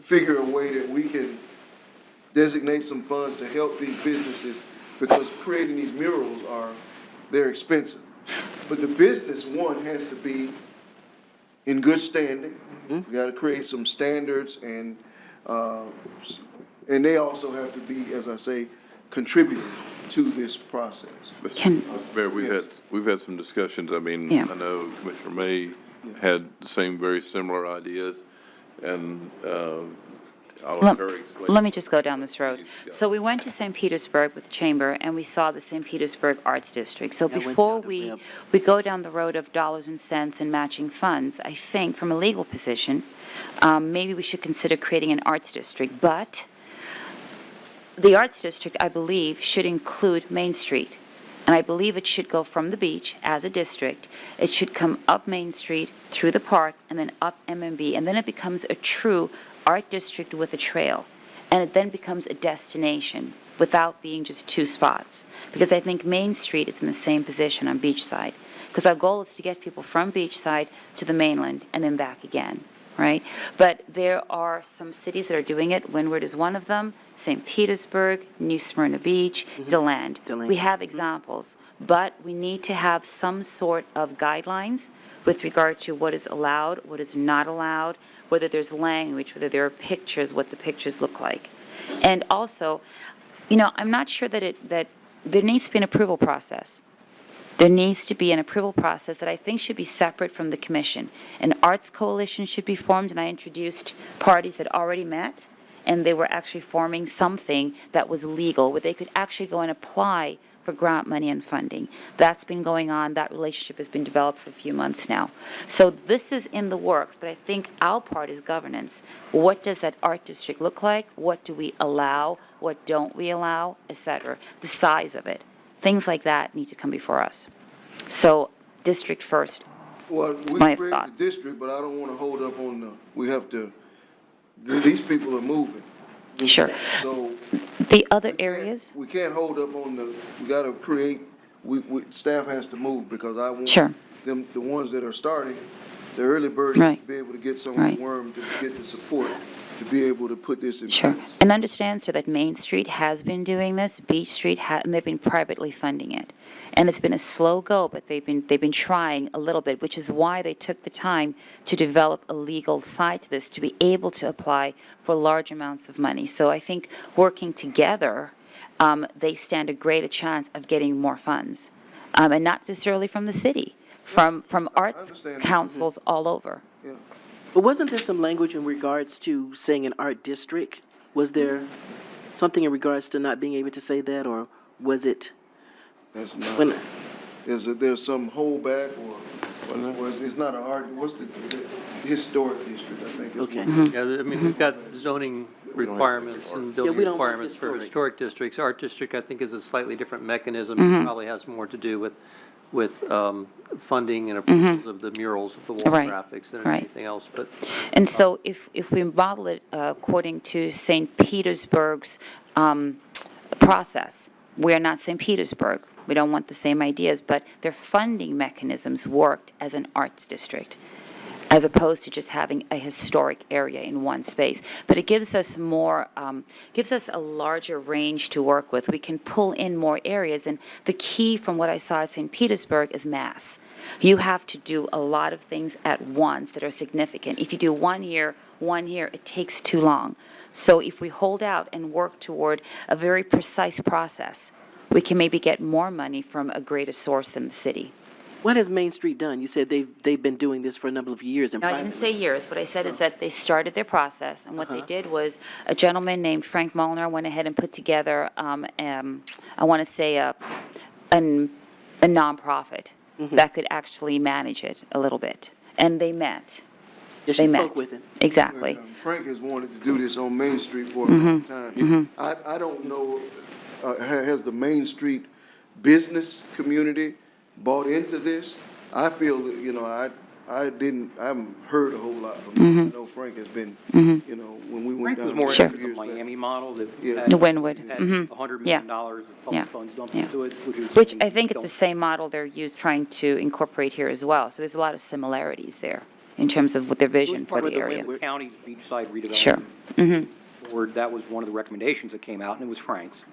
figure a way that we can designate some funds to help these businesses, because creating these murals they're expensive. But the business, one, has to be in good standing. We got to create some standards, and they also have to be, as I say, contributing to this process. Mr. Mayor, we've had some discussions. I mean, Yeah. I know Commissioner May had the same, very similar ideas, and I'll let her explain. Let me just go down this road. Please, yeah. So we went to St. Petersburg with the Chamber, and we saw the St. Petersburg Arts District. So I went before down there, we go down the road of dollars and cents and matching funds, I think from a legal position, maybe we should consider creating an arts district. But the arts district, I believe, should include Main Street. And I believe it should go from the beach as a district. It should come up Main Street, through the park, and then up MMB. And then it becomes a true art district with a trail. And it then becomes a destination without being just two spots. Because I think Main Street is in the same position on Beachside. Because our goal is to get people from Beachside to the mainland and then back again, right? But there are some cities that are doing it. Windward is one of them. St. Petersburg, New Smyrna Beach, DeLand. We have examples, but we need to have some sort of guidelines with regard to what is allowed, what is not allowed, whether there's language, whether there are pictures, what the pictures look like. And also, I'm not sure that there needs to be an approval process. There needs to be an approval process that I think should be separate from the commission. An arts coalition should be formed, and I introduced parties that already met, and they were actually forming something that was legal, where they could actually go and apply for grant money and funding. That's been going on. That relationship has been developed for a few months now. So this is in the works, but I think our part is governance. What does that art district look like? What do we allow? What don't we allow? Et cetera. The size of it. Things like that need to come before us. So district first. Well, we my created thoughts. the district, but I don't want to hold up on these people are moving. Sure. So The other areas, we can't hold up on we got to create, staff has to move, because I want Sure. them, the ones that are starting, the early birds, Right. to be able to get some of Right. the worm, to get the support, to be able to put this in sure. place. And understand, sir, that Main Street has been doing this, Beach Street, and they've been privately funding it. And it's been a slow go, but they've been trying a little bit, which is why they took the time to develop a legal side to this, to be able to apply for large amounts of money. So I think working together, they stand a greater chance of getting more funds. And not necessarily from the city, from arts understand. councils all over. Yeah. But wasn't there some language in regards to saying an art district? Was there something in regards to not being able to say that, or was it That's not, When, there's some holdback or it's not an art, what's the historic district, I think. okay. Yeah, I mean, we've got zoning requirements and Yeah, building we don't want requirements for historic. historic districts. Art district, I think, is a slightly different mechanism. Mm-hmm. It probably has more to do with funding and approvals of the murals of the wall Right, graphics than right. anything else, but. And so if we model it according to St. Petersburg's process, we're not St. Petersburg. We don't want the same ideas, but their funding mechanisms worked as an arts district, as opposed to just having a historic area in one space. But it gives us more, gives us a larger range to work with. We can pull in more areas, and the key from what I saw at St. Petersburg is mass. You have to do a lot of things at once that are significant. If you do 1 year, it takes too long. So if we hold out and work toward a very precise process, we can maybe get more money from a greater source than the city. What has Main Street done? You said they've been doing this for a number of years. And No, I didn't say years. What I said is that they started their process, and what they did was a gentleman named Frank Molnar went ahead and put together, I want to say, a nonprofit that could actually manage it a little bit. And they met. Yeah, she They spoke met. with him. Exactly. Frank has wanted to do this on Main Street for a long time. I don't know, has the Main Street business community bought into this? I feel that, you know, I haven't heard a whole lot from him. I know Frank has been, you know, when we went Frank was down more there into 2 the years back. Miami model that Yeah. had. The Wynwood. Had Mhm. $100 Yeah. million of Yeah. public funds dumped Yeah. into it, Which I think it's don't- the same model they're trying to incorporate here as well. So there's a lot of similarities there in terms of what their It was vision for part the of the area. Wynwood County's beachside redevelopment. Sure. Board, that was one of the recommendations that came out, and it was Frank's.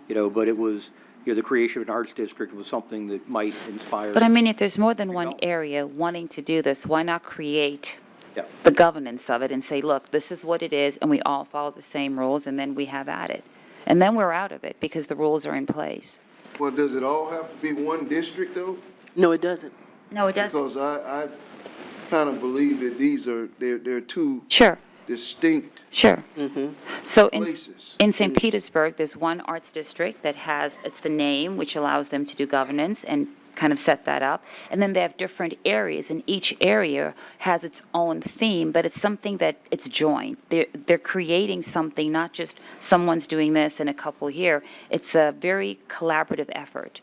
You know, but it was, you know, the creation of an arts district was something that might inspire. But I mean, if there's more than one area wanting to do this, why not create Yeah. the governance of it and say, look, this is what it is, and we all follow the same rules, and then we have at it. And then we're out of it because the rules are in place. Well, does it all have to be one district though? No, it doesn't. No, it doesn't. Because I kind of believe that they're two Sure, distinct sure. So places. in St. Petersburg, there's one arts district that has, it's the name, which allows them to do governance and kind of set that up. And then they have different areas, and each area has its own theme, but it's something that it's joined. They're creating something, not just someone's doing this and a couple here. It's a very collaborative effort.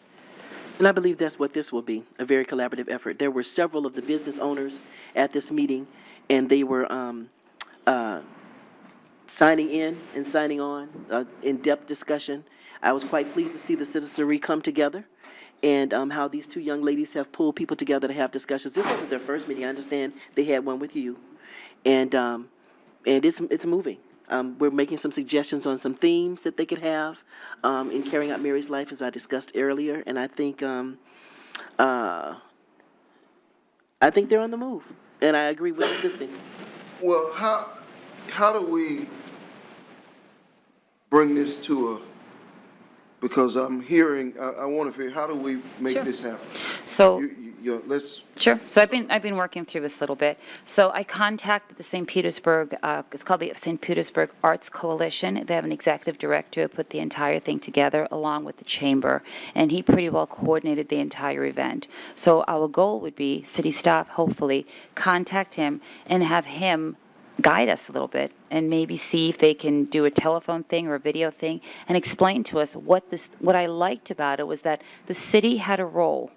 And I believe that's what this will be, a very collaborative effort. There were several of the business owners at this meeting, and they were signing in and signing on, in-depth discussion. I was quite pleased to see the citizenry come together and how these two young ladies have pulled people together to have discussions. This wasn't their first meeting. I understand they had one with you. And it's moving. We're making some suggestions on some themes that they could have in carrying out Mary's life, as I discussed earlier. And I think they're on the move. And I agree with assisting. Well, how do we bring this to because I'm hearing, I want to figure, how do we make Sure. this happen? So. Let's. Sure. So I've been working through this a little bit. So I contacted the St. Petersburg, it's called the St. Petersburg Arts Coalition. They have an executive director who put the entire thing together along with the chamber, and he pretty well coordinated the entire event. So our goal would be, city staff, hopefully, contact him and have him guide us a little bit and maybe see if they can do a telephone thing or a video thing and explain to us what I liked about it was that the city had a role,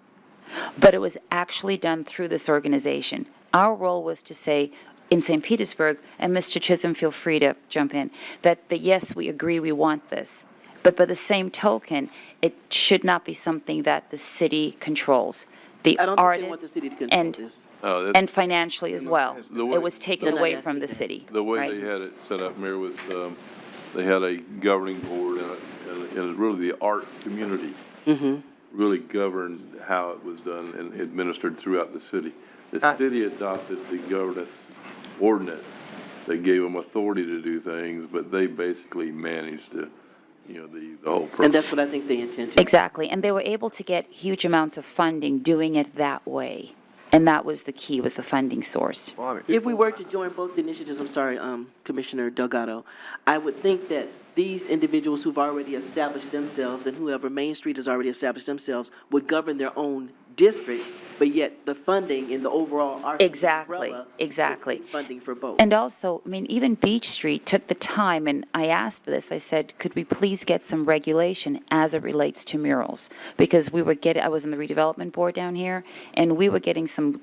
but it was actually done through this organization. Our role was to say, in St. Petersburg, and Mr. Chisholm, feel free to jump in, that yes, we agree we want this. But by the same token, it should not be something that the city controls. The I don't think they artists want the city to control this. and financially as well. The way- It was taken They're away not from the asking city. The way right? they had it set up, Mayor, was they had a governing board and it was really the art community really governed how it was done and administered throughout the city. The city adopted the governance ordinance that gave them authority to do things, but they basically managed the whole process. And that's what I think they intend to. Exactly, and they were able to get huge amounts of funding doing it that way. And that was the key, was the funding source. If we were to join both initiatives, I'm sorry, Commissioner Delgado, I would think that these individuals who've already established themselves and whoever Main Street has already established themselves would govern their own district, but yet the funding in the overall arching Exactly, umbrella exactly. would seek funding for both. And also, I mean, even Beach Street took the time, and I asked for this, I said, could we please get some regulation as it relates to murals? Because we were getting, I was on the redevelopment board down here, and we were getting some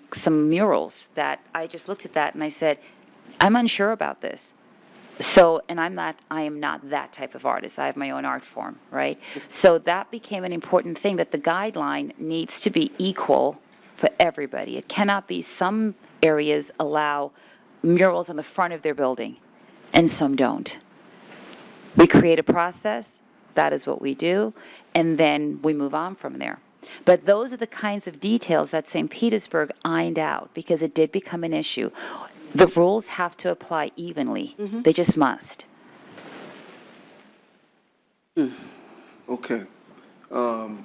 murals that, I just looked at that and I said, I'm unsure about this. So, and I am not that type of artist. I have my own art form, right? So that became an important thing, that the guideline needs to be equal for everybody. It cannot be some areas allow murals on the front of their building and some don't. We create a process, that is what we do, and then we move on from there. But those are the kinds of details that St. Petersburg ironed out, because it did become an issue. The rules have to apply evenly. They just must. Okay. All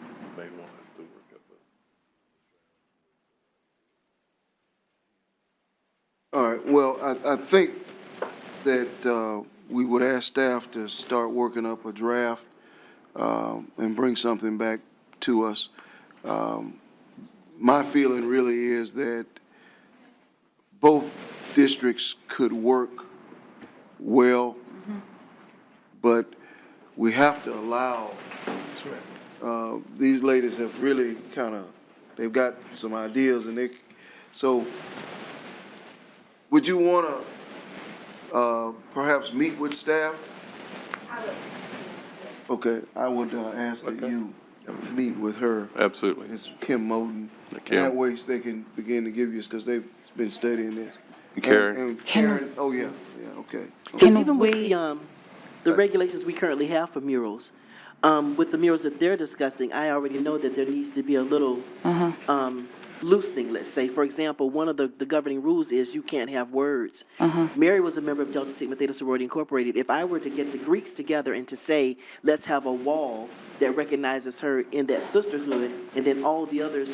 right, well, I think that we would ask staff to start working up a draft and bring something back to us. My feeling really is that both districts could work well, but we have to allow, these ladies have really they've got some ideas, and so would you want to perhaps meet with staff? Okay, I would ask that you meet with her. Absolutely. It's Kim Moden. Kim. That way they can begin to give you, because they've been studying this. And Karen. And Karen, oh, yeah, okay. Because even with the regulations we currently have for murals, with the murals that they're discussing, I already know that there needs to be a little loosening, let's say. For example, one of the governing rules is you can't have words. Mary was a member of Delta Sigma Theta Sorority Incorporated. If I were to get the Greeks together and to say, let's have a wall that recognizes her in that sisterhood, and then all the others,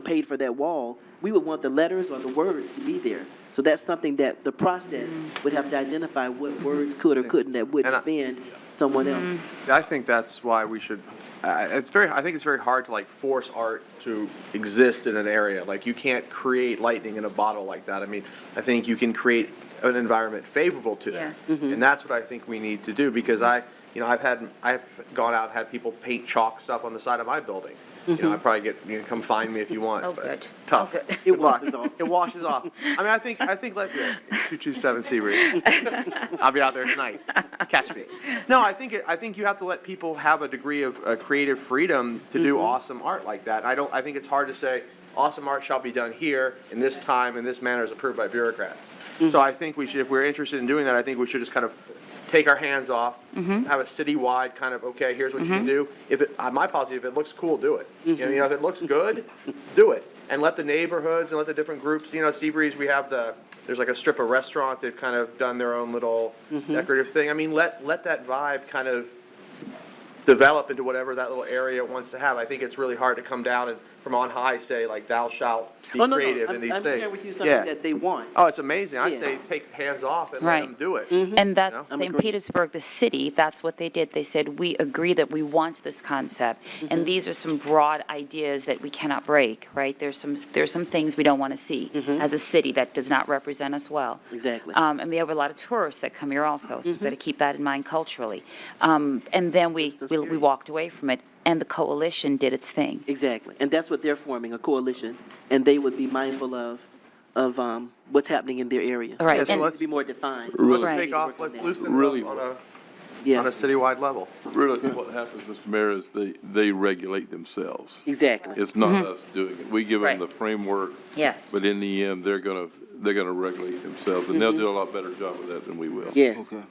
paid for that wall, we would want the letters or the words to be there. So that's something that the process would have to identify what words could or couldn't that would offend someone else. I think that's why we should, I think it's very hard to force art to exist in an area. Like, you can't create lightning in a bottle like that. I mean, I think you can create an environment favorable to that. And that's what I think we need to do, because I've gone out and had people paint chalk stuff on the side of my building. I probably get, come find me if you want. Oh, but good. Tough. Oh, good. It washes off. It washes off. I mean, I think let 227 Seabreeze. I'll be out there tonight. Catch me. No, I think you have to let people have a degree of creative freedom to do awesome art like that. I think it's hard to say awesome art shall be done here in this time in this manner as approved by bureaucrats. So I think we should, if we're interested in doing that, I think we should just kind of take our hands off, have a citywide kind of, okay, here's what you can do. My policy, if it looks cool, do it. If it looks good, do it. And let the neighborhoods and let the different groups, Seabreeze, we have there's like a strip of restaurants, they've kind of done their own little decorative thing. I mean, let that vibe kind of develop into whatever that little area wants to have. I think it's really hard to come down and from on high say, like, thou shalt be creative in these things. I'm sharing with you something that they want. Oh, it's amazing. I'd say take hands off and let them do it. And that's St. Petersburg, the city, that's what they did. They said, we agree that we want this concept, and these are some broad ideas that we cannot break, right? There's some things we don't want to see as a city that does not represent us well. Exactly. And we have a lot of tourists that come here also, so we've got to keep that in mind culturally. And then we walked away from it, and the coalition did its thing. Exactly. And that's what they're forming, a coalition, and they would be mindful of what's happening in their area. Right. It needs to be more defined. Let's take off, let's loosen it up on a citywide level. Really, what happens, Mr. Mayor, is they regulate themselves. Exactly. It's not us doing it. We give them the framework. Yes. But in the end, they're gonna regulate themselves, and they'll do a lot better job of that than we will. Yes. Okay,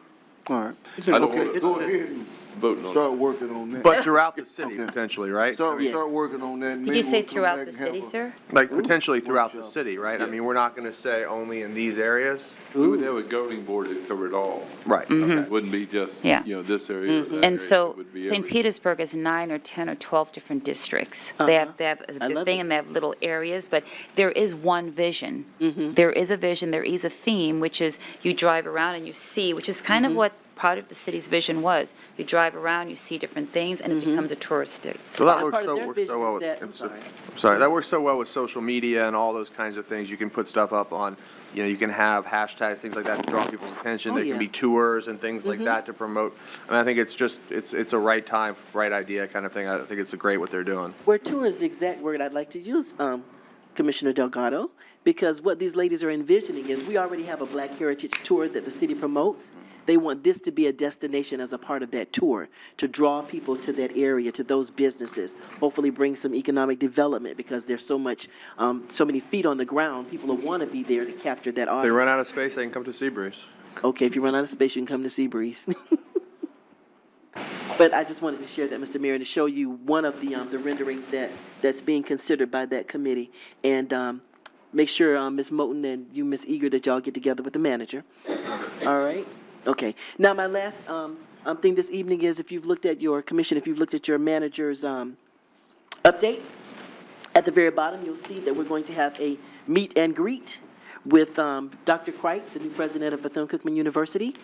all right. I don't Okay, wanna- go ahead and voting on it. Start working on that. But throughout the city, Okay. potentially, right? Start working on that. Did you say throughout the city, sir? Like, potentially throughout the Workshop. city, right? I mean, we're not gonna say only in these areas. We would have a governing board that covered all. Right. It wouldn't be just, Yeah. this area or that And area. so It would be St. everything. Petersburg has 9 or 10 or 12 different districts. They have I a love thing it. and they have little areas, but there is one vision. There is a vision, there is a theme, which is you drive around and you see, which is kind of what part of the city's vision was. You drive around, you see different things, and it becomes a touristic So that spot. works Part of so, their works vision so well is with, that- I'm sorry. I'm sorry, that works so well with social media and all those kinds of things. You can put stuff up on, you can have hashtags, things like that to draw people's attention. Oh, There can yeah. be tours and things like that to promote. I mean, I think it's just, it's a right time, right idea kind of thing. I think it's great what they're doing. Where tour is the exact word I'd like to use, Commissioner Delgado, because what these ladies are envisioning is we already have a Black Heritage Tour that the city promotes. They want this to be a destination as a part of that tour, to draw people to that area, to those businesses, hopefully bring some economic development because there's so much, so many feet on the ground. People will want to be there to capture that If they audience. run out of space, they can come to Seabreeze. Okay, if you run out of space, you can come to Seabreeze. But I just wanted to share that, Mr. Mayor, and to show you one of the renderings that's being considered by that committee. And make sure, Ms. Moten and you, Ms. Eager, that y'all get together with the manager. All right? Okay. Now, my last thing this evening is if you've looked at your commission, if you've looked at your manager's update, at the very bottom, you'll see that we're going to have a meet and greet with Dr. Cripe, the new president of Bethune-Cookman University.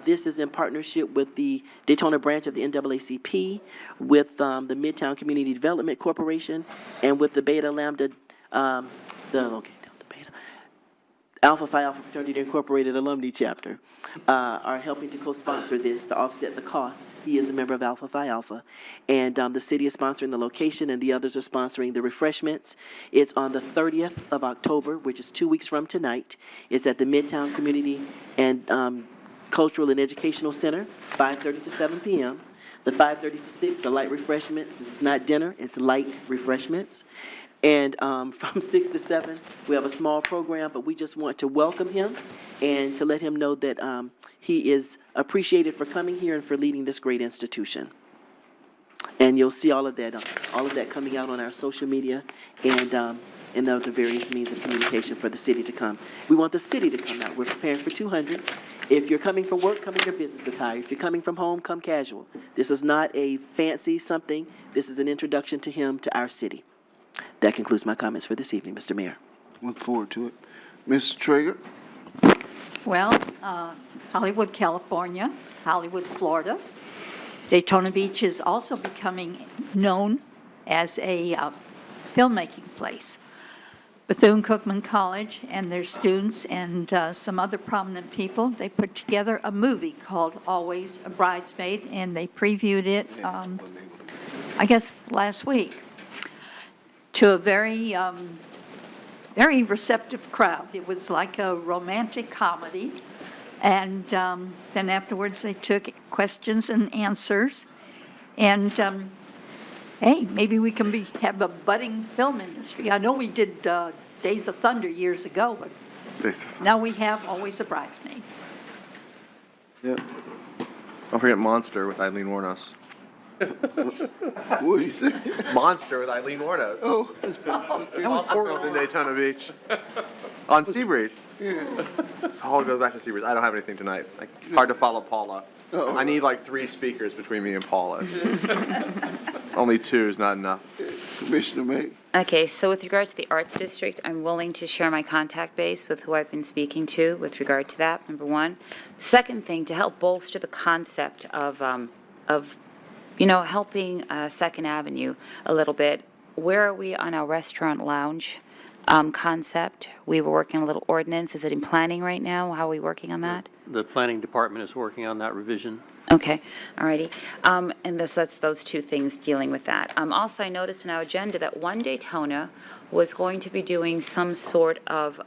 This is in partnership with the Daytona branch of the NAACP, with the Midtown Community Development Corporation, and with the Beta Lambda, Alpha Phi Alpha Fraternity Incorporated Alumni Chapter, are helping to co-sponsor this to offset the cost. He is a member of Alpha Phi Alpha. And the city is sponsoring the location, and the others are sponsoring the refreshments. It's on the 30th of October, which is 2 weeks from tonight. It's at the Midtown Community and Cultural and Educational Center, 5:30 to 7 p.m. The 5:30 to 6, the light refreshments. This is not dinner, it's light refreshments. And from 6 to 7, we have a small program, but we just want to welcome him and to let him know that he is appreciated for coming here and for leading this great institution. And you'll see all of that coming out on our social media and the various means of communication for the city to come. We want the city to come out. We're preparing for 200. If you're coming from work, come in your business attire. If you're coming from home, come casual. This is not a fancy something. This is an introduction to him, to our city. That concludes my comments for this evening, Mr. Mayor. Look forward to it. Ms. Traeger? Well, Hollywood, California, Hollywood, Florida. Daytona Beach is also becoming known as a filmmaking place. Bethune-Cookman College and their students and some other prominent people, they put together a movie called Always a Bridesmaid, and they previewed it, I guess, last week, to a very, very receptive crowd. It was like a romantic comedy, and then afterwards they took questions and answers, and hey, maybe we can have a budding film industry. I know we did Days of Thunder years ago, but now we have Always a Bridesmaid. Yeah. Don't forget Monster with Eileen Warnos. What do you say? Monster with Eileen Warnos. Oh. Also filmed in Daytona Beach. On Seabreeze. Yeah. So all goes back to Seabreeze. I don't have anything tonight. Hard to follow Paula. Uh-oh. I need like 3 speakers between me and Paula. Only 2 is not enough. Commissioner May? Okay, so with regard to the Arts District, I'm willing to share my contact base with who I've been speaking to with regard to that, number one. Second thing, to help bolster the concept of helping Second Avenue a little bit, where are we on our restaurant lounge concept? We were working on a little ordinance. Is it in planning right now? How are we working on that? The planning department is working on that revision. Okay, all righty. And that's those 2 things dealing with that. Also, I noticed in our agenda that One Daytona was going to be doing some sort of,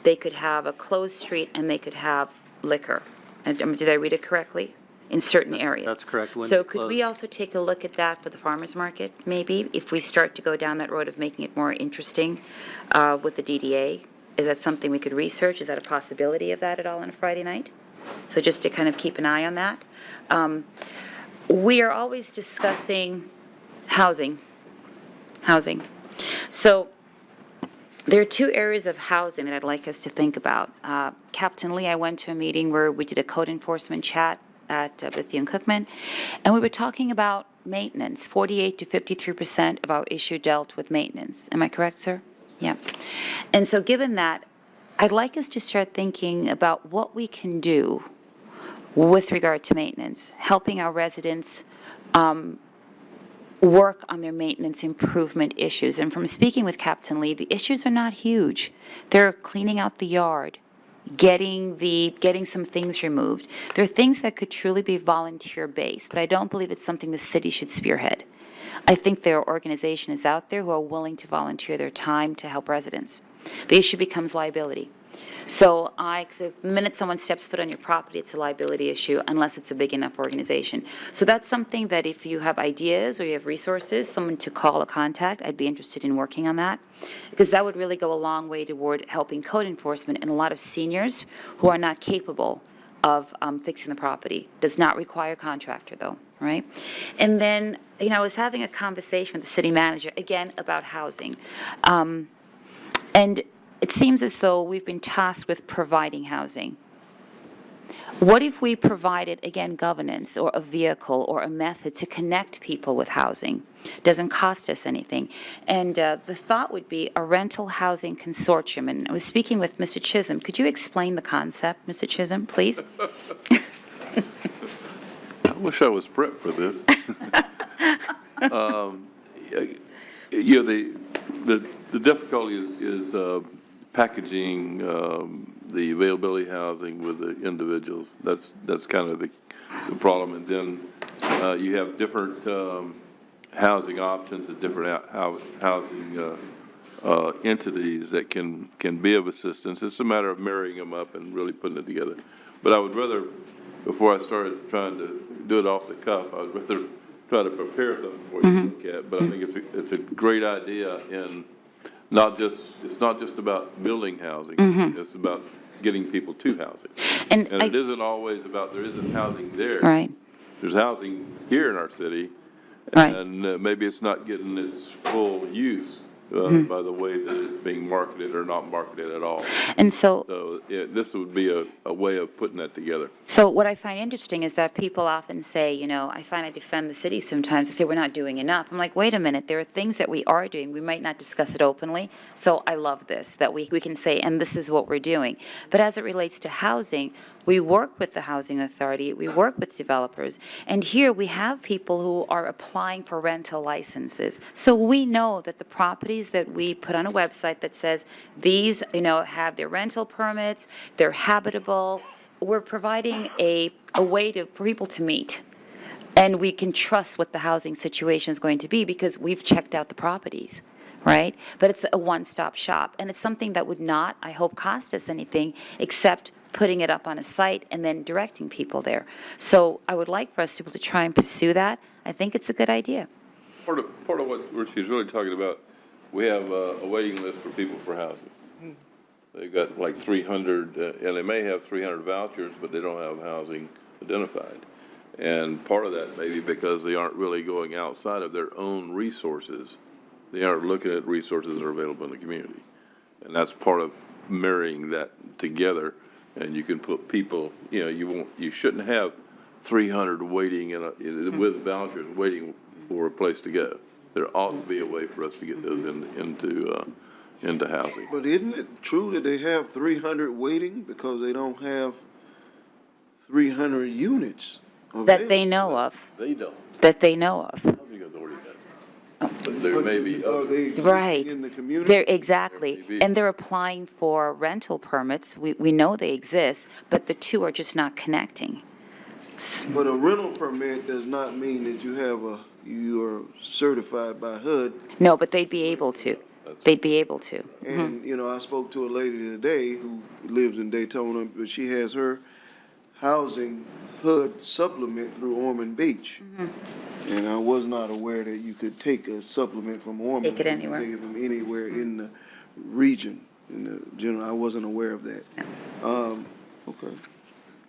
they could have a closed street and they could have liquor. Did I read it correctly? In certain areas. That's correct. When So it could we closed. also take a look at that for the farmer's market, maybe, if we start to go down that road of making it more interesting with the DDA? Is that something we could research? Is that a possibility of that at all on a Friday night? So just to kind of keep an eye on that. we are always discussing housing. So there are two areas of housing that I'd like us to think about. Captain Lee, I went to a meeting where we did a code enforcement chat at Bethune-Cookman, and we were talking about maintenance. 48 to 53% of our issue dealt with maintenance. Am I correct, sir? Yeah. And so given that, I'd like us to start thinking about what we can do with regard to maintenance, helping our residents work on their maintenance improvement issues. And from speaking with Captain Lee, the issues are not huge. They're cleaning out the yard, getting some things removed. There are things that could truly be volunteer-based, but I don't believe it's something the city should spearhead. I think there are organizations out there who are willing to volunteer their time to help residents. The issue becomes liability. So the minute someone steps foot on your property, it's a liability issue unless it's a big enough organization. So that's something that if you have ideas or you have resources, someone to call or contact, I'd be interested in working on that. Because that would really go a long way toward helping code enforcement and a lot of seniors who are not capable of fixing the property. Does not require a contractor though, right? And then, I was having a conversation with the city manager, again, about housing. And it seems as though we've been tasked with providing housing. What if we provided, again, governance or a vehicle or a method to connect people with housing? Doesn't cost us anything. And the thought would be a rental housing consortium. And I was speaking with Mr. Chisholm. Could you explain the concept, Mr. Chisholm, please? I wish I was prepped for this. The difficulty is packaging the availability housing with the individuals. That's kind of the problem. And then you have different housing options and different housing entities that can be of assistance. It's a matter of marrying them up and really putting it together. But I would rather, before I started trying to do it off the cuff, I would rather try to prepare something for you to look at. But I think it's a great idea, and it's not just about building housing. It's about getting people to housing. And it isn't always about there isn't housing there. Right. There's housing here in our city, and maybe it's not getting its full use by the way that it's being marketed or not marketed at all. And so this would be a way of putting that together. So what I find interesting is that people often say, I find I defend the city sometimes. They say, we're not doing enough. I'm like, wait a minute. There are things that we are doing. We might not discuss it openly. So I love this, that we can say, and this is what we're doing. But as it relates to housing, we work with the Housing Authority. We work with developers. And here we have people who are applying for rental licenses. So we know that the properties that we put on a website that says these, have their rental permits, they're habitable, we're providing a way for people to meet. And we can trust what the housing situation is going to be because we've checked out the properties, right? But it's a one-stop shop. And it's something that would not, I hope, cost us anything except putting it up on a site and then directing people there. So I would like for us to be able to try and pursue that. I think it's a good idea. Part of what she's really talking about, we have a waiting list for people for housing. They've got like 300, and they may have 300 vouchers, but they don't have housing identified. And part of that may be because they aren't really going outside of their own resources. They aren't looking at resources that are available in the community. And that's part of marrying that together. And you can put people, you shouldn't have 300 waiting with vouchers waiting for a place to go. There ought to be a way for us to get those into housing. But isn't it true that they have 300 waiting because they don't have 300 units available? That they know of. They don't. That they know of. Housing Authority does. But there may be Are they Right. existing in the community? They're exactly, and they're applying for rental permits. We know they exist, but the two are just not connecting. But a rental permit does not mean that you are certified by HUD. No, but they'd be able to. They'd be able to. And, I spoke to a lady today who lives in Daytona, but she has her housing HUD supplement through Ormond Beach. And I was not aware that you could take a supplement from Ormond. Take it anywhere. Take it from anywhere in the region. I wasn't aware of that. Okay.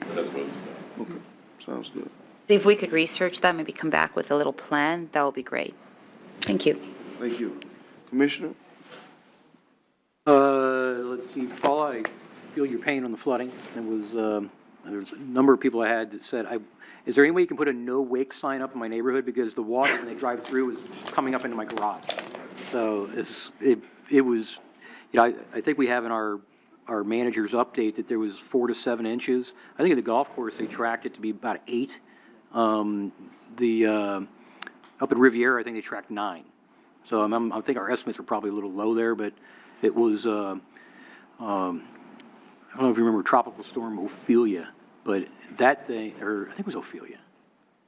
That's what it's about. Okay, sounds good. If we could research that, maybe come back with a little plan, that would be great. Thank you. Thank you. Commissioner? Let's see, Paul, I feel your pain on the flooding. There's a number of people I had that said, is there any way you can put a no wake sign up in my neighborhood, because the water when they drive through is coming up into my garage. So it was, you know, I think we have in our manager's update that there was 4 to 7 inches. I think at the golf course, they tracked it to be about 8. Up at Riviera, I think they tracked 9. So I think our estimates are probably a little low there, but it was, I don't know if you remember Tropical Storm Ophelia, but that thing, or I think it was Ophelia.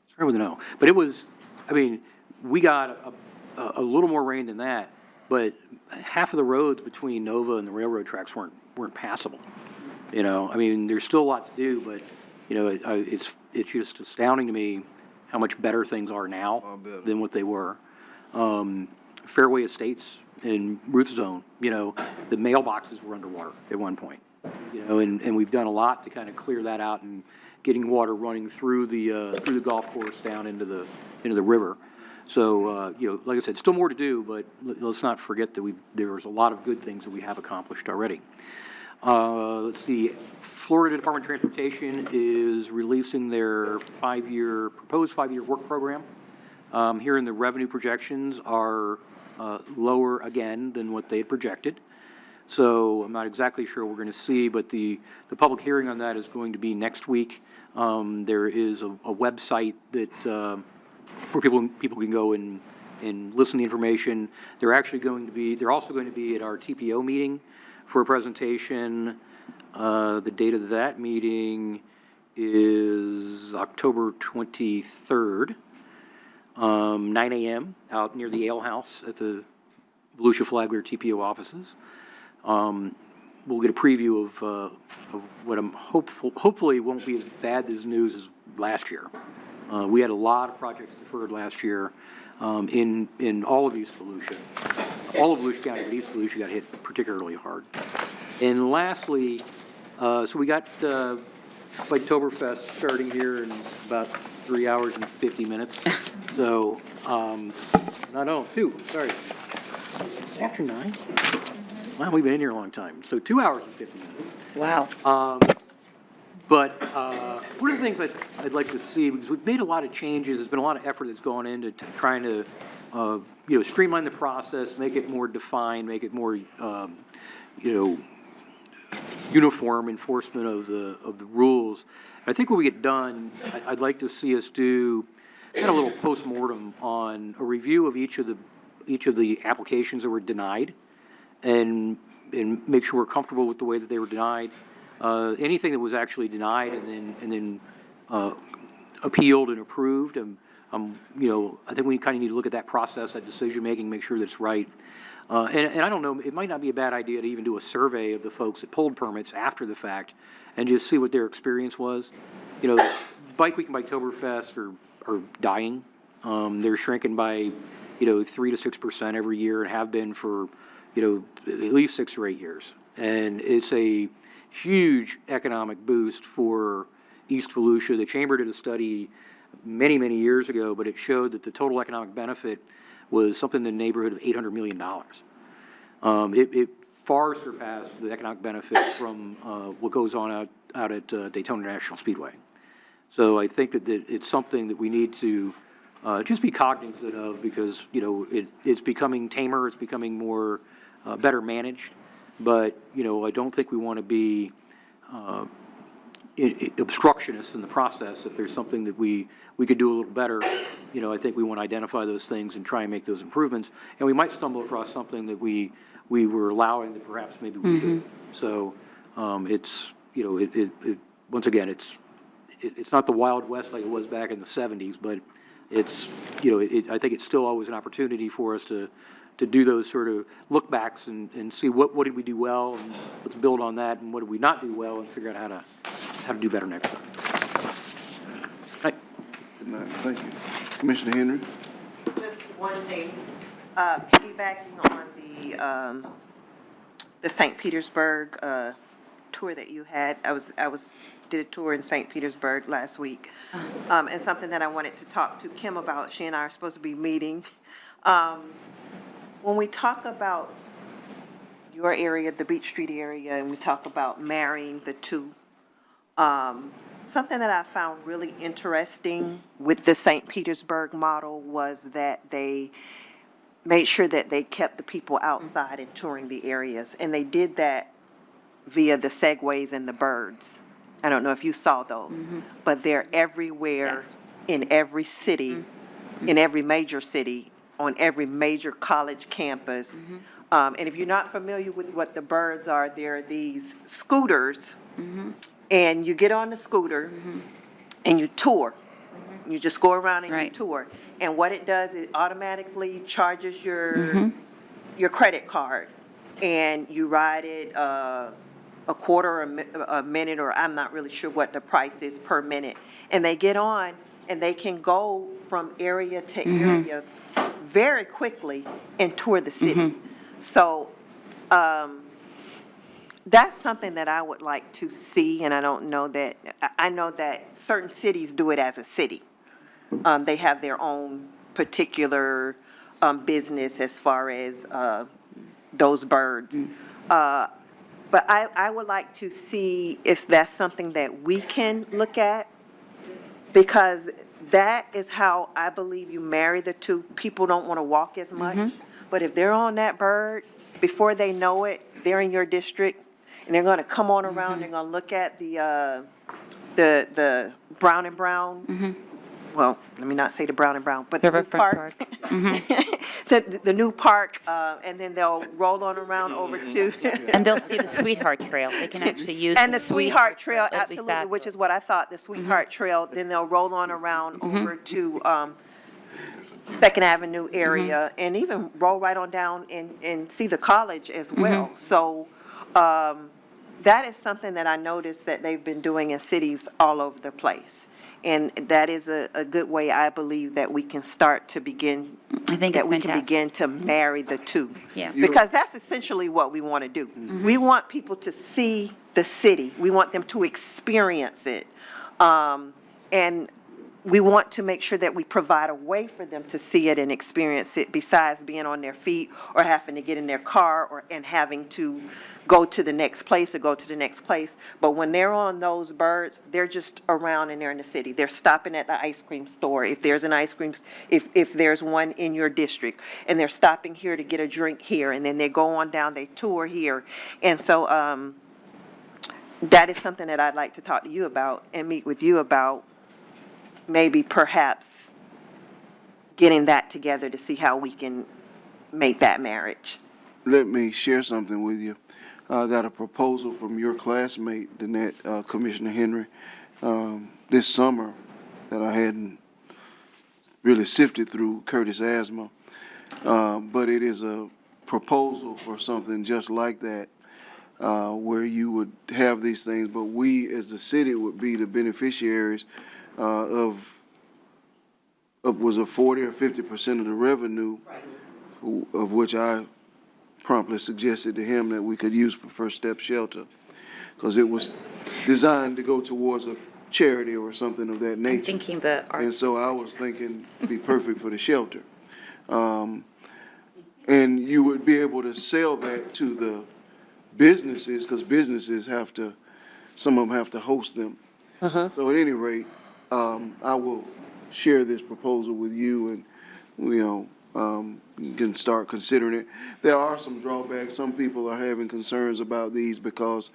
It's hard to know. But it was, I mean, we got a little more rain than that, but half of the roads between Nova and the railroad tracks weren't passable. You know, I mean, there's still a lot to do, but, you know, it's just astounding to me how much better things are now than what they were. Fairway Estates in Ruth Zone, you know, the mailboxes were underwater at one point. You know, and we've done a lot to kind of clear that out and getting water running through the golf course down into the river. So, you know, like I said, still more to do, but let's not forget that there's a lot of good things that we have accomplished already. Let's see, Florida Department of Transportation is releasing their proposed 5-year work program. Here in the revenue projections are lower again than what they had projected. So I'm not exactly sure what we're going to see, but the public hearing on that is going to be next week. There is a website that where people can go and listen to the information. They're also going to be at our TPO meeting for a presentation. The date of that meeting is October 23rd, 9 a.m. out near the Ale House at the Volusia Flagler TPO offices. We'll get a preview of what I'm hopefully won't be as bad as news as last year. We had a lot of projects deferred last year in all of East Volusia. All of Volusia County, but East Volusia got hit particularly hard. And lastly, so we got Biketoberfest starting here in about 3 hours and 50 minutes. So, no, 2, sorry. After 9? Wow, we've been in here a long time. So 2 hours and 50 minutes. Wow. But one of the things I'd like to see, because we've made a lot of changes, there's been a lot of effort that's gone into trying to, you know, streamline the process, make it more defined, make it more, you know, uniform enforcement of the rules. I think when we get done, I'd like to see us do kind of a little postmortem on a review of each of the applications that were denied, and make sure we're comfortable with the way that they were denied. Anything that was actually denied and then appealed and approved, you know, I think we kind of need to look at that process, that decision making, make sure that it's right. And I don't know, it might not be a bad idea to even do a survey of the folks that pulled permits after the fact and just see what their experience was. You know, Bike Week and Biketoberfest are dying. They're shrinking by, you know, 3 to 6% every year and have been for, you know, at least 6 or 8 years. And it's a huge economic boost for East Volusia. The Chamber did a study many, many years ago, but it showed that the total economic benefit was something in the neighborhood of $800 million. It far surpassed the economic benefit from what goes on out at Daytona International Speedway. So I think that it's something that we need to just be cognizant of, because, you know, it's becoming tamer, it's becoming more better managed. But, you know, I don't think we want to be obstructionists in the process. If there's something that we could do a little better, you know, I think we want to identify those things and try and make those improvements. And we might stumble across something that we were allowing that perhaps maybe we didn't. So it's, you know, once again, it's not the Wild West like it was back in the 70s, but it's, you know, I think it's still always an opportunity for us to do those sort of look backs and see what did we do well, and let's build on that, and what did we not do well, and figure out how to do better next time. Right. Good night. Thank you. Commissioner Henry? Just one thing, piggybacking on the St. Petersburg tour that you had. Did a tour in St. Petersburg last week. And something that I wanted to talk to Kim about, she and I are supposed to be meeting. When we talk about your area, the Beach Street area, and we talk about marrying the two, something that I found really interesting with the St. Petersburg model was that they made sure that they kept the people outside and touring the areas. And they did that via the segways and the birds. I don't know if you saw those, but they're everywhere in every city, in every major city, on every major college campus. And if you're not familiar with what the birds are, they're these scooters, and you get on the scooter and you tour. You just go around and you tour. And what it does, it automatically charges your credit card, and you ride it a quarter, a minute, or I'm not really sure what the price is per minute. And they get on, and they can go from area to area very quickly and tour the city. So that's something that I would like to see, and I know that certain cities do it as a city. They have their own particular business as far as those birds. But I would like to see if that's something that we can look at, because that is how I believe you marry the two. People don't want to walk as much, but if they're on that bird, before they know it, they're in your district, and they're going to come on around, they're going to look at the Brown and Brown. Well, let me not say the Brown and Brown, but the new park. The new park, and then they'll roll on around over to. And they'll see the Sweetheart Trail. They can actually use And the Sweetheart Trail, That'd be absolutely, fabulous. which is what I thought, the Sweetheart Trail. Then they'll roll on around over to Second Avenue area, and even roll right on down and see the college as well. So that is something that I noticed that they've been doing in cities all over the place. And that is a good way, I believe, that we can start to begin. I think that it's we can fantastic. begin to marry the two. Yeah. Because that's essentially what we want to do. We want people to see the city. We want them to experience it. And we want to make sure that we provide a way for them to see it and experience it, besides being on their feet or having to get in their car and having to go to the next place or go to the next place. But when they're on those birds, they're just around and they're in the city. They're stopping at the ice cream store if there's an ice cream, if there's one in your district, and they're stopping here to get a drink here, and then they go on down, they tour here. And so that is something that I'd like to talk to you about and meet with you about, maybe perhaps getting that together to see how we can make that marriage. Let me share something with you. I got a proposal from your classmate, Danette, Commissioner Henry, this summer that I hadn't really sifted through, Curtis Asthma. But it is a proposal for something just like that, where you would have these things, but we as the city would be the beneficiaries of was a 40 or 50% of the revenue, of which I promptly suggested to him that we could use for First Step Shelter, because it was designed to go towards a charity or something of that nature. I'm thinking the arts. And so I was thinking it'd be perfect for the shelter. And you would be able to sell that to the businesses, because businesses have to, some of them have to host them. So at any rate, I will share this proposal with you, and, you can start considering it. There are some drawbacks. Some people are having concerns about these because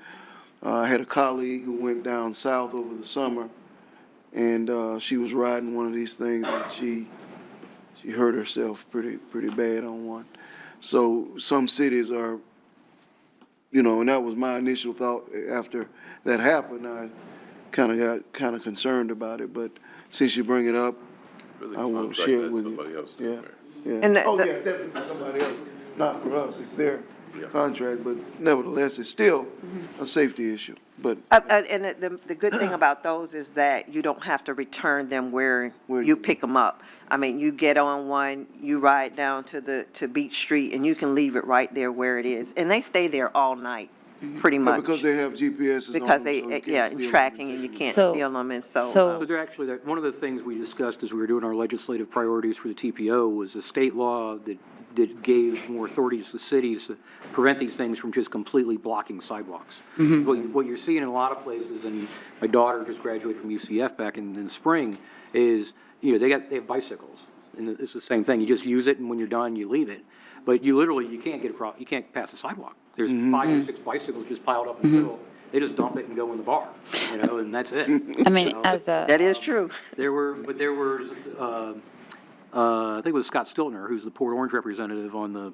I had a colleague who went down south over the summer, and she was riding one of these things, and she hurt herself pretty bad on one. So some cities are, and that was my initial thought after that happened. I got concerned about it, but since you bring it up, I will share it with you. Yeah. And definitely for somebody else, not for us. It's their contract, but nevertheless, it's still a safety issue. But and the good thing about those is that you don't have to return them where you pick them up. I mean, you get on one, you ride down to Beach Street, and you can leave it right there where it is, and they stay there all night. pretty Yeah, much. because they have GPSs on Because them, so you they, can't yeah, steal and them. tracking, and you can't So- steal them, and so. So they're actually, one of the things we discussed as we were doing our legislative priorities for the TPO was a state law that gave more authorities to cities to prevent these things from just completely blocking sidewalks. What you're seeing in a lot of places, and my daughter just graduated from UCF back in the spring, is, they have bicycles. And it's the same thing. You just use it, and when you're done, you leave it. But you can't get across, you can't pass the sidewalk. There's 5 or 6 bicycles just piled up in the middle. They just dump it and go in the bar, and that's it. I mean, as a. That is true. There were, I think it was Scott Stiltner, who's the Port Orange representative on the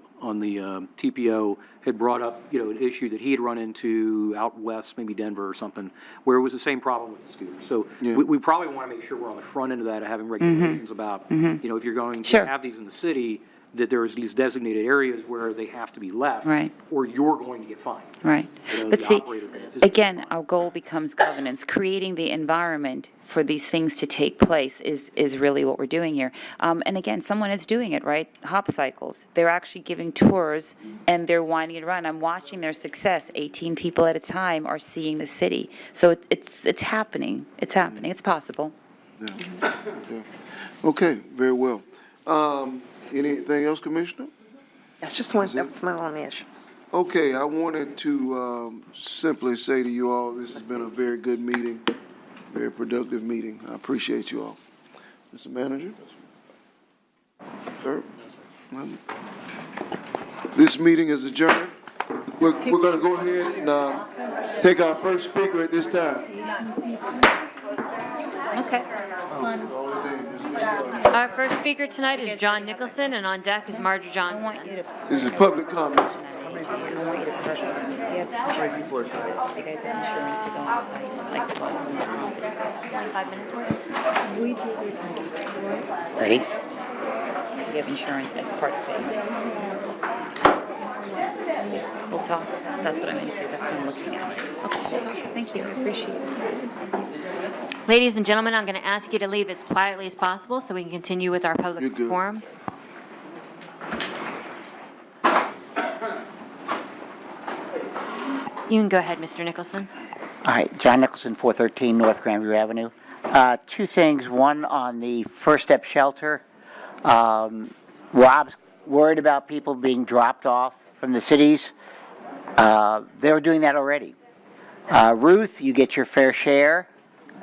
TPO, had brought up, an issue that he had run into out west, maybe Denver or something, where it was the same problem with the scooters. So we probably want to make sure we're on the front end of that, of having regulations about, if you're going to Sure. have these in the city, that there's these designated areas where they have to be left. Right. Or you're going to get fined. Right. The But see, operator can- again, our goal becomes governance. Creating the environment for these things to take place is really what we're doing here. And again, someone is doing it, right? Hop cycles. They're actually giving tours, and they're winding it around. I'm watching their success. 18 people at a time are seeing the city. So it's happening. It's happening. It's possible. Yeah. Okay, very well. Anything else, Commissioner? That's just one, that was my only issue. Okay, I wanted to simply say to you all, this has been a very good meeting, very productive meeting. I appreciate you all. Mr. Manager? Sir? This meeting is adjourned. We're going to go ahead and take our first speaker at this time. Okay. Our first speaker tonight is John Nicholson, and on deck is Marjorie Johnson. This is public comment. I want you to push it. Do you have insurance? Do you guys have insurance to go on site? Like the ones on the property? 25 minutes worth? Ready? You have insurance as part of it. We'll talk. That's what I'm into. That's what I'm looking at. Okay, we'll talk. Thank you. I appreciate it. Ladies and gentlemen, I'm going to ask you to leave as quietly as possible so we can continue with our You're public good. forum. You can go ahead, Mr. Nicholson. All right, John Nicholson, 413 North Grandview Avenue. Two things. One on the First Step Shelter. Rob's worried about people being dropped off from the cities. They were doing that already. Ruth, you get your fair share.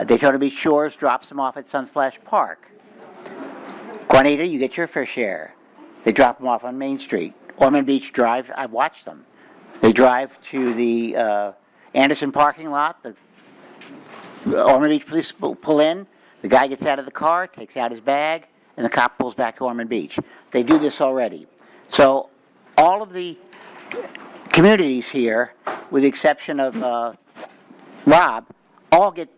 Daytona Beach Shores drops them off at Sunsplash Park. Juanita, you get your fair share. They drop them off on Main Street. Ormond Beach drives, I watch them. They drive to the Anderson parking lot. The Ormond Beach police pull in. The guy gets out of the car, takes out his bag, and the cop pulls back to Ormond Beach. They do this already. So all of the communities here, with the exception of Rob, all get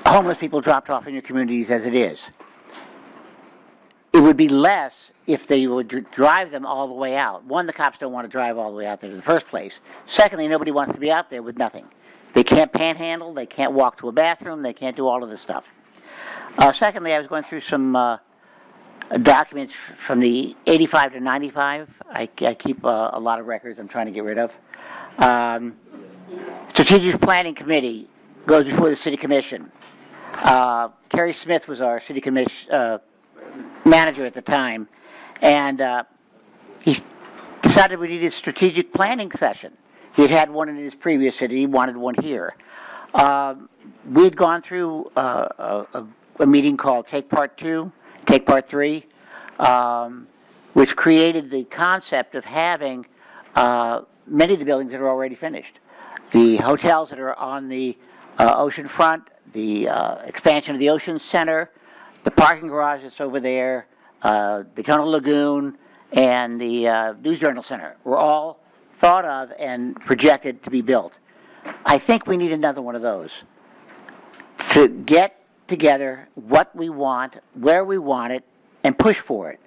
homeless people dropped off in your communities as it is. It would be less if they would drive them all the way out. One, the cops don't want to drive all the way out there in the first place. Secondly, nobody wants to be out there with nothing. They can't panhandle, they can't walk to a bathroom, they can't do all of this stuff. Secondly, I was going through some documents from the 85 to 95. I keep a lot of records I'm trying to get rid of. Strategic Planning Committee goes before the City Commission. Kerry Smith was our City Commission manager at the time, and he decided we needed a strategic planning session. He had had one in his previous city, he wanted one here. We had gone through a meeting called Take Part 2, Take Part 3, which created the concept of having many of the buildings that are already finished. The hotels that are on the ocean front, the expansion of the Ocean Center, the parking garage that's over there, Daytona Lagoon, and the News Journal Center were all thought of and projected to be built. I think we need another one of those to get together what we want, where we want it, and push for it.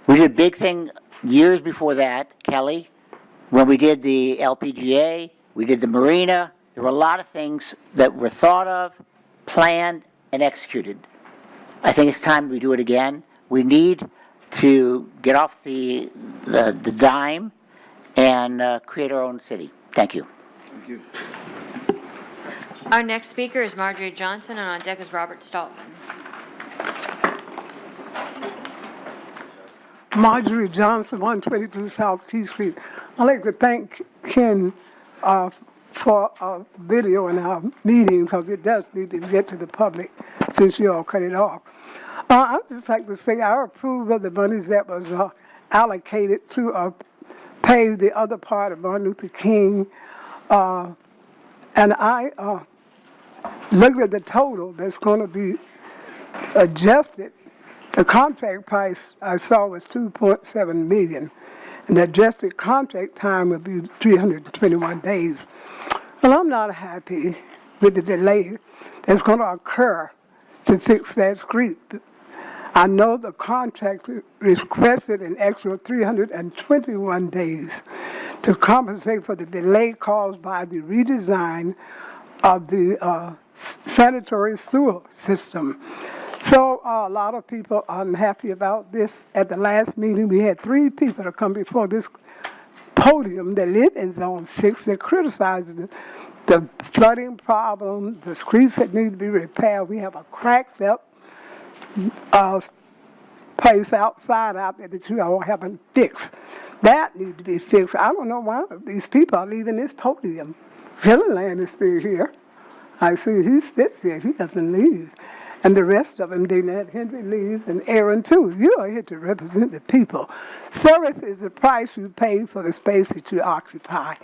We did a big thing years before that, Kelly, when we did the LPGA, we did the marina. There were a lot of things that were thought of, planned, and executed. I think it's time we do it again. We need to get off the dime and create our own city. Thank you. Thank you. Our next speaker is Marjorie Johnson, and on deck is Robert Stoltman. Marjorie Johnson, 122 South Key Street. I'd like to thank Ken for a video in our meeting because it does need to get to the public since you all cut it off. I'd just like to say I approve of the monies that was allocated to pave the other part of Martin Luther King. And I looked at the total that's going to be adjusted. The contract price I saw was $2.7 million, and the adjusted contract time will be 321 days. Well, I'm not happy with the delay that's going to occur to fix that street. I know the contract requested an extra 321 days to compensate for the delay caused by the redesign of the sanitary sewer system. So a lot of people are unhappy about this. At the last meeting, we had 3 people to come before this podium that live in Zone 6 that criticized the flooding problem, the streets that need to be repaired. We have a cracked up place outside out there that you all haven't fixed. That needs to be fixed. I don't know why these people are leaving this podium. Gilliland is still here. I see he sits here. He doesn't leave. And the rest of them, Danette Henry leaves, and Aaron too. You are here to represent the people. Service is the price you pay for the space that you occupy.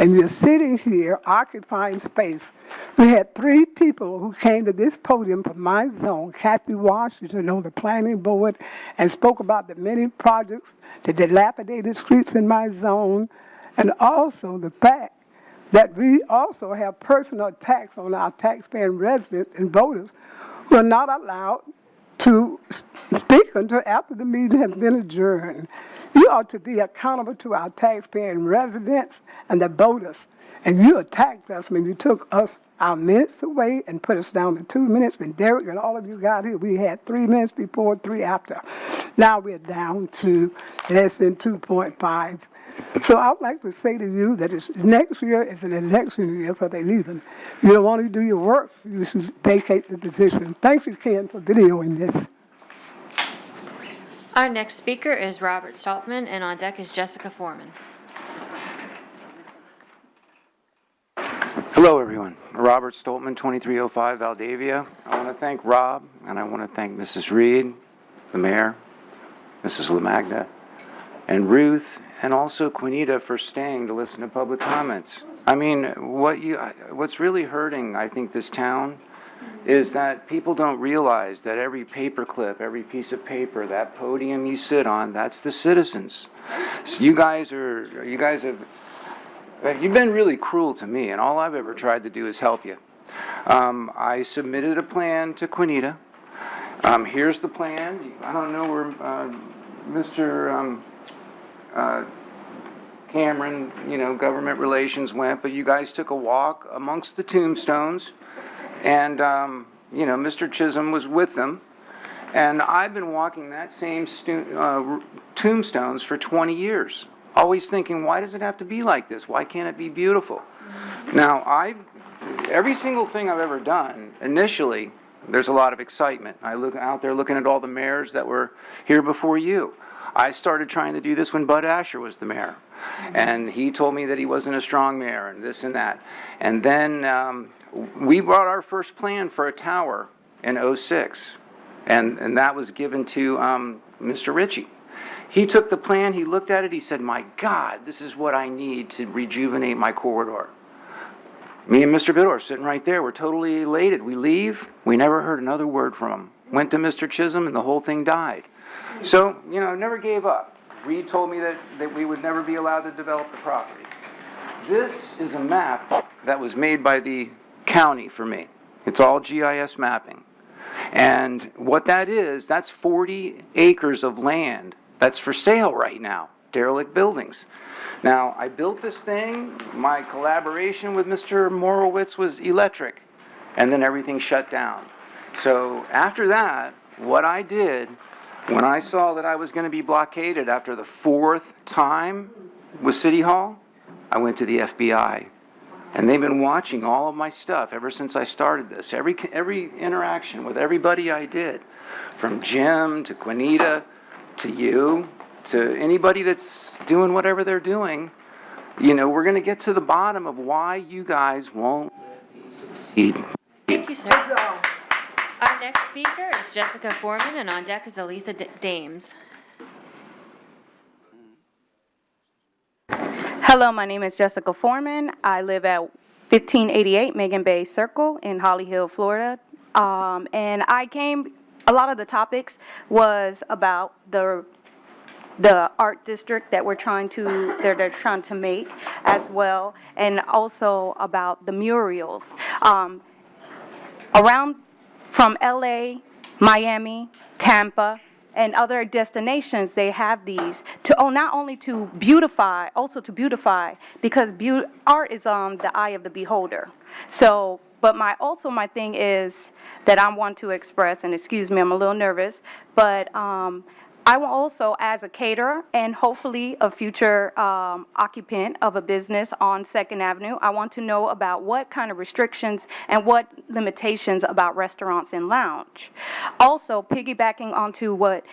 And you're sitting here occupying space. We had 3 people who came to this podium from my zone, Kathy Washington on the planning board, and spoke about the many projects, the dilapidated streets in my zone, and also the fact that we also have personal tax on our taxpaying residents and voters who are not allowed to speak until after the meeting has been adjourned. You ought to be accountable to our taxpaying residents and the voters. And you attacked us when you took us our minutes away and put us down to 2 minutes. When Derek and all of you got here, we had 3 minutes before, 3 after. Now we're down to less than 2.5. So I would like to say to you that next year is an election year for they leaving. You don't want to do your work, you should vacate the position. Thank you, Ken, for videoing this. Our next speaker is Robert Stoltman, and on deck is Jessica Foreman. Hello, everyone. Robert Stoltman, 2305 Valdavia. I want to thank Rob, and I want to thank Mrs. Reed, the mayor, Mrs. LaMagna, and Ruth, and also Quinita for staying to listen to public comments. I mean, what's really hurting, I think, this town is that people don't realize that every paperclip, every piece of paper, that podium you sit on, that's the citizens. So you've been really cruel to me, and all I've ever tried to do is help you. I submitted a plan to Quinita. Here's the plan. I don't know where Mr. Cameron, government relations went, but you guys took a walk amongst the tombstones, and, Mr. Chisholm was with them. And I've been walking that same tombstones for 20 years, always thinking, why does it have to be like this? Why can't it be beautiful? Now, every single thing I've ever done, initially, there's a lot of excitement. I look out there looking at all the mayors that were here before you. I started trying to do this when Bud Asher was the mayor. And he told me that he wasn't a strong mayor and this and that. And then we brought our first plan for a tower in '06. And that was given to Mr. Ritchie. He took the plan, he looked at it, he said, my God, this is what I need to rejuvenate my corridor. Me and Mr. Biddor sitting right there, we're totally elated. We leave, we never heard another word from him. Went to Mr. Chisholm and the whole thing died. So, never gave up. Reed told me that we would never be allowed to develop the property. This is a map that was made by the county for me. It's all GIS mapping. And what that is, that's 40 acres of land that's for sale right now, derelict buildings. Now, I built this thing, my collaboration with Mr. Morowitz was electric, and then everything shut down. So after that, what I did, when I saw that I was going to be blockaded after the 4th time with City Hall, I went to the FBI. And they've been watching all of my stuff ever since I started this. Every interaction with everybody I did, from Jim to Quinita to you to anybody that's doing whatever they're doing. You know, we're going to get to the bottom of why you guys won't succeed. Thank you, sir. Our next speaker is Jessica Foreman, and on deck is Aletha Dames. Hello, my name is Jessica Foreman. I live at 1588 Megan Bay Circle in Holly Hill, Florida. And a lot of the topics was about the art district that they're trying to make as well, and also about the murals. Around from LA, Miami, Tampa, and other destinations, they have these not only to beautify, also to beautify, because art is the eye of the beholder. So, but my thing is that I want to express, and excuse me, I'm a little nervous, but I will also, as a caterer and hopefully a future occupant of a business on 2nd Avenue, I want to know about what kind of restrictions and what limitations about restaurants and lounge. Also, piggybacking onto what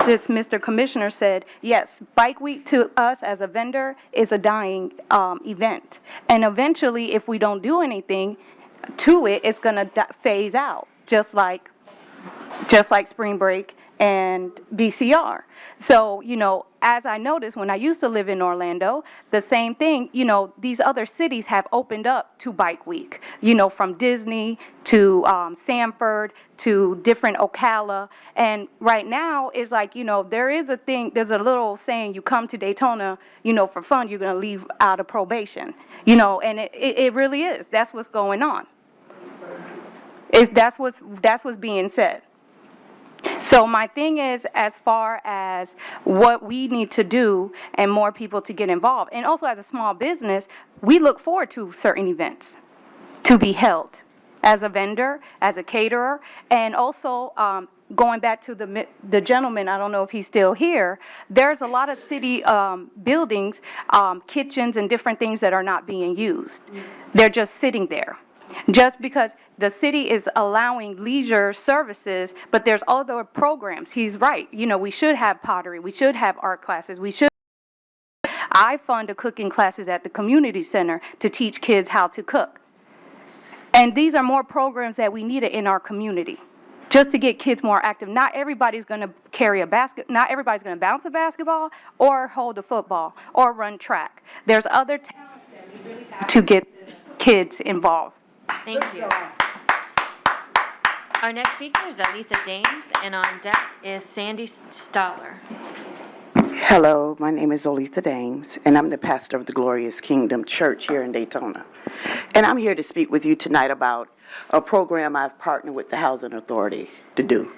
this Mr. Commissioner said, yes, Bike Week to us as a vendor is a dying event. And eventually, if we don't do anything to it, it's going to phase out, just like spring break and BCR. So, as I noticed when I used to live in Orlando, the same thing, these other cities have opened up to Bike Week, from Disney to Sanford to different Ocala. And right now it's like, there's a little saying, you come to Daytona, for fun, you're going to leave out of probation, and it really is. That's what's going on. That's what's being said. So my thing is, as far as what we need to do and more people to get involved, and also as a small business, we look forward to certain events to be held as a vendor, as a caterer, and also going back to the gentleman, I don't know if he's still here, there's a lot of city buildings, kitchens and different things that are not being used. They're just sitting there. Just because the city is allowing leisure services, but there's other programs. He's right. We should have pottery. We should have art classes. I fund cooking classes at the community center to teach kids how to cook. And these are more programs that we need in our community, just to get kids more active. Not everybody's going to carry a basket. Not everybody's going to bounce a basketball or hold a football or run track. There's other talents that we really have to get kids involved. Thank you. Our next speaker is Aletha Dames, and on deck is Sandy Stoller. Hello, my name is Aletha Dames, and I'm the pastor of the Glorious Kingdom Church here in Daytona. And I'm here to speak with you tonight about a program I've partnered with the Housing Authority to do.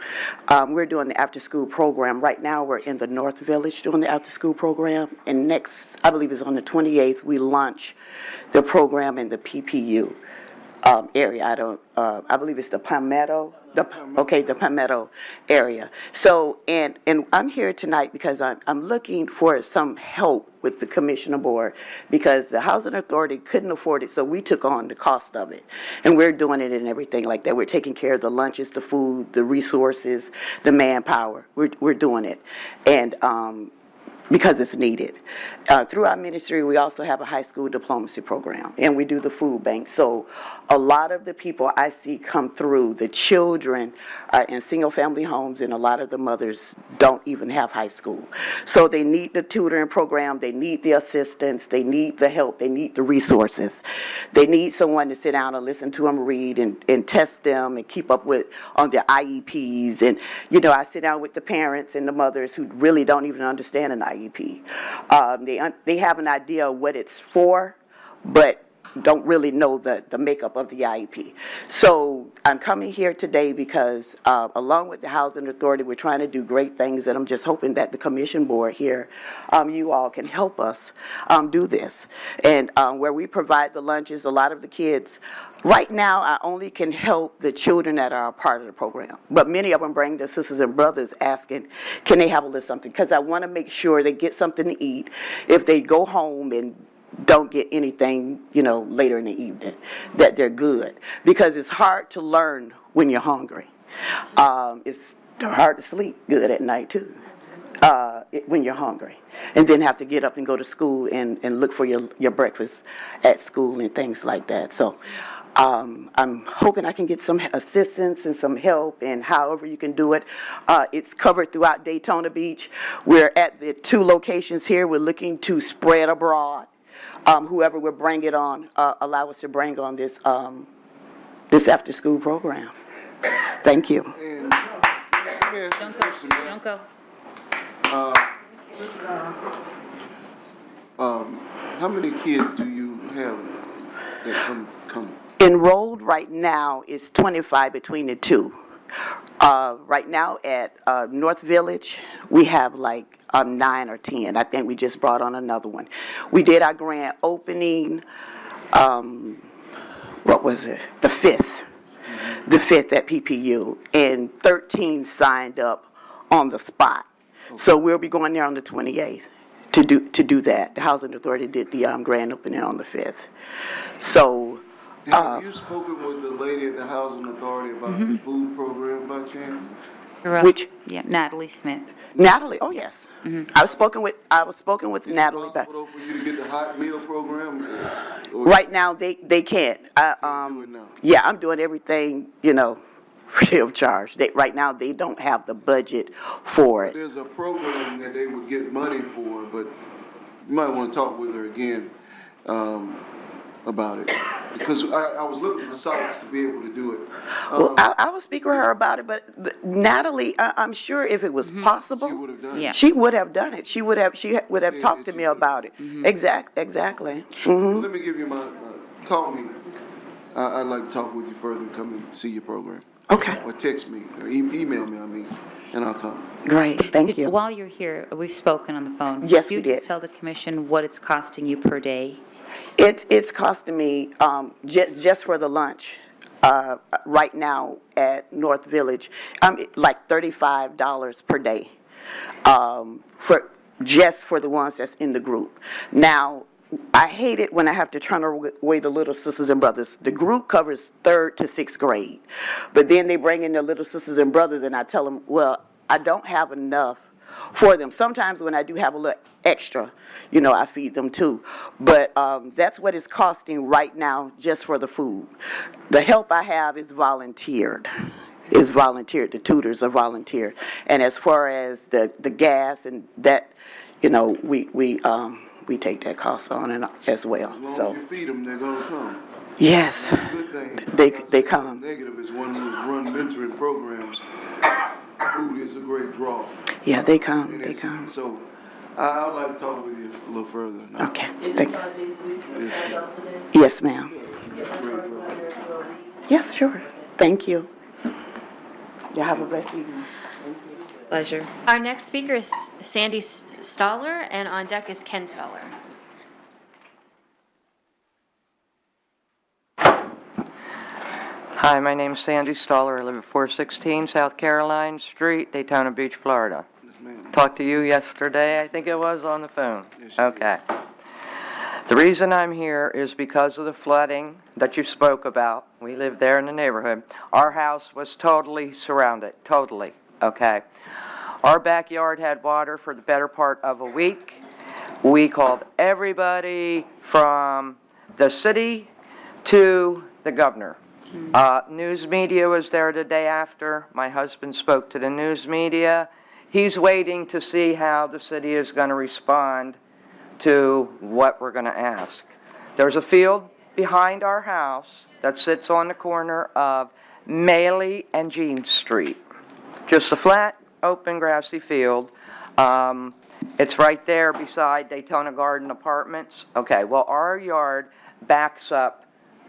We're doing the after-school program. Right now, we're in the North Village doing the after-school program, and next, I believe it's on the 28th, we launch the program in the PPU area. I believe it's the Palmetto, the Palmetto area. So, and I'm here tonight because I'm looking for some help with the Commissioner Board, because the Housing Authority couldn't afford it, so we took on the cost of it. And we're doing it and everything like that. We're taking care of the lunches, the food, the resources, the manpower. We're doing it. And because it's needed. Through our ministry, we also have a high school diplomacy program, and we do the food bank. So a lot of the people I see come through, the children are in single-family homes, and a lot of the mothers don't even have high school. So they need the tutoring program, they need the assistance, they need the help, they need the resources. They need someone to sit down and listen to them read and test them and keep up with on their IEPs. And, I sit down with the parents and the mothers who really don't even understand an IEP. They have an idea of what it's for, but don't really know the makeup of the IEP. So I'm coming here today because along with the Housing Authority, we're trying to do great things, and I'm just hoping that the Commission Board here, you all can help us do this. And where we provide the lunches, a lot of the kids, right now I only can help the children that are a part of the program, but many of them bring their sisters and brothers asking, can they have a little something? Because I want to make sure they get something to eat. If they go home and don't get anything, later in the evening, that they're good. Because it's hard to learn when you're hungry. It's hard to sleep good at night too, when you're hungry. And then have to get up and go to school and look for your breakfast at school and things like that. So I'm hoping I can get some assistance and some help, and however you can do it. It's covered throughout Daytona Beach. We're at the 2 locations here. We're looking to spread abroad. Whoever will bring it on, allow us to bring on this after-school program. Thank you. And let me ask you a question, ma'am. Don't go. How many kids do you have that come? Enrolled right now is 25 between the 2. Right now at North Village, we have like 9 or 10. I think we just brought on another one. We did our grand opening, what was it? The 5th. The 5th at PPU, and 13 signed up on the spot. So we'll be going there on the 28th to do that. The Housing Authority did the grand opening on the 5th. So. Have you spoken with the lady at the Housing Authority about the food program by chance? Which? Yeah, Natalie Smith. Natalie, oh yes. I was spoken with Natalie. Is it possible for you to get the hot meal program? Right now, they can't. Yeah, I'm doing everything, free of charge. Right now, they don't have the budget for it. There's a program that they would get money for, but you might want to talk with her again about it. Because I was looking for sites to be able to do it. Well, I will speak with her about it, but Natalie, I'm sure if it was possible, she would have done it. she would have done it. She would have talked to me about it. Exactly. Let me give you call me. I'd like to talk with you further and come and see your program. Okay. Or text me, or email me, and I'll come. Great, thank you. While you're here, we've spoken on the phone. Yes, Could you we did. just tell the commission what it's costing you per day? It's costing me, just for the lunch, right now at North Village, like $35 per day, just for the ones that's in the group. Now, I hate it when I have to turn away the little sisters and brothers. The group covers 3rd to 6th grade, but then they bring in their little sisters and brothers, and I tell them, well, I don't have enough for them. Sometimes when I do have a little extra, I feed them too. But that's what it's costing right now just for the food. The help I have is volunteered. The tutors are volunteered. And as far as the gas and that, we take that cost on and as well. As long So as you feed them, they're going to come. yes, Good thing. they come. Negative is one who run mentoring programs. Food is a great draw. Yeah, they come. And They come. So I would like to talk with you a little further. Now. Okay. Is Thank it 5 days a week? Yes. Yes, ma'am. Yes, sure. Thank you. You have a blessed evening. Pleasure. Our next speaker is Sandy Stoller, and on deck is Ken Stoller. Hi, my name's Sandy Stoller. I live at 416 South Caroline Street, Daytona Beach, Florida. Yes, ma'am. Talked to you yesterday, I think it was, on the phone. Yes, you Okay. The reason I'm here is because of the flooding that you spoke about. We live there in the neighborhood. Our house was totally surrounded, totally, okay? Our backyard had water for the better part of a week. We called everybody from the city to the governor. News media was there the day after. My husband spoke to the news media. He's waiting to see how the city is going to respond to what we're going to ask. There's a field behind our house that sits on the corner of Maley and Jean Street. Just a flat, open, grassy field. It's right there beside Daytona Garden Apartments. Okay, well, our yard backs up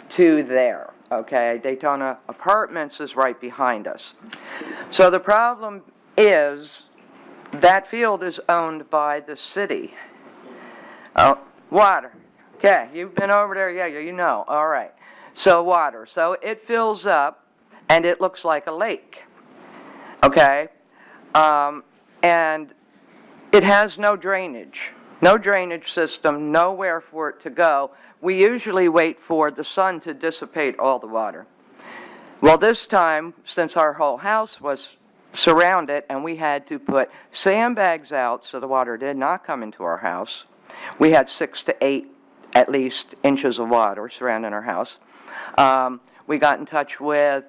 to there, okay? Daytona Apartments is right behind us. So the problem is that field is owned by the city. Water. Okay, you've been over there, yeah, you know, all right. So water, so it fills up and it looks like a lake, okay? And it has no drainage, no drainage system, nowhere for it to go. We usually wait for the sun to dissipate all the water. Well, this time, since our whole house was surrounded and we had to put sandbags out so the water did not come into our house, we had 6 to 8 at least inches of water surrounding our house. We got in touch with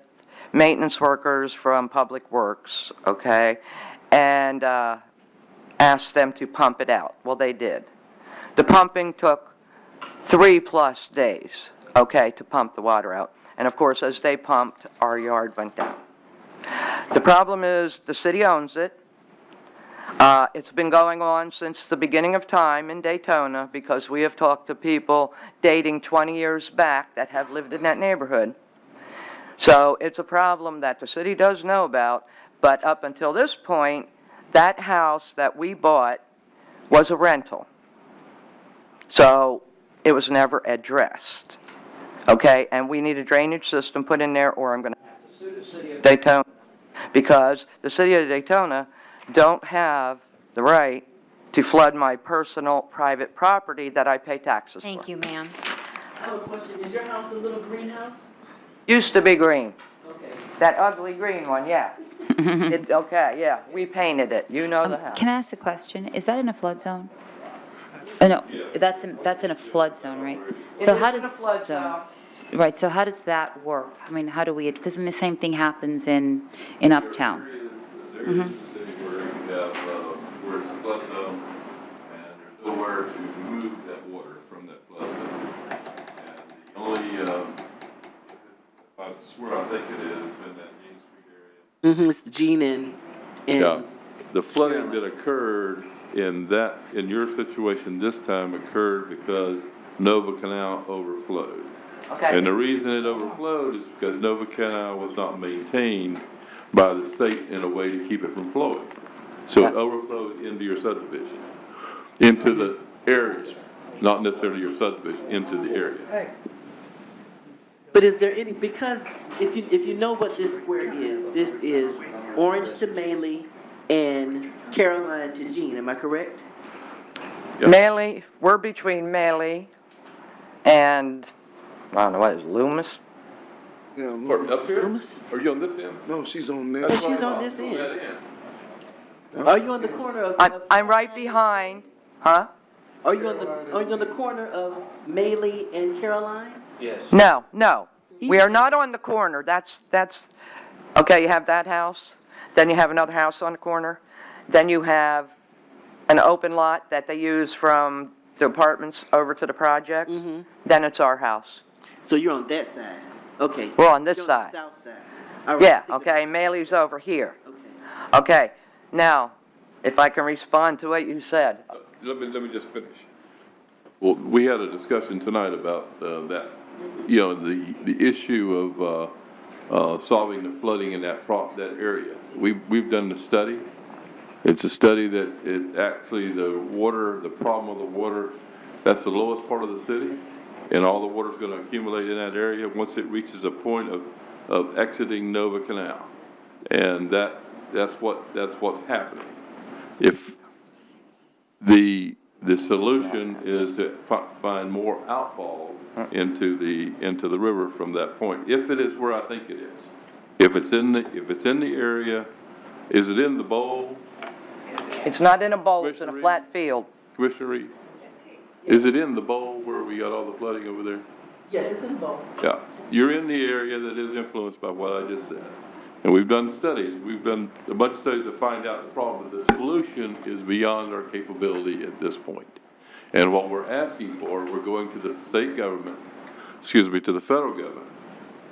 maintenance workers from Public Works, okay, and asked them to pump it out. Well, they did. The pumping took 3+ days, okay, to pump the water out. And of course, as they pumped, our yard went down. The problem is the city owns it. It's been going on since the beginning of time in Daytona because we have talked to people dating 20 years back that have lived in that neighborhood. So it's a problem that the city does know about, but up until this point, that house that we bought was a rental. So it was never addressed. Okay, and we need a drainage system put in there or I'm going to have to sue the city of Daytona because the city of Daytona don't have the right to flood my personal private property that I pay taxes for. Thank you, ma'am. I have a question. Is your house a little greenhouse? Used to be green. Okay. That ugly green one, yeah. Okay, yeah, we painted it. You know the house. Can I ask a question? Is that in a flood zone? Oh, no, that's in a flood zone, right? So how does, in a flood zone. right, so how does that work? I mean, how do we, because the same thing happens in Uptown. There is a city where you have, where it's a flood zone, and there's nowhere to move that water from that flood zone. And the only, I swear I think it is in that Main Street area. It's Gene and Yeah, the flooding that occurred in your situation this time occurred because Nova Canal overflowed. Okay. And the reason it overflowed is because Nova Canal was not maintained by the state in a way to keep it from flowing. So it overflowed into your subdivision, into the areas, not necessarily your subdivision, into the area. But is there any, because if you know what this square is, this is Orange to Maley and Caroline to Jean, am I correct? Yeah. Maley, we're between Maley and, I don't know, what is it, Loomis? Yeah, Or look. up here? Loomis? Are you on this end? No, she's on there. Oh, she's on this end. Are you on the corner of? I'm right behind, huh? Are you on the corner of Maley and Caroline? No, no. We are not on the corner. That's, okay, you have that house, then you have another house on the corner, then you have an open lot that they use from the apartments over to the projects, then it's our house. So you're on that side? Okay. We're on this You're side. the south side. All right. Yeah, okay, Maley's over here. Okay. Okay, now, if I can respond to what you said. Let me just finish. Well, we had a discussion tonight about that, you know, the issue of solving the flooding in that area. We've done the study. It's a study that it actually, the problem of the water, that's the lowest part of the city, and all the water's gonna accumulate in that area once it reaches a point of exiting Nova Canal. And that's what's happening. If the solution is to find more outfalls into the river from that point, if it is where I think it is. If it's in the area, is it in the bowl? It's not in a bowl, it's in a flat field. Commissioner Reed? Is it in the bowl where we got all the flooding over there? Yes, it's in the bowl. Yeah. You're in the area that is influenced by what I just said. And we've done studies. We've done a bunch of studies to find out the problem. The solution is beyond our capability at this point. And what we're asking for, we're going to the state government, to the federal government,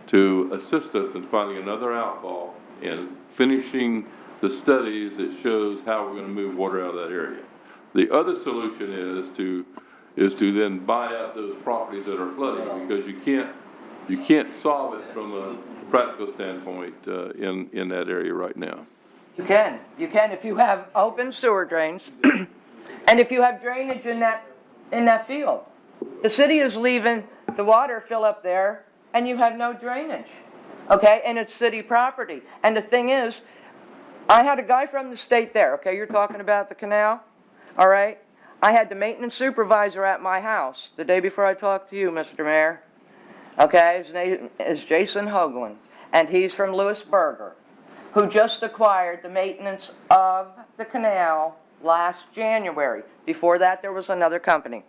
to assist us in finding another outfall and finishing the studies that shows how we're going to move water out of that area. The other solution is to then buy out those properties that are flooding, because you can't solve it from a practical standpoint in that area right now. You can if you have open sewer drains, and if you have drainage in that field. The city is leaving the water fill up there, and you have no drainage, okay? And it's city property. And the thing is, I had a guy from the state there, okay? You're talking about the canal, all right? I had the maintenance supervisor at my house the day before I talked to you, Mr. Mayor. Okay, his name is Jason Hoagland, and he's from Lewisburger, who just acquired the maintenance of the canal last January. Before that, there was another company.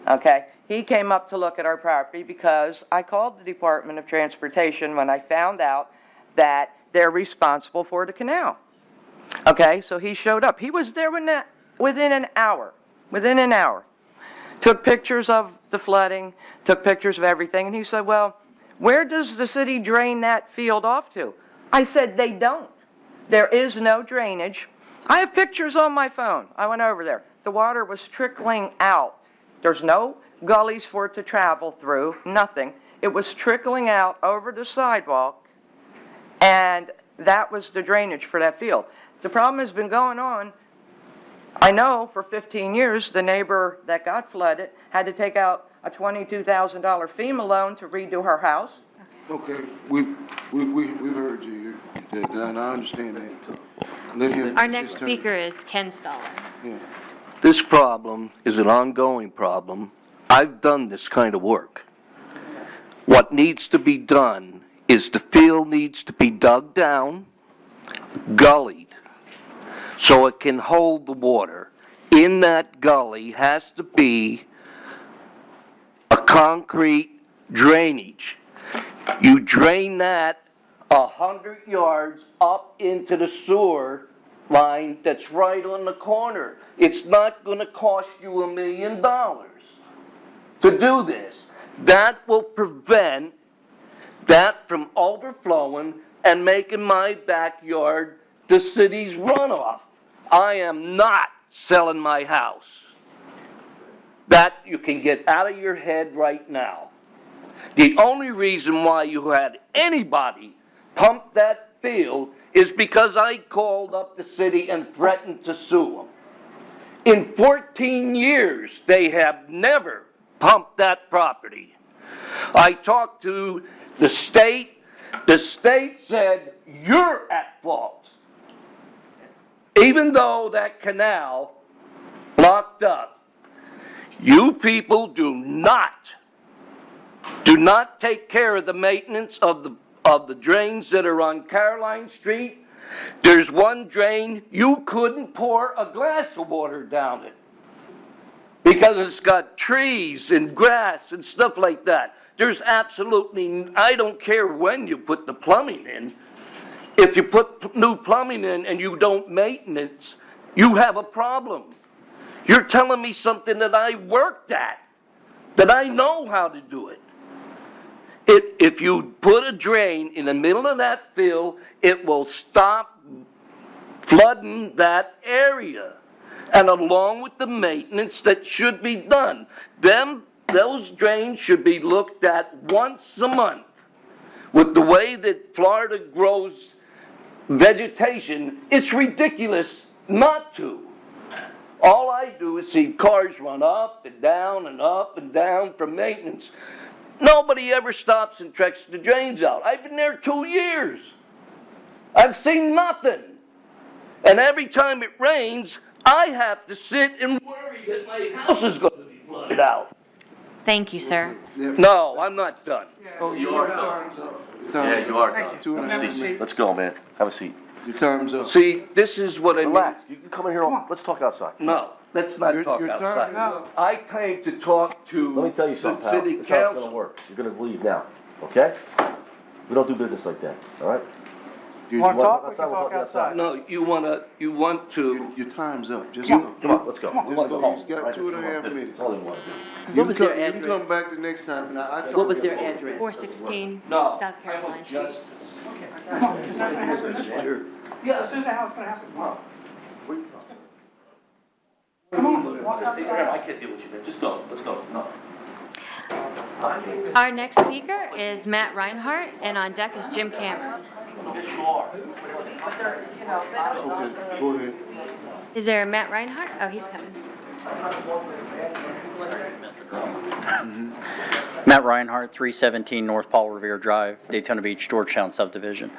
Okay, he came up to look at our property because I called the Department of Transportation when I found out that they're responsible for the canal. Okay, so he showed up. He was there within an hour. Took pictures of the flooding, took pictures of everything, and he said, well, where does the city drain that field off to? I said, they don't. There is no drainage. I have pictures on my phone. I went over there. The water was trickling out. There's no gullies for it to travel through, nothing. It was trickling out over the sidewalk, and that was the drainage for that field. The problem has been going on. I know for 15 years, the neighbor that got flooded had to take out a $22,000 FEMA loan to redo her house. Okay, we've heard you, and I understand that. Let him- Our next speaker is Ken Stoller. Yeah. This problem is an ongoing problem. I've done this kind of work. What needs to be done is the field needs to be dug down, gullied, so it can hold the water. In that gully has to be a concrete drainage. You drain that 100 yards up into the sewer line that's right on the corner. It's not going to cost you $1 million to do this. That will prevent that from overflowing and making my backyard the city's runoff. I am not selling my house. That you can get out of your head right now. The only reason why you had anybody pump that field is because I called up the city and threatened to sue them. In 14 years, they have never pumped that property. I talked to the state. The state said, you're at fault. Even though that canal blocked up, you people do not take care of the maintenance of the drains that are on Caroline Street. There's one drain, you couldn't pour a glass of water down it because it's got trees and grass and stuff like that. There's absolutely, I don't care when you put the plumbing in. If you put new plumbing in and you don't maintenance, you have a problem. You're telling me something that I worked at, that I know how to do it. If you put a drain in the middle of that field, it will stop flooding that area. And along with the maintenance that should be done, those drains should be looked at once a month. With the way that Florida grows vegetation, it's ridiculous not to. All I do is see cars run up and down from maintenance. Nobody ever stops and checks the drains out. I've been there 2 years. I've seen nothing. And every time it rains, I have to sit and worry that my house is going to be flooded out. Thank you, sir. No, I'm not done. Oh, your time's up. Yeah, you are done. 2.5 minutes. Let's go, man. Have a seat. Your time's up. See, this is what I mean. Relax. You can come in here. Let's talk outside. No, let's not talk your time outside. is up. I came to talk to Let me tell you the something, pal. city This is how it's council. gonna work. You're gonna leave now, okay? We don't do business like that, all right? You Want to talk? We Outside, can we'll talk outside. No, you want to, Your time's up. Just Come go. on, let's go. We Just wanna go. home. He's got Right? 2.5 minutes. That's all they wanna do. You can come back the next time. And I What was their address? 416 no, South I Caroline want Street. justice. Sure. Yeah, this isn't how it's gonna happen. I can't deal with you, man. Just go. Let's go. Enough. Our next speaker is Matt Reinhardt, and on deck is Jim Cameron. Yes, you are. Okay, go ahead. Is there a Matt Reinhardt? Oh, he's coming. Matt Reinhardt, 317 North Paul Revere Drive, Daytona Beach, Georgetown subdivision.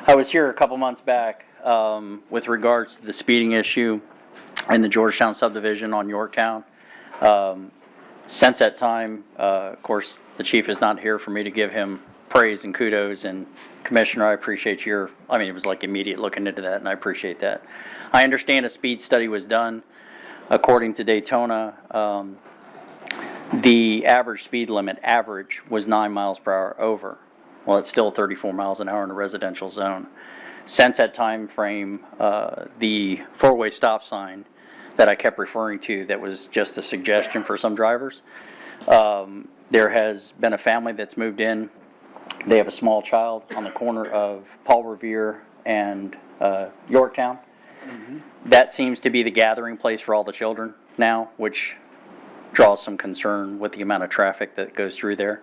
I was here a couple months back with regards to the speeding issue in the Georgetown subdivision on Yorktown. Since that time, of course, the chief is not here for me to give him praise and kudos, and Commissioner, I appreciate it was like immediate looking into that, and I appreciate that. I understand a speed study was done. According to Daytona, the average speed limit was 9 miles per hour over. Well, it's still 34 miles an hour in a residential zone. Since that time frame, the four-way stop sign that I kept referring to that was just a suggestion for some drivers, there has been a family that's moved in. They have a small child on the corner of Paul Revere and Yorktown. That seems to be the gathering place for all the children now, which draws some concern with the amount of traffic that goes through there.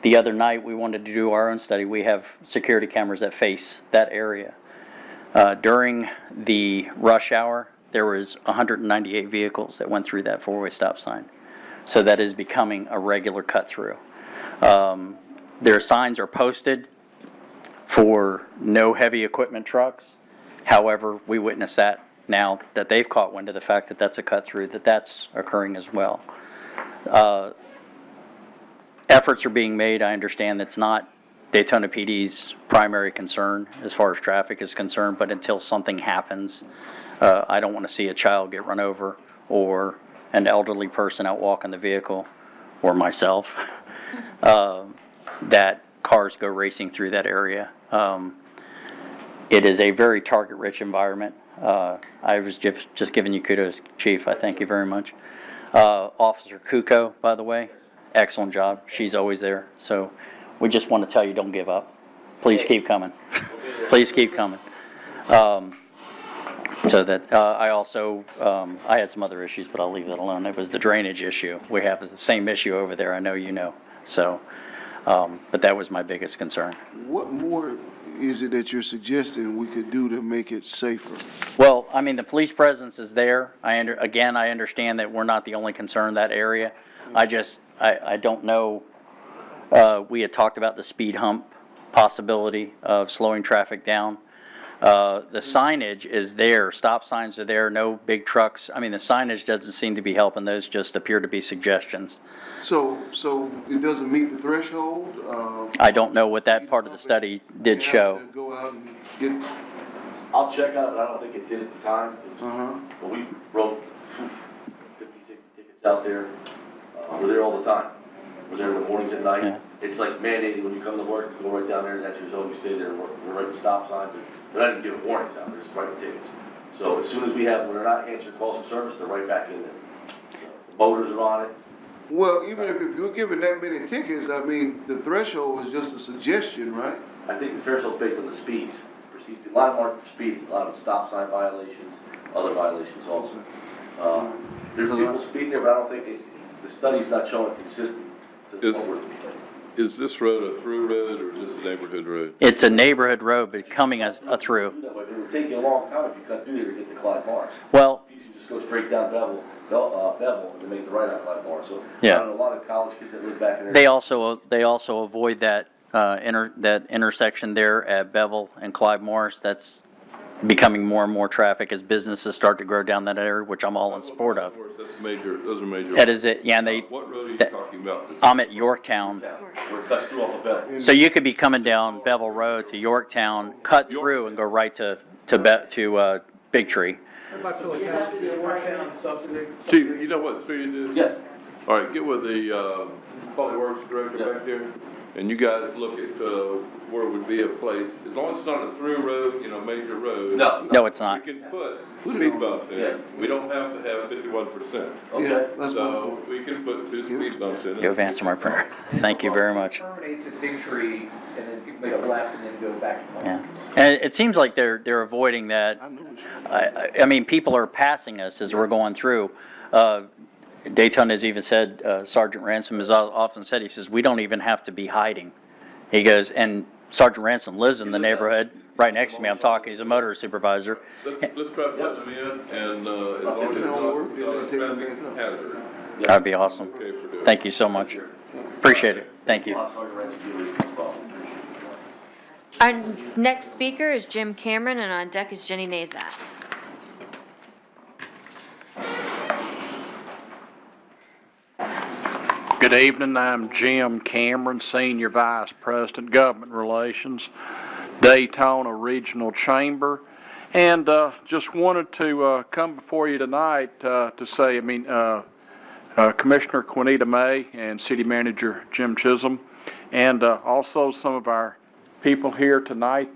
The other night, we wanted to do our own study. We have security cameras that face that area. During the rush hour, there was 198 vehicles that went through that four-way stop sign. So that is becoming a regular cut-through. Their signs are posted for no heavy equipment trucks. However, we witness that now that they've caught wind of the fact that that's a cut-through, that's occurring as well. Efforts are being made. I understand that's not Daytona PD's primary concern as far as traffic is concerned, but until something happens, I don't want to see a child get run over or an elderly person out walking the vehicle, or myself, that cars go racing through that area. It is a very target-rich environment. I was just giving you kudos, Chief. I thank you very much. Officer Kuko, by the way, excellent job. She's always there. So we just want to tell you, don't give up. Please keep coming. Please keep coming. So that I also, I had some other issues, but I'll leave that alone. It was the drainage issue. We have the same issue over there. I know you know. So, but that was my biggest concern. What more is it that you're suggesting we could do to make it safer? Well, I mean, the police presence is there. I understand that we're not the only concern in that area. I don't know. We had talked about the speed hump possibility of slowing traffic down. The signage is there. Stop signs are there. No big trucks. I mean, the signage doesn't seem to be helping. Those just appear to be suggestions. So it doesn't meet the threshold? I don't know what that part of the study did show. Go out and get. I'll check on it, but I don't think it did at the time. But we wrote 50, 60 tickets out there. We're there all the time. We're there in the mornings at night. Yeah. It's like mandated when you come to work, you go right down there, and that's your zone, you stay there and work. We're writing stop signs. They're not even giving warnings out, they're just writing tickets. So as soon as when they're not answering calls for service, they're right back in there. The motors are on it. Well, even if you're giving that many tickets, I mean, the threshold is just a suggestion, right? I think the threshold's based on the speeds. A lot of them aren't for speeding, a lot of them stop sign violations, other violations also. There's people speeding there, but I don't think the study's not showing consistent to what we're. Is this road a through road or is this a neighborhood road? It's a neighborhood road becoming a through. That way, but it would take you a long time if you cut through there to get to Clyde Morris. Well, You just go straight down Bevel, and then make the right on Clyde Morris. So Yeah. I don't know, a lot of college kids that live back in there. they also avoid that intersection there at Bevel and Clive Morris. That's becoming more and more traffic as businesses start to grow down that area, which I'm all in support of. Those are major. That is it. Yeah, and What road are you talking about? I'm at Yorktown. Where it cuts through off of Bevel. So you could be coming down Bevel Road to Yorktown, cut through and go right to Big Tree. Chief, you know what street it is? Yeah. All right, get with the public works director back there, and you guys look at where would be a place, as long as it's not a through road, major road. No, it's not. We can put speed bumps in. Yeah. We don't have to have 51%. Okay. So we can put 2 speed bumps in. You have answered my prayer. Thank you very much. Terminates at Big Tree, and then people make a left and then go back. Yeah. And it seems like they're avoiding that. I mean, people are passing us as we're going through. Daytona has even said, Sergeant Ransom has often said, he says, we don't even have to be hiding. He goes, and Sergeant Ransom lives in the neighborhood right next to me. I'm talking, he's a motor supervisor. Let's try putting them in, and as long as it's not a traffic hazard. That'd be awesome. Okay for doing. Thank you so much. Appreciate it. Thank you. Our next speaker is Jim Cameron, and on deck is Jenny Nazat. Good evening, I'm Jim Cameron, Senior Vice President, Government Relations, Daytona Regional Chamber, and just wanted to come before you tonight to say, Commissioner Quinita May and City Manager Jim Chisholm, and also some of our people here tonight,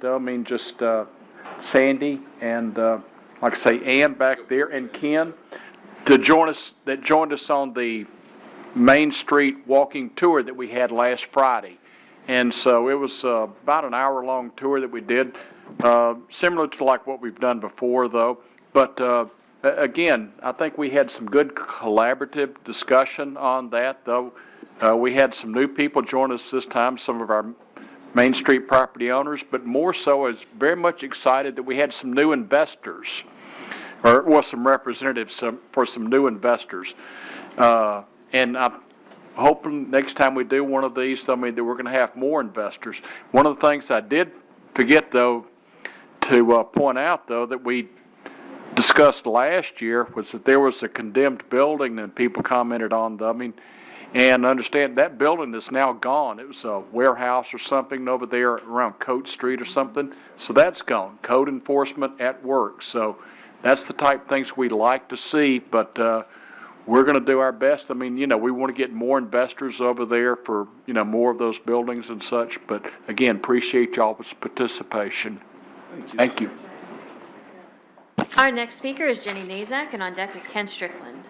Sandy and, like I say, Ann back there, and Ken, that joined us on the Main Street walking tour that we had last Friday. And so it was about an hour-long tour that we did, similar to like what we've done before, though. But again, I think we had some good collaborative discussion on that, though. We had some new people join us this time, some of our Main Street property owners, but more so, I was very much excited that we had some new investors, or some representatives for some new investors. And I'm hoping next time we do one of these, that we're going to have more investors. One of the things I did forget, though, to point out, though, that we discussed last year was that there was a condemned building and people commented on and understand that building is now gone. It was a warehouse or something over there around Coate Street or something. So that's gone. Code enforcement at work. So that's the type of things we like to see, but we're going to do our best. We want to get more investors over there for, more of those buildings and such. But again, appreciate y'all's participation. Thank you. Our next speaker is Jenny Nazak, and on deck is Ken Strickland.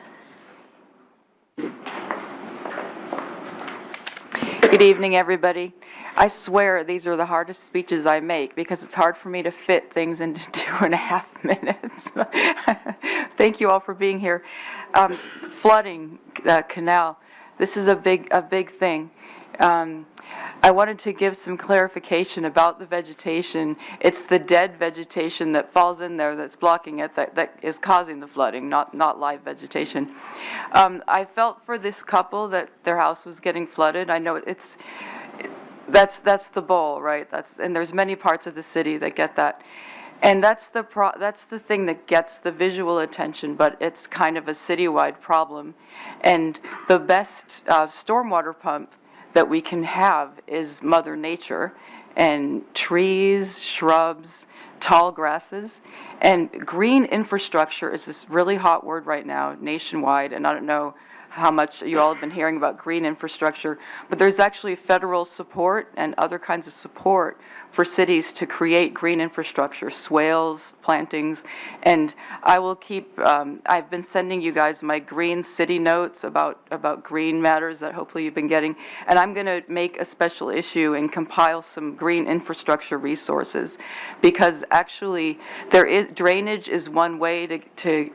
Good evening, everybody. I swear these are the hardest speeches I make because it's hard for me to fit things into 2.5 minutes. Thank you all for being here. Flooding, canal, this is a big thing. I wanted to give some clarification about the vegetation. It's the dead vegetation that falls in there that's blocking it that is causing the flooding, not live vegetation. I felt for this couple that their house was getting flooded. I know that's the bowl, right? And there's many parts of the city that get that. And that's the thing that gets the visual attention, but it's kind of a citywide problem. And the best stormwater pump that we can have is Mother Nature and trees, shrubs, tall grasses. And green infrastructure is this really hot word right now nationwide, and I don't know how much you all have been hearing about green infrastructure, but there's actually federal support and other kinds of support for cities to create green infrastructure, swales, plantings, and I will keep, I've been sending you guys my green city notes about green matters that hopefully you've been getting, and I'm going to make a special issue and compile some green infrastructure resources, because actually drainage is one way to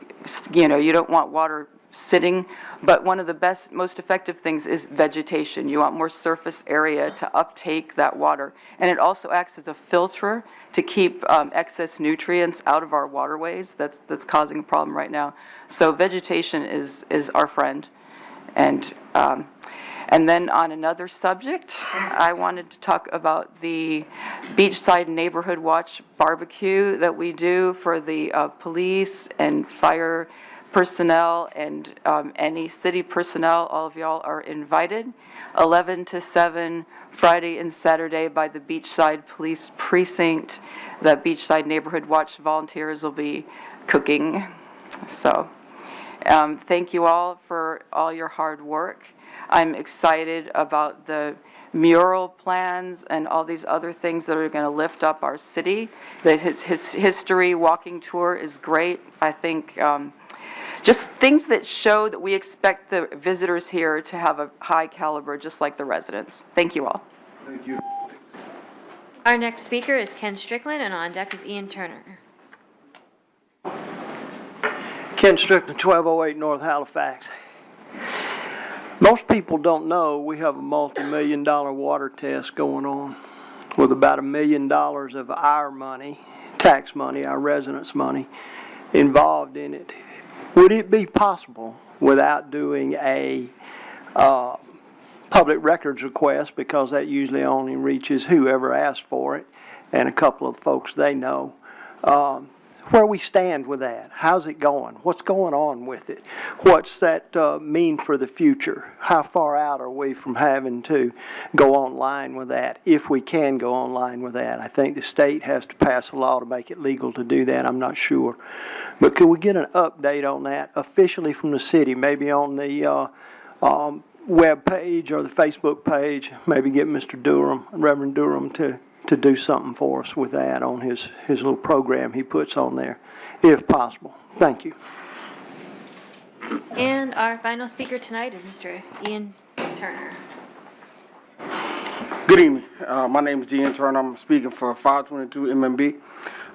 you don't want water sitting, but one of the best, most effective things is vegetation. You want more surface area to uptake that water, and it also acts as a filter to keep excess nutrients out of our waterways. That's causing a problem right now. So vegetation is our friend. And then on another subject, I wanted to talk about the Beachside Neighborhood Watch barbecue that we do for the police and fire personnel and any city personnel. All of y'all are invited, 11 to 7, Friday and Saturday by the Beachside Police Precinct. The Beachside Neighborhood Watch volunteers will be cooking. So thank you all for all your hard work. I'm excited about the mural plans and all these other things that are going to lift up our city. His history walking tour is great. I think just things that show that we expect the visitors here to have a high caliber, just like the residents. Thank you all. Thank you. Our next speaker is Ken Strickland, and on deck is Ian Turner. Ken Strickland, 1208 North Halifax. Most people don't know we have a multi-million-dollar water test going on with about $1 million of our money, tax money, our residents' money, involved in it. Would it be possible, without doing a public records request, because that usually only reaches whoever asked for it and a couple of folks they know, where we stand with that. How's it going? What's going on with it? What's that mean for the future? How far out are we from having to go online with that, if we can go online with that? I think the state has to pass a law to make it legal to do that. I'm not sure. But could we get an update on that officially from the city, maybe on the web page or the Facebook page? Maybe get Mr. Durham, Reverend Durham, to do something for us with that on his little program he puts on there, if possible. Thank you. And our final speaker tonight is Mr. Ian Turner. Good evening. My name is Ian Turner. I'm speaking for 522 MMB.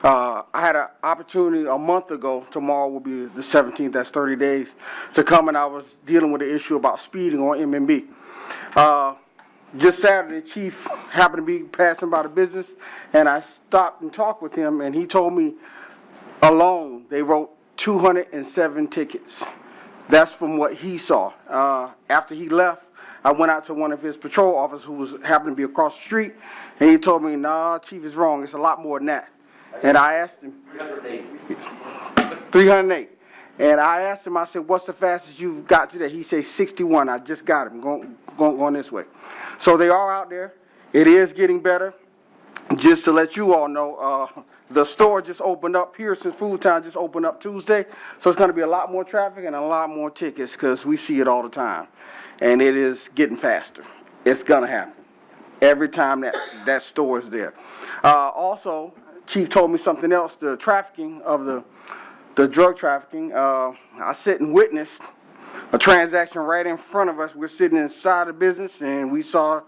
I had an opportunity a month ago, tomorrow will be the 17th, that's 30 days, to come, and I was dealing with the issue about speeding on MMB. Just Saturday, Chief happened to be passing by the business, and I stopped and talked with him, and he told me alone they wrote 207 tickets. That's from what he saw. After he left, I went out to one of his patrol officers who happened to be across the street, and he told me, nah, Chief is wrong. It's a lot more than that. And I asked him, 308. And I asked him, I said, what's the fastest you've got today? He said 61. I just got him, going this way. So they are out there. It is getting better. Just to let you all know, the store just opened up, Pearson's Food Town just opened up Tuesday. So it's going to be a lot more traffic and a lot more tickets because we see it all the time. And it is getting faster. It's going to happen every time that store is there. Also, Chief told me something else, the trafficking of the drug trafficking. I sit and witnessed a transaction right in front of us. We're sitting inside the business, and we saw a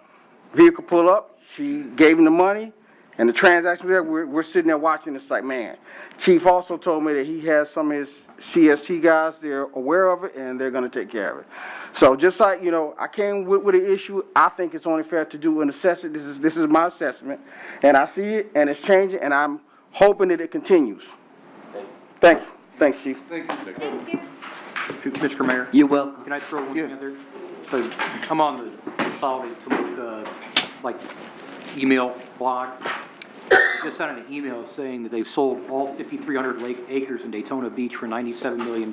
vehicle pull up. She gave him the money, and the transaction was there. We're sitting there watching. It's like, man. Chief also told me that he has some of his CST guys. They're aware of it, and they're going to take care of it. So just like, I came with an issue, I think it's only fair to do an assessment. This is my assessment, and I see it, and it's changing, and I'm hoping that it continues. Thank you. Thanks, Chief. Thank you. Mr. Mayor? You're welcome. Can I throw one thing out there? So I'm on the Consolidated email blog. I just sent an email saying that they've sold all 5,300 acres in Daytona Beach for $97 million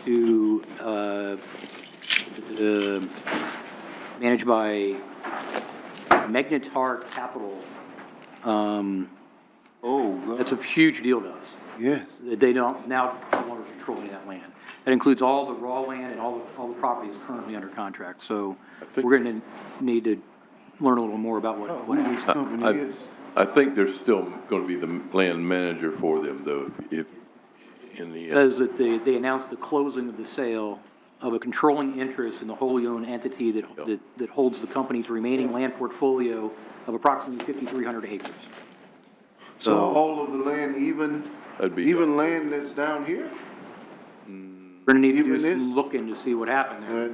to managed by Magnetar Capital. That's a huge deal to us. Yes. They don't now no longer control any of that land. That includes all the raw land and all the properties currently under contract. So we're going to need to learn a little more about what this company is. I think there's still going to be the land manager for them, though, if in the. Says that they announced the closing of the sale of a controlling interest in the wholly owned entity that holds the company's remaining land portfolio of approximately 5,300 acres. So all of the land, even land that's down here? We're going to need to do some looking to see what happened there.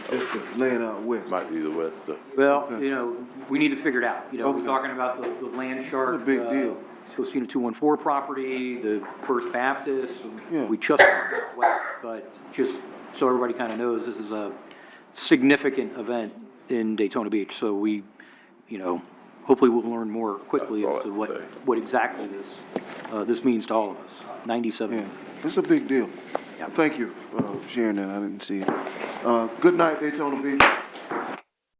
Just the land out west. Might be the west, though. Well, we need to figure it out. We're talking about the land shark. It's a big deal. Scosina 214 property, the First Baptist. Yeah. We just talked about west, but just so everybody kind of knows, this is a significant event in Daytona Beach. So we, hopefully we'll learn more quickly as to what exactly this means to all of us. 97. Yeah, it's a big deal. Yeah. Thank you for sharing that. I didn't see it. Good night, Daytona Beach.